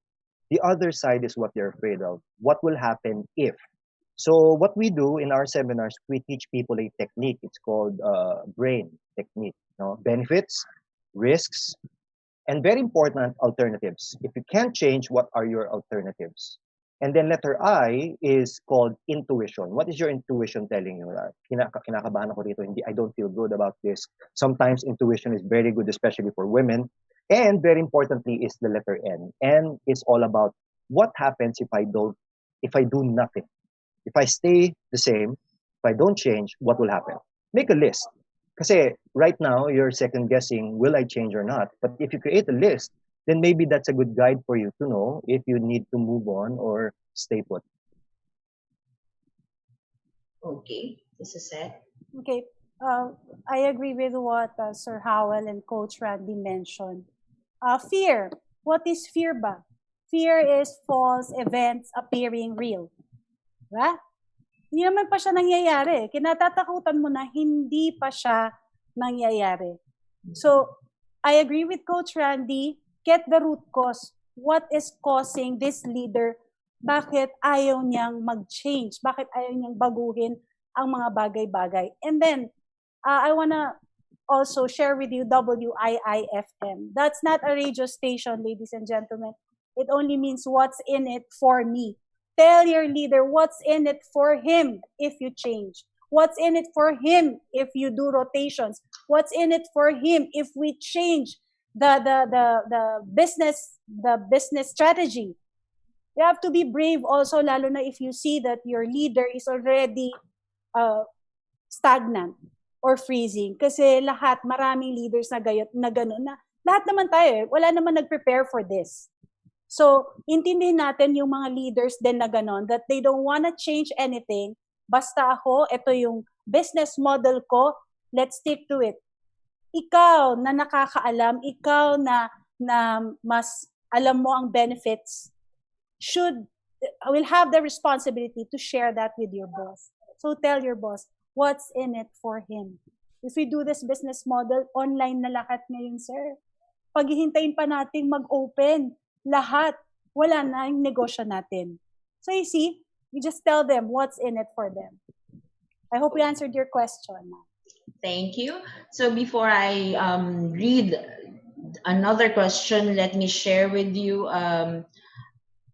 The other side is what they're afraid of. What will happen if? So what we do in our seminars, we teach people a technique. It's called brain technique. Benefits, risks, and very important, alternatives. If you can't change, what are your alternatives? And then letter I is called intuition. What is your intuition telling you? Kinakabahan ako dito. I don't feel good about this. Sometimes intuition is very good, especially for women. And very importantly is the letter N. N is all about what happens if I do nothing. If I stay the same, if I don't change, what will happen? Make a list. Kasi right now, you're second guessing, will I change or not? But if you create a list, then maybe that's a good guide for you to know if you need to move on or stay put. Okay, this is it. Okay, I agree with what Sir Howell and Coach Randy mentioned. Fear. What is fear ba? Fear is false events appearing real. Diba? Hindi naman pa siya nangyayari. Kinatatakutan mo na hindi pa siya nangyayari. So, I agree with Coach Randy. Get the root cause. What is causing this leader? Bakit ayaw niyang mag-change? Bakit ayaw niyang baguhin ang mga bagay-bagay? And then, I wanna also share with you WIIFM. That's not a radio station, ladies and gentlemen. It only means what's in it for me. Tell your leader what's in it for him if you change. What's in it for him if you do rotations? What's in it for him if we change the business strategy? You have to be brave also, lalo na if you see that your leader is already stagnant or freezing. Kasi maraming leaders na gano'n na lahat naman tayo wala naman nag-prepare for this. So, intindihin natin yung mga leaders din na gano'n that they don't wanna change anything. Basta ako, ito yung business model ko, let's stick to it. Ikaw na nakakaalam, ikaw na mas alam mo ang benefits, will have the responsibility to share that with your boss. So tell your boss, what's in it for him? If we do this business model, online na lahat ngayon, sir. Paghihintayin pa natin mag-open, lahat, wala na yung negosyo natin. So you see, you just tell them what's in it for them. I hope we answered your question. Thank you. So before I read another question, let me share with you an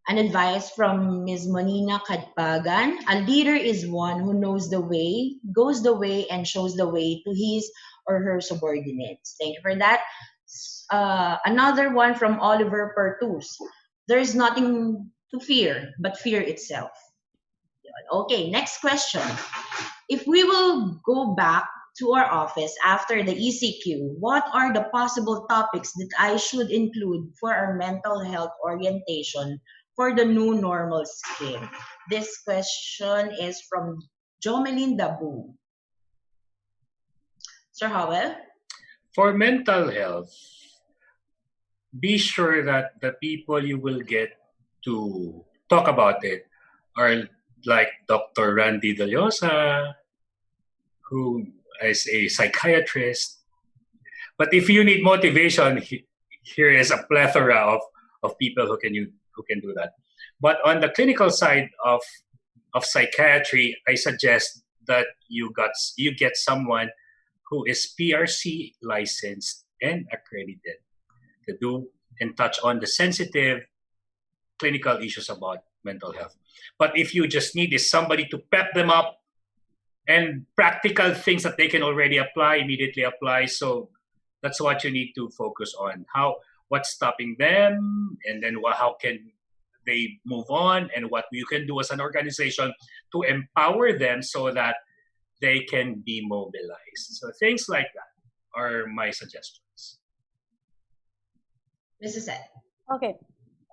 advice from Ms. Monina Kadpagan. A leader is one who knows the way, goes the way, and shows the way to his or her subordinates. Thank you for that. Another one from Oliver Pertus. There is nothing to fear but fear itself. Okay, next question. If we will go back to our office after the ECQ, what are the possible topics that I should include for our mental health orientation for the new normal scheme? This question is from Jomelyn Dabu. Sir Howell? For mental health, be sure that the people you will get to talk about it are like Dr. Randy Deliosa, who is a psychiatrist. But if you need motivation, here is a plethora of people who can do that. But on the clinical side of psychiatry, I suggest that you get someone who is PRC licensed and accredited to do and touch on the sensitive clinical issues about mental health. But if you just need is somebody to pep them up and practical things that they can already immediately apply. So that's what you need to focus on. What's stopping them, and then how can they move on, and what you can do as an organization to empower them so that they can be mobilized. So things like that are my suggestions. This is it. Okay.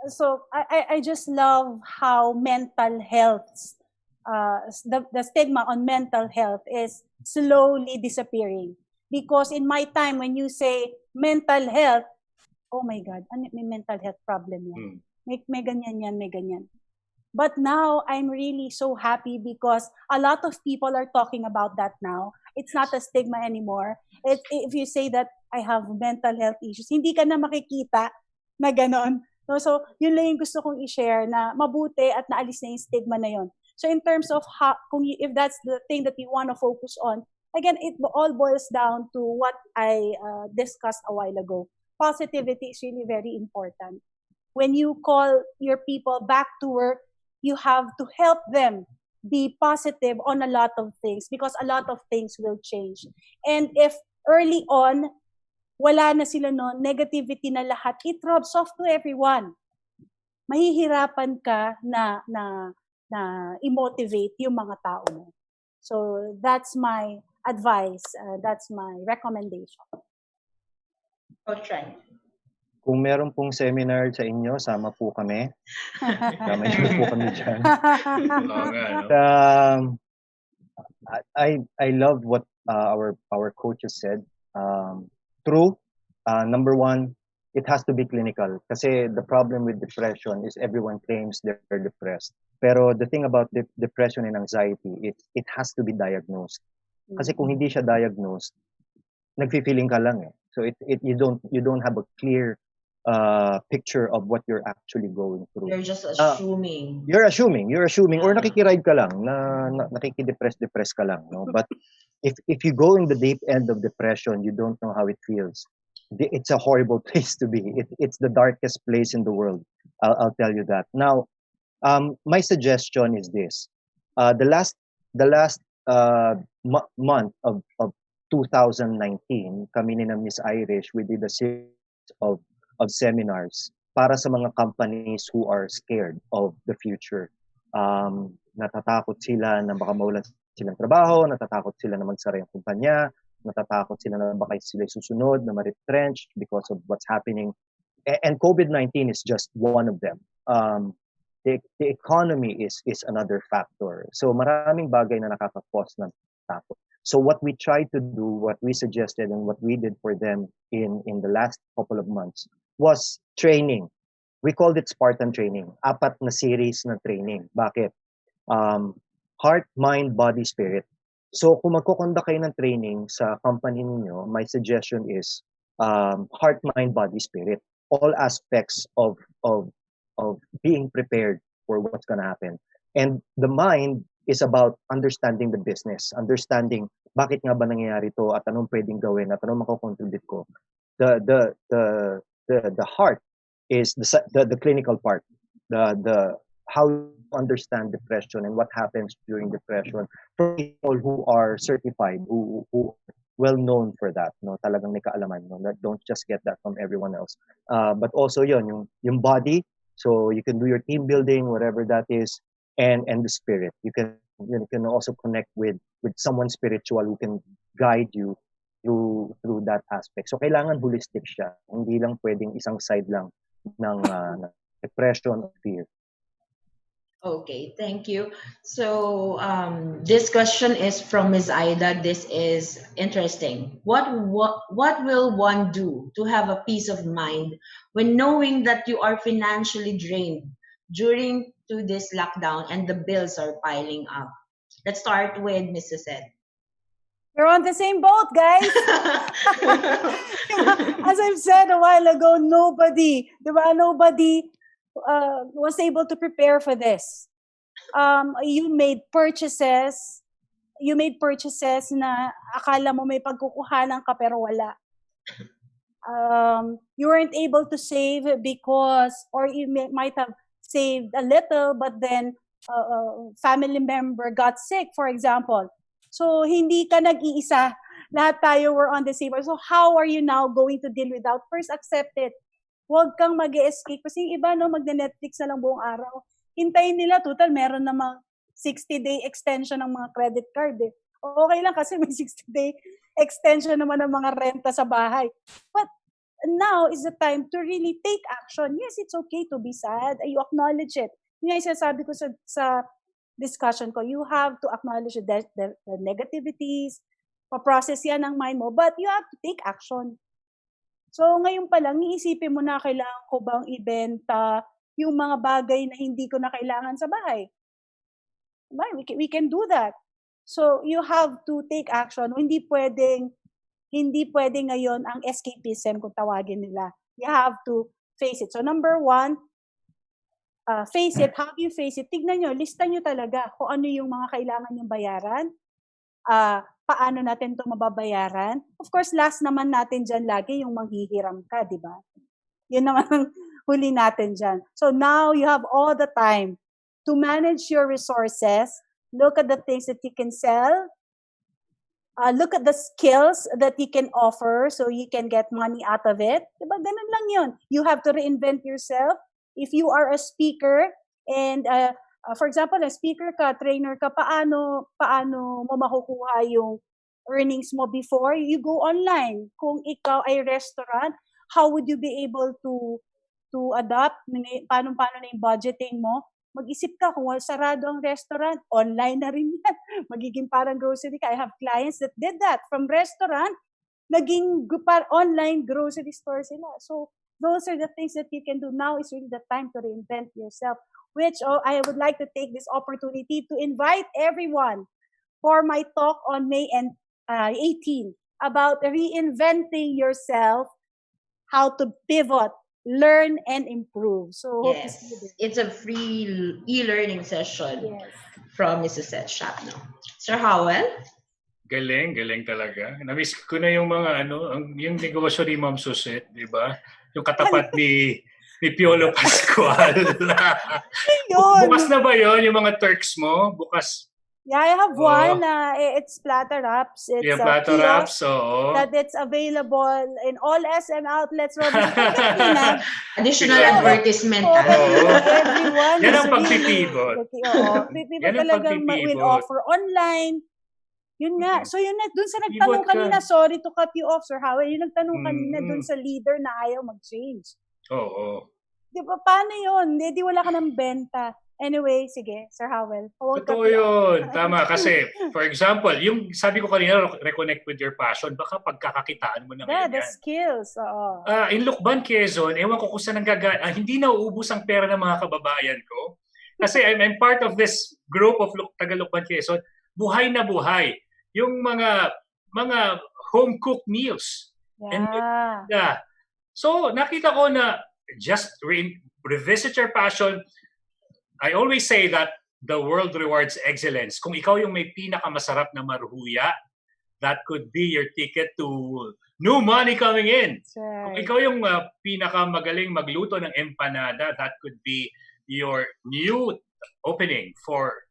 So I just love how mental health, the stigma on mental health is slowly disappearing. Because in my time, when you say mental health, oh my God, may mental health problem yan. May ganyan yan, may ganyan. But now, I'm really so happy because a lot of people are talking about that now. It's not a stigma anymore. If you say that I have mental health issues, hindi ka na makikita na ganon. No, so, yun lang yung gusto kong i-share na mabuti at naalis na yung stigma na yun. So in terms of if that's the thing that you want to focus on, again, it all boils down to what I discussed a while ago. Positivity is really very important. When you call your people back to work, you have to help them be positive on a lot of things because a lot of things will change. And if early on, wala na sila noon, negativity na lahat, it rubs off to everyone. Mahihirapan ka na i-motivate yung mga tao mo. So that's my advice. That's my recommendation. Try. Kung meron pong seminar sa inyo, sama po kami. Sama niyo po kami dyan. I love what our coaches said. True. Number one, it has to be clinical. Kasi the problem with depression is everyone claims they're depressed. Pero the thing about depression and anxiety, it has to be diagnosed. Kasi kung hindi siya diagnosed, nagfi-feeling ka lang eh. So you don't have a clear picture of what you're actually going through. You're just assuming. You're assuming or nakikiride ka lang na nakikidepress ka lang, no? But if you go in the deep end of depression, you don't know how it feels. It's a horrible place to be. It's the darkest place in the world. I'll tell you that. Now, my suggestion is this: the last month of 2019, kami ni na Miss Irish, we did a series of seminars para sa mga companies who are scared of the future. Natatakot sila na baka mawalan silang trabaho, natatakot sila na magsara yung kumpanya, natatakot sila na baka sila susunod na ma-retrench because of what's happening. And COVID-19 is just one of them. The economy is another factor. So maraming bagay na nakaka-cause ng takot. So what we tried to do, what we suggested, and what we did for them in the last couple of months was training. We called it Spartan training. 4 na series na training. Bakit? Heart, mind, body, spirit. So kung magko-conduct kayo ng training sa company niyo, my suggestion is heart, mind, body, spirit. All aspects of being prepared for what's gonna happen. And the mind is about understanding the business, understanding bakit nga ba nangyayari to at anong pwedeng gawin at anong mako-contribute ko. The heart is the clinical part, the how you understand depression and what happens during depression for people who are certified, who well known for that, no, talagang may kaalaman, no, that don't just get that from everyone else. But also yung body, so you can do your team building, whatever that is, and the spirit. You can also connect with someone spiritual who can guide you through that aspect. So kailangan holistic siya. Hindi lang pwedeng isang side lang ng depression or fear. Okay, thank you. So this question is from Ms. Aida. This is interesting. What will one do to have a peace of mind when knowing that you are financially drained during to this lockdown and the bills are piling up? Let's start with Ms. Suzette. We're on the same boat, guys. As I've said a while ago, nobody was able to prepare for this. You made purchases na akala mo may pagkukuhanan ka pero wala. You weren't able to save because, or you might have saved a little, but then family member got sick, for example. So, hindi ka nag-iisa. Lahat tayo were on the same boat. So, how are you now going to deal with that? First, accept it. Huwag kang mag-escape. Kasi yung iba, no, magne-Netflix na lang buong araw. Hintayin nila, total, meron namang 60-day extension ng mga credit card. Eh. Okay lang kasi may 60-day extension naman ng mga renta sa bahay. But now is the time to really take action. Yes, it's okay to be sad. You acknowledge it. Yung sinasabi ko sa discussion ko, you have to acknowledge the negativities, pa-process yan ng mind mo, but you have to take action. So, ngayon pa lang, iisipin mo na kailangan ko bang ibenta yung mga bagay na hindi ko na kailangan sa bahay. We can do that. So, you have to take action. Hindi pwedeng ngayon ang escapism kung tawagin nila. You have to face it. So, number 1, face it, how do you face it? Tignan nyo, lista nyo talaga kung ano yung mga kailangan yung bayaran, paano natin ito mababayaran. Of course, last naman natin dyan lagi yung manghihiram ka, di ba? Yun naman ang huli natin dyan. So now you have all the time to manage your resources, look at the things that you can sell, look at the skills that you can offer so you can get money out of it. Diba? Ganun lang yun. You have to reinvent yourself. If you are a speaker and, for example, a speaker ka, trainer ka, paano mo makukuha yung earnings mo before you go online? Kung ikaw ay restaurant, how would you be able to adapt? Paano na yung budgeting mo? Mag-isip ka, kung sarado ang restaurant, online na rin yan. Magiging parang grocery ka. I have clients that did that. From restaurant, naging online grocery store sila. So, those are the things that you can do. Now is really the time to reinvent yourself, which I would like to take this opportunity to invite everyone for my talk on May 18 about reinventing yourself, how to pivot, learn, and improve. So, yes, it's a free e-learning session from Mrs. Siapno. Sir Howell? Galing talaga. Na-miss ko na yung mga yung negosyo ni Ma'am Suzette, di ba? Yung katapat ni Piolo Pascual. Bukas na ba yun? Yung mga Turks mo? Bukas. Yeah, I have one. It's Platter Wraps. It's Platter Wraps, oo. That it's available in all SM outlets. Additional advertisement. Everyone. Yan ang pagpipivot. People talagang will offer online. Yun nga. So yun na, dun sa nagtanong kanina, sorry to cut you off, Sir Howell, yung nagtanong kanina dun sa leader na ayaw mag-change. Oo. Di ba, paano yun? Di wala ka ng benta. Anyway, sige, Sir Howell. Totoo yun. Tama. Kasi, for example, yung sabi ko kanina, reconnect with your passion, baka pagkakakitaan mo na ngayon the skills. Oo. In Lucban, Quezon, ewan ko kung saan hindi nauubos ang pera ng mga kababayan ko. Kasi I'm part of this group of taga Lucban, Quezon. Buhay na buhay. Yung mga home-cooked meals. Yeah. So, nakita ko na just revisit your passion. I always say that the world rewards excellence. Kung ikaw yung may pinakamasarap na marhuya, that could be your ticket to new money coming in. Right. Kung ikaw yung pinakamagaling magluto ng empanada, that could be your new opening for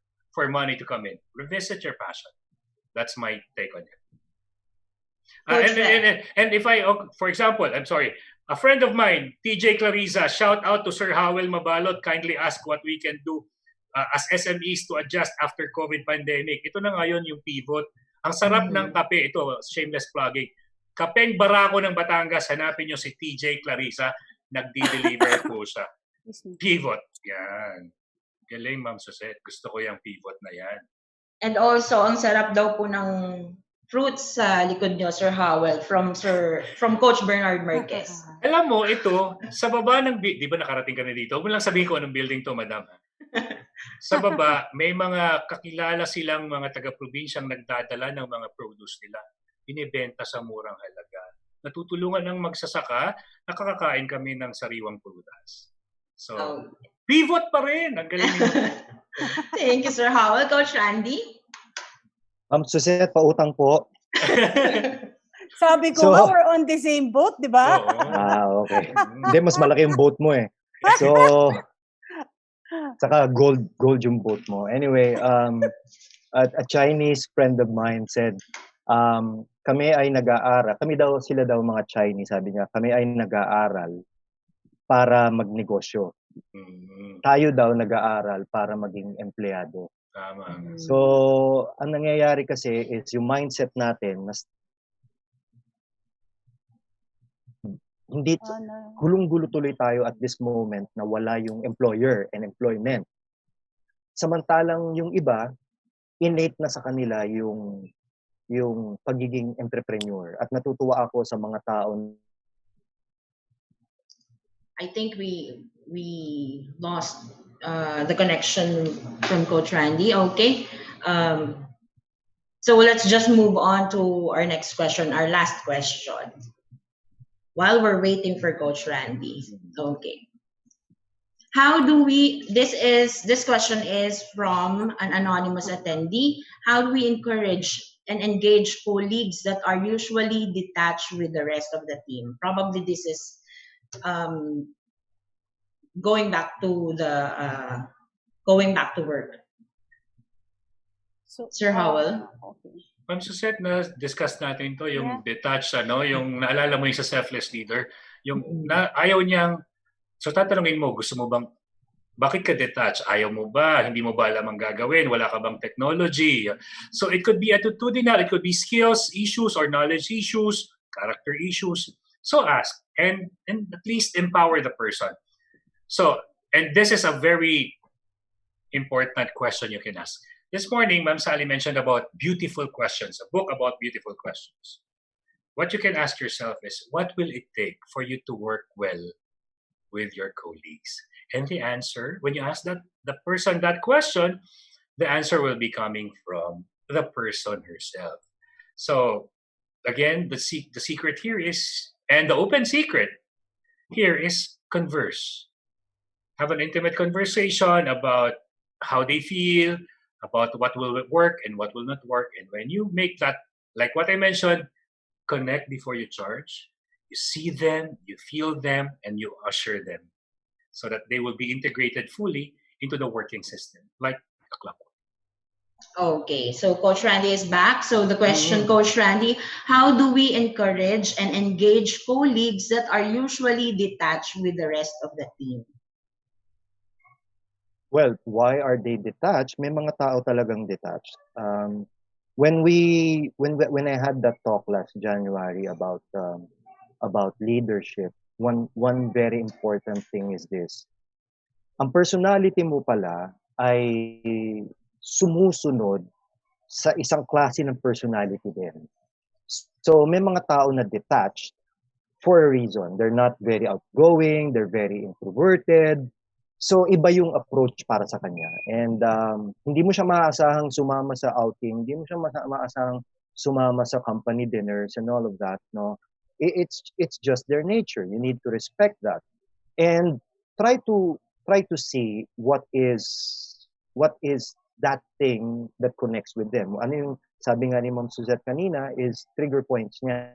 money to come in. Revisit your passion. That's my take on it. And if for example, I'm sorry, a friend of mine, TJ Clarissa, shout out to Sir Howell Mabalot, kindly ask what we can do as SMEs to adjust after COVID pandemic. Ito na ngayon yung pivot. Ang sarap ng kape, ito, shameless plugging. Kapeng Barako ng Batangas, hanapin nyo si TJ Clarissa, nagdi-deliver po siya. Pivot. Yan. Galing, Ma'am Suzette. Gusto ko yung pivot na yan. And also, ang sarap daw po ng fruits sa likod nyo, Sir Howell, from Coach Bernard Marquez. Alam mo, ito, sa baba ng, di ba nakarating ka na dito? Huwag mo lang sabihin ko anong building to, madam. Sa baba, may mga kakilala silang mga taga-probinsyang nagdadala ng mga produce nila. Binibenta sa murang halaga. Natutulungan ng magsasaka, nakakakain kami ng sariwang prutas. So, pivot pa rin. Ang galing nyo. Thank you, Sir Howell. Coach Randy? Suzette, pautang po. Sabi ko, we're on the same boat, di ba? Okay. Hindi, mas malaki yung boat mo eh. So, saka gold yung boat mo. Anyway, a Chinese friend of mine said, kami ay nag-aaral. Sila daw mga Chinese, sabi niya, kami ay nag-aaral para magnegosyo. Tayo daw nag-aaral para maging empleyado. Tama. So, ang nangyayari kasi is yung mindset natin, hindi gulong-gulo tuloy tayo at this moment na wala yung employer and employment. Samantalang yung iba, innate na sa kanila yung pagiging entrepreneur. At natutuwa ako sa mga tao. I think we lost the connection from Coach Randy. Okay. So let's just move on to our next question, our last question. While we're waiting for Coach Randy. Okay. How do we, this question is from an anonymous attendee. How do we encourage and engage colleagues that are usually detached with the rest of the team? Probably this is going back to work. So, Sir Howell? Okay. Ma'am Suzette, na-discuss natin to, yung detached, yung naalala mo yung sa selfless leader, yung ayaw niyang, so tatanungin mo, gusto mo bang, bakit ka detached? Ayaw mo ba? Hindi mo ba alam ang gagawin? Wala ka bang technology? So it could be attitudinal, it could be skills issues or knowledge issues, character issues. So ask and at least empower the person. So, and this is a very important question you can ask. This morning, Ma'am Sally mentioned about beautiful questions, a book about beautiful questions. What you can ask yourself is, what will it take for you to work well with your colleagues? And the answer, when you ask the person that question, the answer will be coming from the person herself. So, again, the secret here is, and the open secret here is converse. Have an intimate conversation about how they feel, about what will work and what will not work. And when you make that, like what I mentioned, connect before you charge, you see them, you feel them, and you usher them so that they will be integrated fully into the working system, like a clockwork. Okay, so Coach Randy is back. So the question, Coach Randy, how do we encourage and engage colleagues that are usually detached with the rest of the team? Well, why are they detached? May mga tao talagang detached. When I had that talk last January about leadership, one very important thing is this. Ang personality mo pala ay sumusunod sa isang klase ng personality din. So may mga tao na detached for a reason. They're not very outgoing, they're very introverted. So iba yung approach para sa kanya. And hindi mo siya maasahang sumama sa outing, hindi mo siya maasahang sumama sa company dinners and all of that, no. It's just their nature. You need to respect that. And try to see what is that thing that connects with them. Ano yung sabi nga ni Ma'am Suzette kanina is trigger points niya.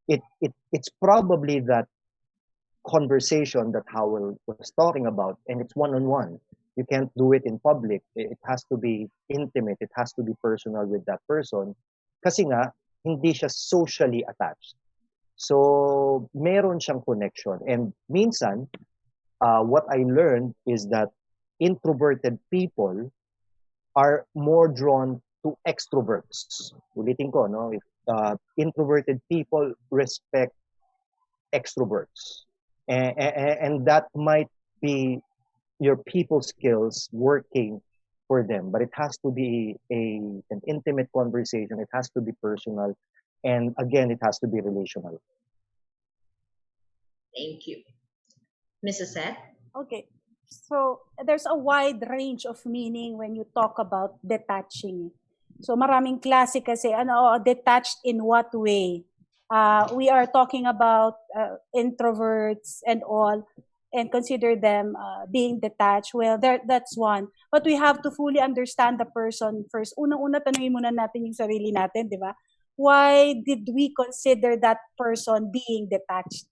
It's probably that conversation that Howell was talking about, and it's one-on-one. You can't do it in public. It has to be intimate. It has to be personal with that person. Kasi nga, hindi siya socially attached. So, meron siyang connection. And minsan, what I learned is that introverted people are more drawn to extroverts. Ulitin ko, no? Introverted people respect extroverts. And that might be your people skills working for them, but it has to be an intimate conversation. It has to be personal, and again, it has to be relational. Thank you, Mrs. Seth. Okay, so there's a wide range of meaning when you talk about detaching. So maraming klase kasi detached in what way? We are talking about introverts and all, and consider them being detached. Well, that's one. But we have to fully understand the person first. Unang-una, tanungin muna natin yung sarili natin, di ba? Why did we consider that person being detached?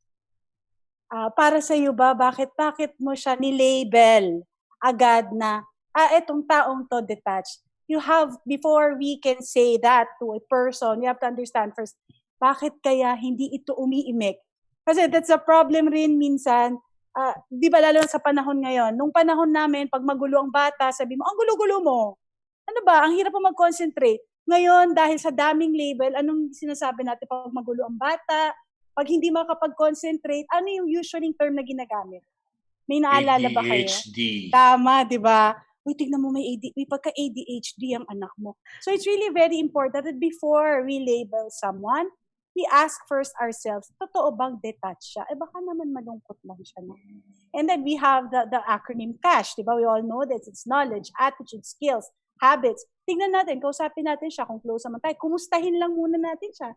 Para sa iyo ba, bakit mo siya ni-label agad na, etong taong to detached? You have, before we can say that to a person, you have to understand first, bakit kaya hindi ito umiimik? Kasi that's a problem rin minsan, di ba lalo sa panahon ngayon, nung panahon namin, pag magulo ang bata, sabi mo, ang gulo-gulo mo. Ano ba, ang hirap po mag-concentrate. Ngayon, dahil sa daming label, anong sinasabi natin pag magulo ang bata, pag hindi makapag-concentrate, ano yung usually term na ginagamit? May naalala ba kayo? ADHD. Tama, di ba? Uy, tignan mo, may pagka-ADHD ang anak mo. So it's really very important that before we label someone, we ask first ourselves, totoo bang detached siya? Baka naman malungkot lang siya. No? And then we have the acronym CASH, di ba? We all know that it's knowledge, attitude, skills, habits. Tingnan natin, kausapin natin siya kung close naman tayo. Kumustahin lang muna natin siya.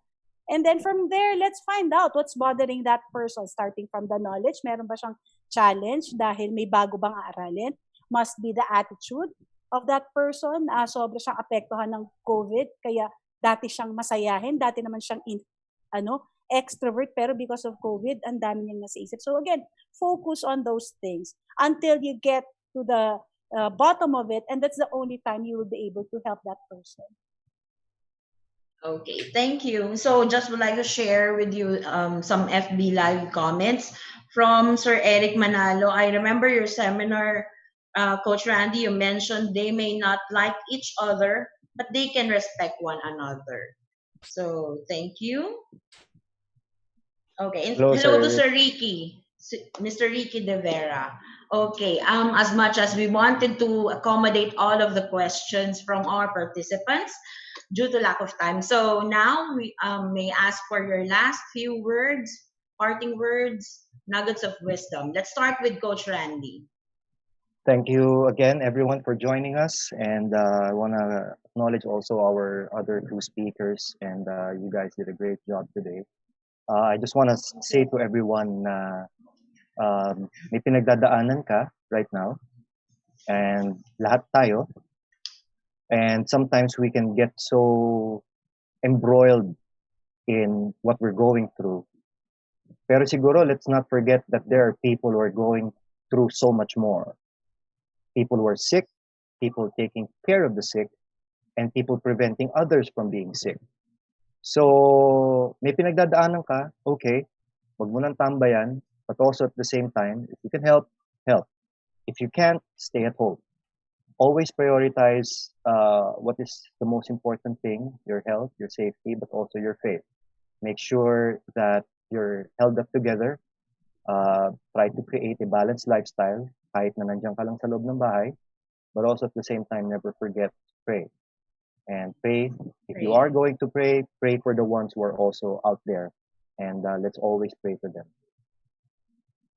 And then from there, let's find out what's bothering that person. Starting from the knowledge, meron ba siyang challenge dahil may bago bang aaralin. Must be the attitude of that person. Sobra siyang apektuhan ng COVID, kaya dati siyang masayahin, dati naman siyang extrovert, pero because of COVID, ang dami niyang nasa isip. So again, focus on those things until you get to the bottom of it, and that's the only time you will be able to help that person. Okay, thank you. So just would like to share with you some FB Live comments from Sir Eric Manalo. I remember your seminar, Coach Randy, you mentioned they may not like each other, but they can respect one another. So thank you. Okay, and hello to Sir Ricky, Mr. Ricky De Vera. Okay, as much as we wanted to accommodate all of the questions from our participants, due to lack of time. So now we may ask for your last few words, parting words, nuggets of wisdom. Let's start with Coach Randy. Thank you again, everyone, for joining us. And I want to acknowledge also our other two speakers. And you guys did a great job today. I just want to say to everyone na may pinagdadaanan ka right now. And lahat tayo. And sometimes we can get so embroiled in what we're going through. Pero siguro, let's not forget that there are people who are going through so much more. People who are sick, people taking care of the sick, and people preventing others from being sick. So, may pinagdadaanan ka, okay, wag mo nang tambayan, but also at the same time, if you can help, help. If you can't, stay at home. Always prioritize what is the most important thing, your health, your safety, but also your faith. Make sure that you're held up together. Try to create a balanced lifestyle, kahit na nandiyan ka lang sa loob ng bahay, but also at the same time, never forget to pray. And pray, if you are going to pray, pray for the ones who are also out there. And let's always pray for them.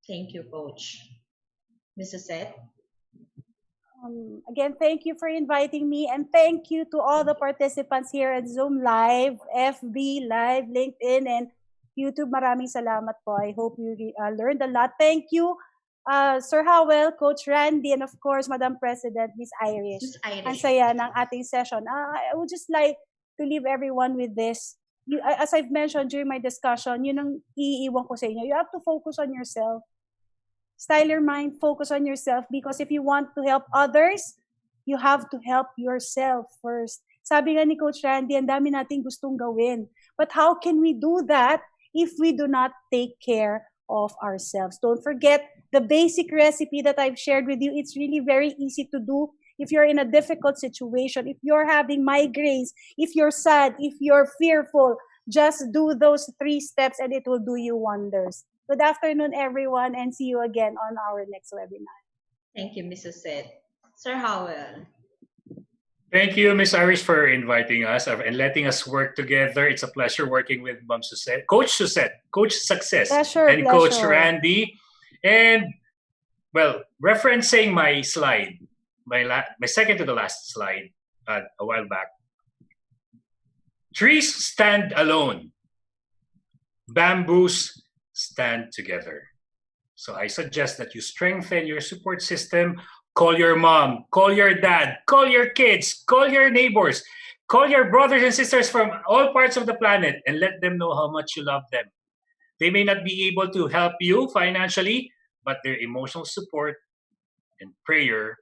Thank you, Coach. Mrs. Suzette? Again, thank you for inviting me, and thank you to all the participants here at Zoom Live, FB Live, LinkedIn, and YouTube. Maraming salamat po. I hope you learned a lot. Thank you, Sir Howell, Coach Randy, and of course, Madam President, Miss Irish. Ang saya ng ating session. I would just like to leave everyone with this. As I've mentioned during my discussion, yun ang iiwan ko sa inyo. You have to focus on yourself. Style your mind, focus on yourself, because if you want to help others, you have to help yourself first. Sabi nga ni Coach Randy, ang dami nating gustong gawin. But how can we do that if we do not take care of ourselves? Don't forget the basic recipe that I've shared with you. It's really very easy to do if you're in a difficult situation, if you're having migraines, if you're sad, if you're fearful. Just do those 3 steps and it will do you wonders. Good afternoon, everyone, and see you again on our next webinar. Thank you, Mrs. Suzette. Sir Howell. Thank you, Miss Irish, for inviting us and letting us work together. It's a pleasure working with Ma'am Suzette, Coach Success, and Coach Randy. And, well, referencing my slide, my second to the last slide a while back, trees stand alone. Bamboos stand together. So I suggest that you strengthen your support system. Call your mom, call your dad, call your kids, call your neighbors, call your brothers and sisters from all parts of the planet, and let them know how much you love them. They may not be able to help you financially, but their emotional support and prayer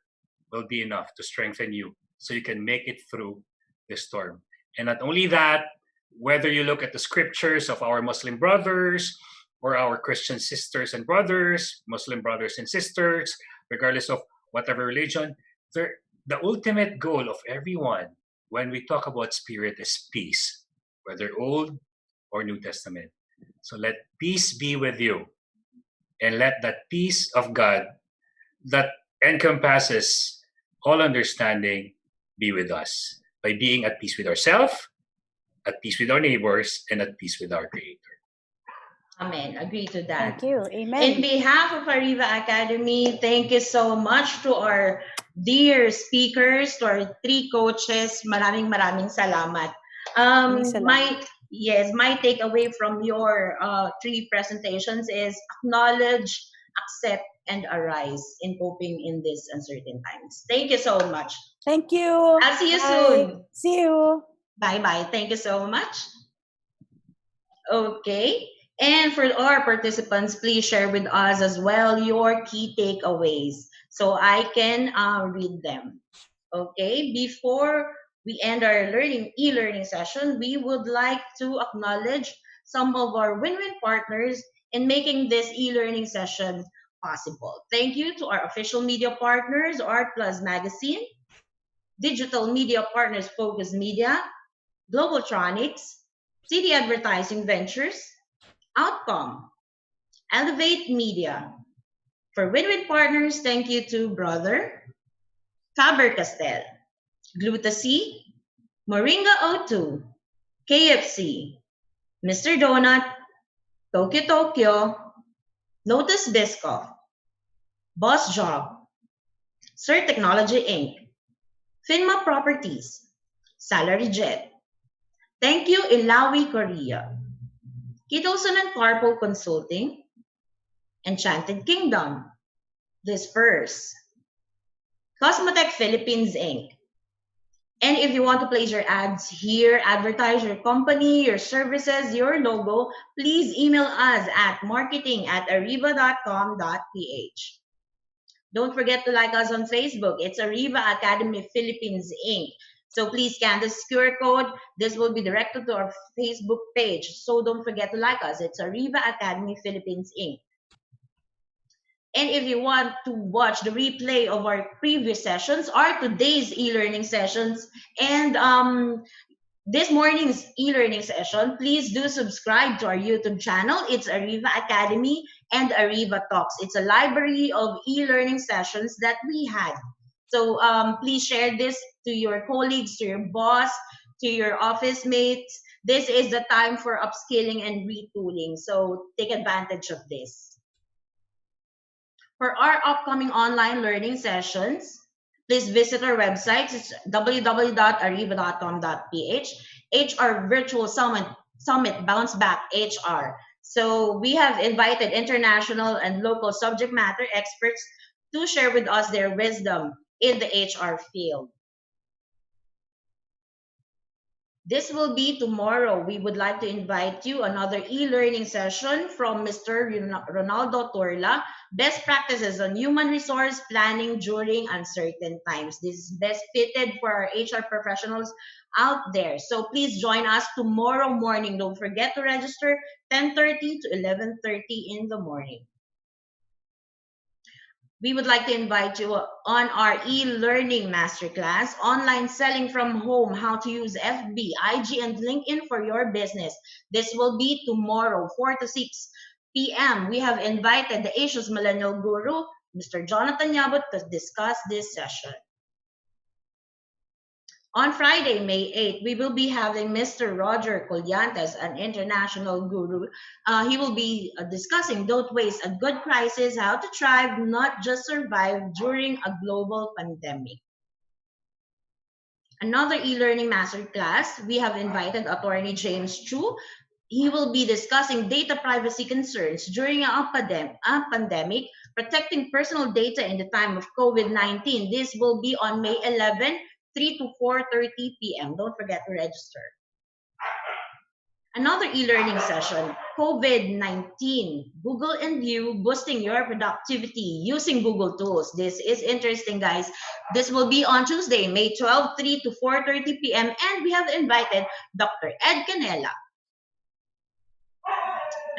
will be enough to strengthen you so you can make it through the storm. And not only that, whether you look at the scriptures of our Muslim brothers or our Christian sisters and brothers, Muslim brothers and sisters, regardless of whatever religion, the ultimate goal of everyone when we talk about spirit is peace, whether Old or New Testament. So let peace be with you, and let that peace of God that encompasses all understanding be with us by being at peace with ourselves, at peace with our neighbors, and at peace with our Creator. Amen. Agree to that. Thank you. Amen. In behalf of Ariva Academy, thank you so much to our dear speakers, to our 3 coaches. Maraming salamat. My takeaway from your 3 presentations is acknowledge, accept, and arise in coping in these uncertain times. Thank you so much. Thank you. I'll see you Bye. soon. See you. Bye-bye. Thank you so much. Okay. And for our participants, please share with us as well your key takeaways so I can read them. Okay. Before we end our e-learning session, we would like to acknowledge some of our win-win partners in making this e-learning session possible. Thank you to our official media partners, Art Plus Magazine, digital media partners, Focus Media, Globaltronics, City Advertising Ventures, Outcome, Elevate Media. For win-win partners, thank you to Brother, Faber-Castell, Glutacy, Moringa O2, KFC, Mr. Donut, Tokyo, Lotus Biscoff, Boss Job, Sir Technology Inc., Finma Properties, Salary Jet. Thank you, Ilawi Korea, Kitosan and Carpo Consulting, Enchanted Kingdom, Disperse, Cosmotech Philippines Inc. And if you want to place your ads here, advertise your company, your services, your logo, please email us at marketing@ariva.com.ph. Don't forget to like us on Facebook. It's Ariva Academy Philippines Inc. So please scan this QR code. This will be directed to our Facebook page. So don't forget to like us. It's Ariva Academy Philippines Inc. And if you want to watch the replay of our previous sessions or today's e-learning sessions and this morning's e-learning session, please do subscribe to our YouTube channel. It's Ariva Academy and Ariva Talks. It's a library of e-learning sessions that we had. So please share this to your colleagues, to your boss, to your office mates. This is the time for upskilling and retooling. So take advantage of this. For our upcoming online learning sessions, please visit our website. It's www.ariva.com.ph. HR Virtual Summit Bounce Back HR. So we have invited international and local subject matter experts to share with us their wisdom in the HR field. This will be tomorrow. We would like to invite you another e-learning session from Mr. Ronaldo Torla, Best Practices on Human Resource Planning During Uncertain Times. This is best fitted for our HR professionals out there. So please join us tomorrow morning. Don't forget to register 10:30 to 11:30 in the morning. We would like to invite you on our e-learning masterclass, Online Selling from Home, How to Use FB, IG, and LinkedIn for Your Business. This will be tomorrow, 4 to 6 p.m. We have invited the Asia's Millennial Guru, Mr. Jonathan Yabut, to discuss this session. On Friday, May 8th, we will be having Mr. Roger Colliantes, an international guru. He will be discussing "Don't Waste a Good Crisis, How to Thrive, Not Just Survive During a Global Pandemic." Another e-learning masterclass, we have invited Attorney James Chu. He will be discussing data privacy concerns during a pandemic, protecting personal data in the time of COVID-19. This will be on May 11, 3 to 4:30 p.m. Don't forget to register. Another e-learning session, COVID-19, Google and You, boosting your productivity using Google tools. This is interesting, guys. This will be on Tuesday, May 12, 3 to 4:30 p.m. And we have invited Dr. Ed Canela.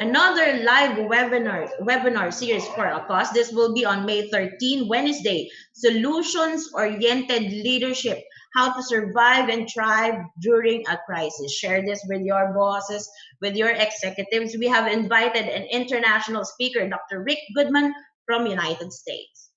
Another live webinar series for a cause. This will be on May 13, Wednesday. Solutions-oriented leadership, how to survive and thrive during a crisis. Share this with your bosses, with your executives. We have invited an international speaker, Dr. Rick Goodman from United States.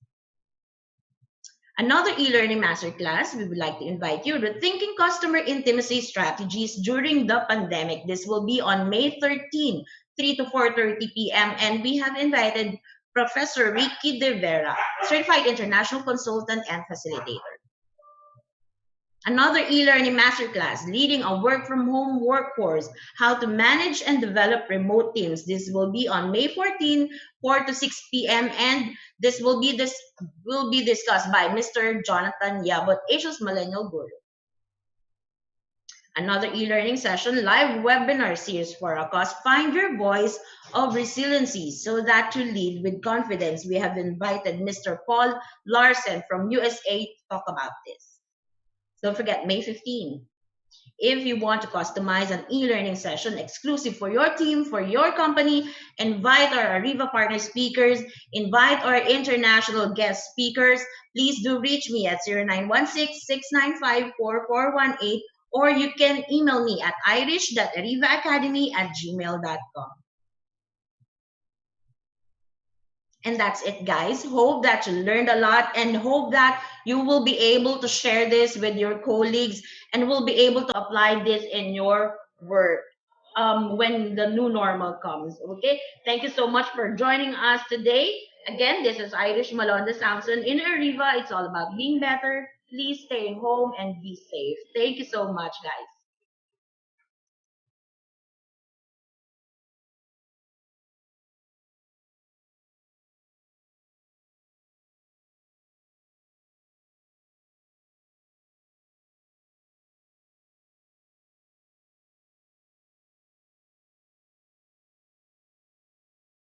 Another e-learning masterclass, we would like to invite you to Thinking Customer Intimacy Strategies During the Pandemic. This will be on May 13, 3 to 4:30 p.m. And we have invited Professor Ricky De Vera, Certified International Consultant and Facilitator. Another e-learning masterclass, leading a work-from-home workforce, how to manage and develop remote teams. This will be on May 14, 4 to 6 p.m. and this will be discussed by Mr. Jonathan Yabot, Asia's Millennial Guru. Another e-learning session, live webinar series for a cause, find your voice of resiliency so that to lead with confidence. We have invited Mr. Paul Larson from USA to talk about this. Don't forget, May 15. If you want to customize an e-learning session exclusive for your team, for your company, invite our Ariva partner speakers, invite our international guest speakers, please do reach me at 0916-695-4418 or you can email me at irish.arivaacademy@gmail.com. And that's it, guys. Hope that you learned a lot and hope that you will be able to share this with your colleagues and will be able to apply this in your work when the new normal comes. Okay? Thank you so much for joining us today. Again, this is Irish Malonda Samson in Ariva. It's all about being better. Please stay home and be safe. Thank you so much, guys.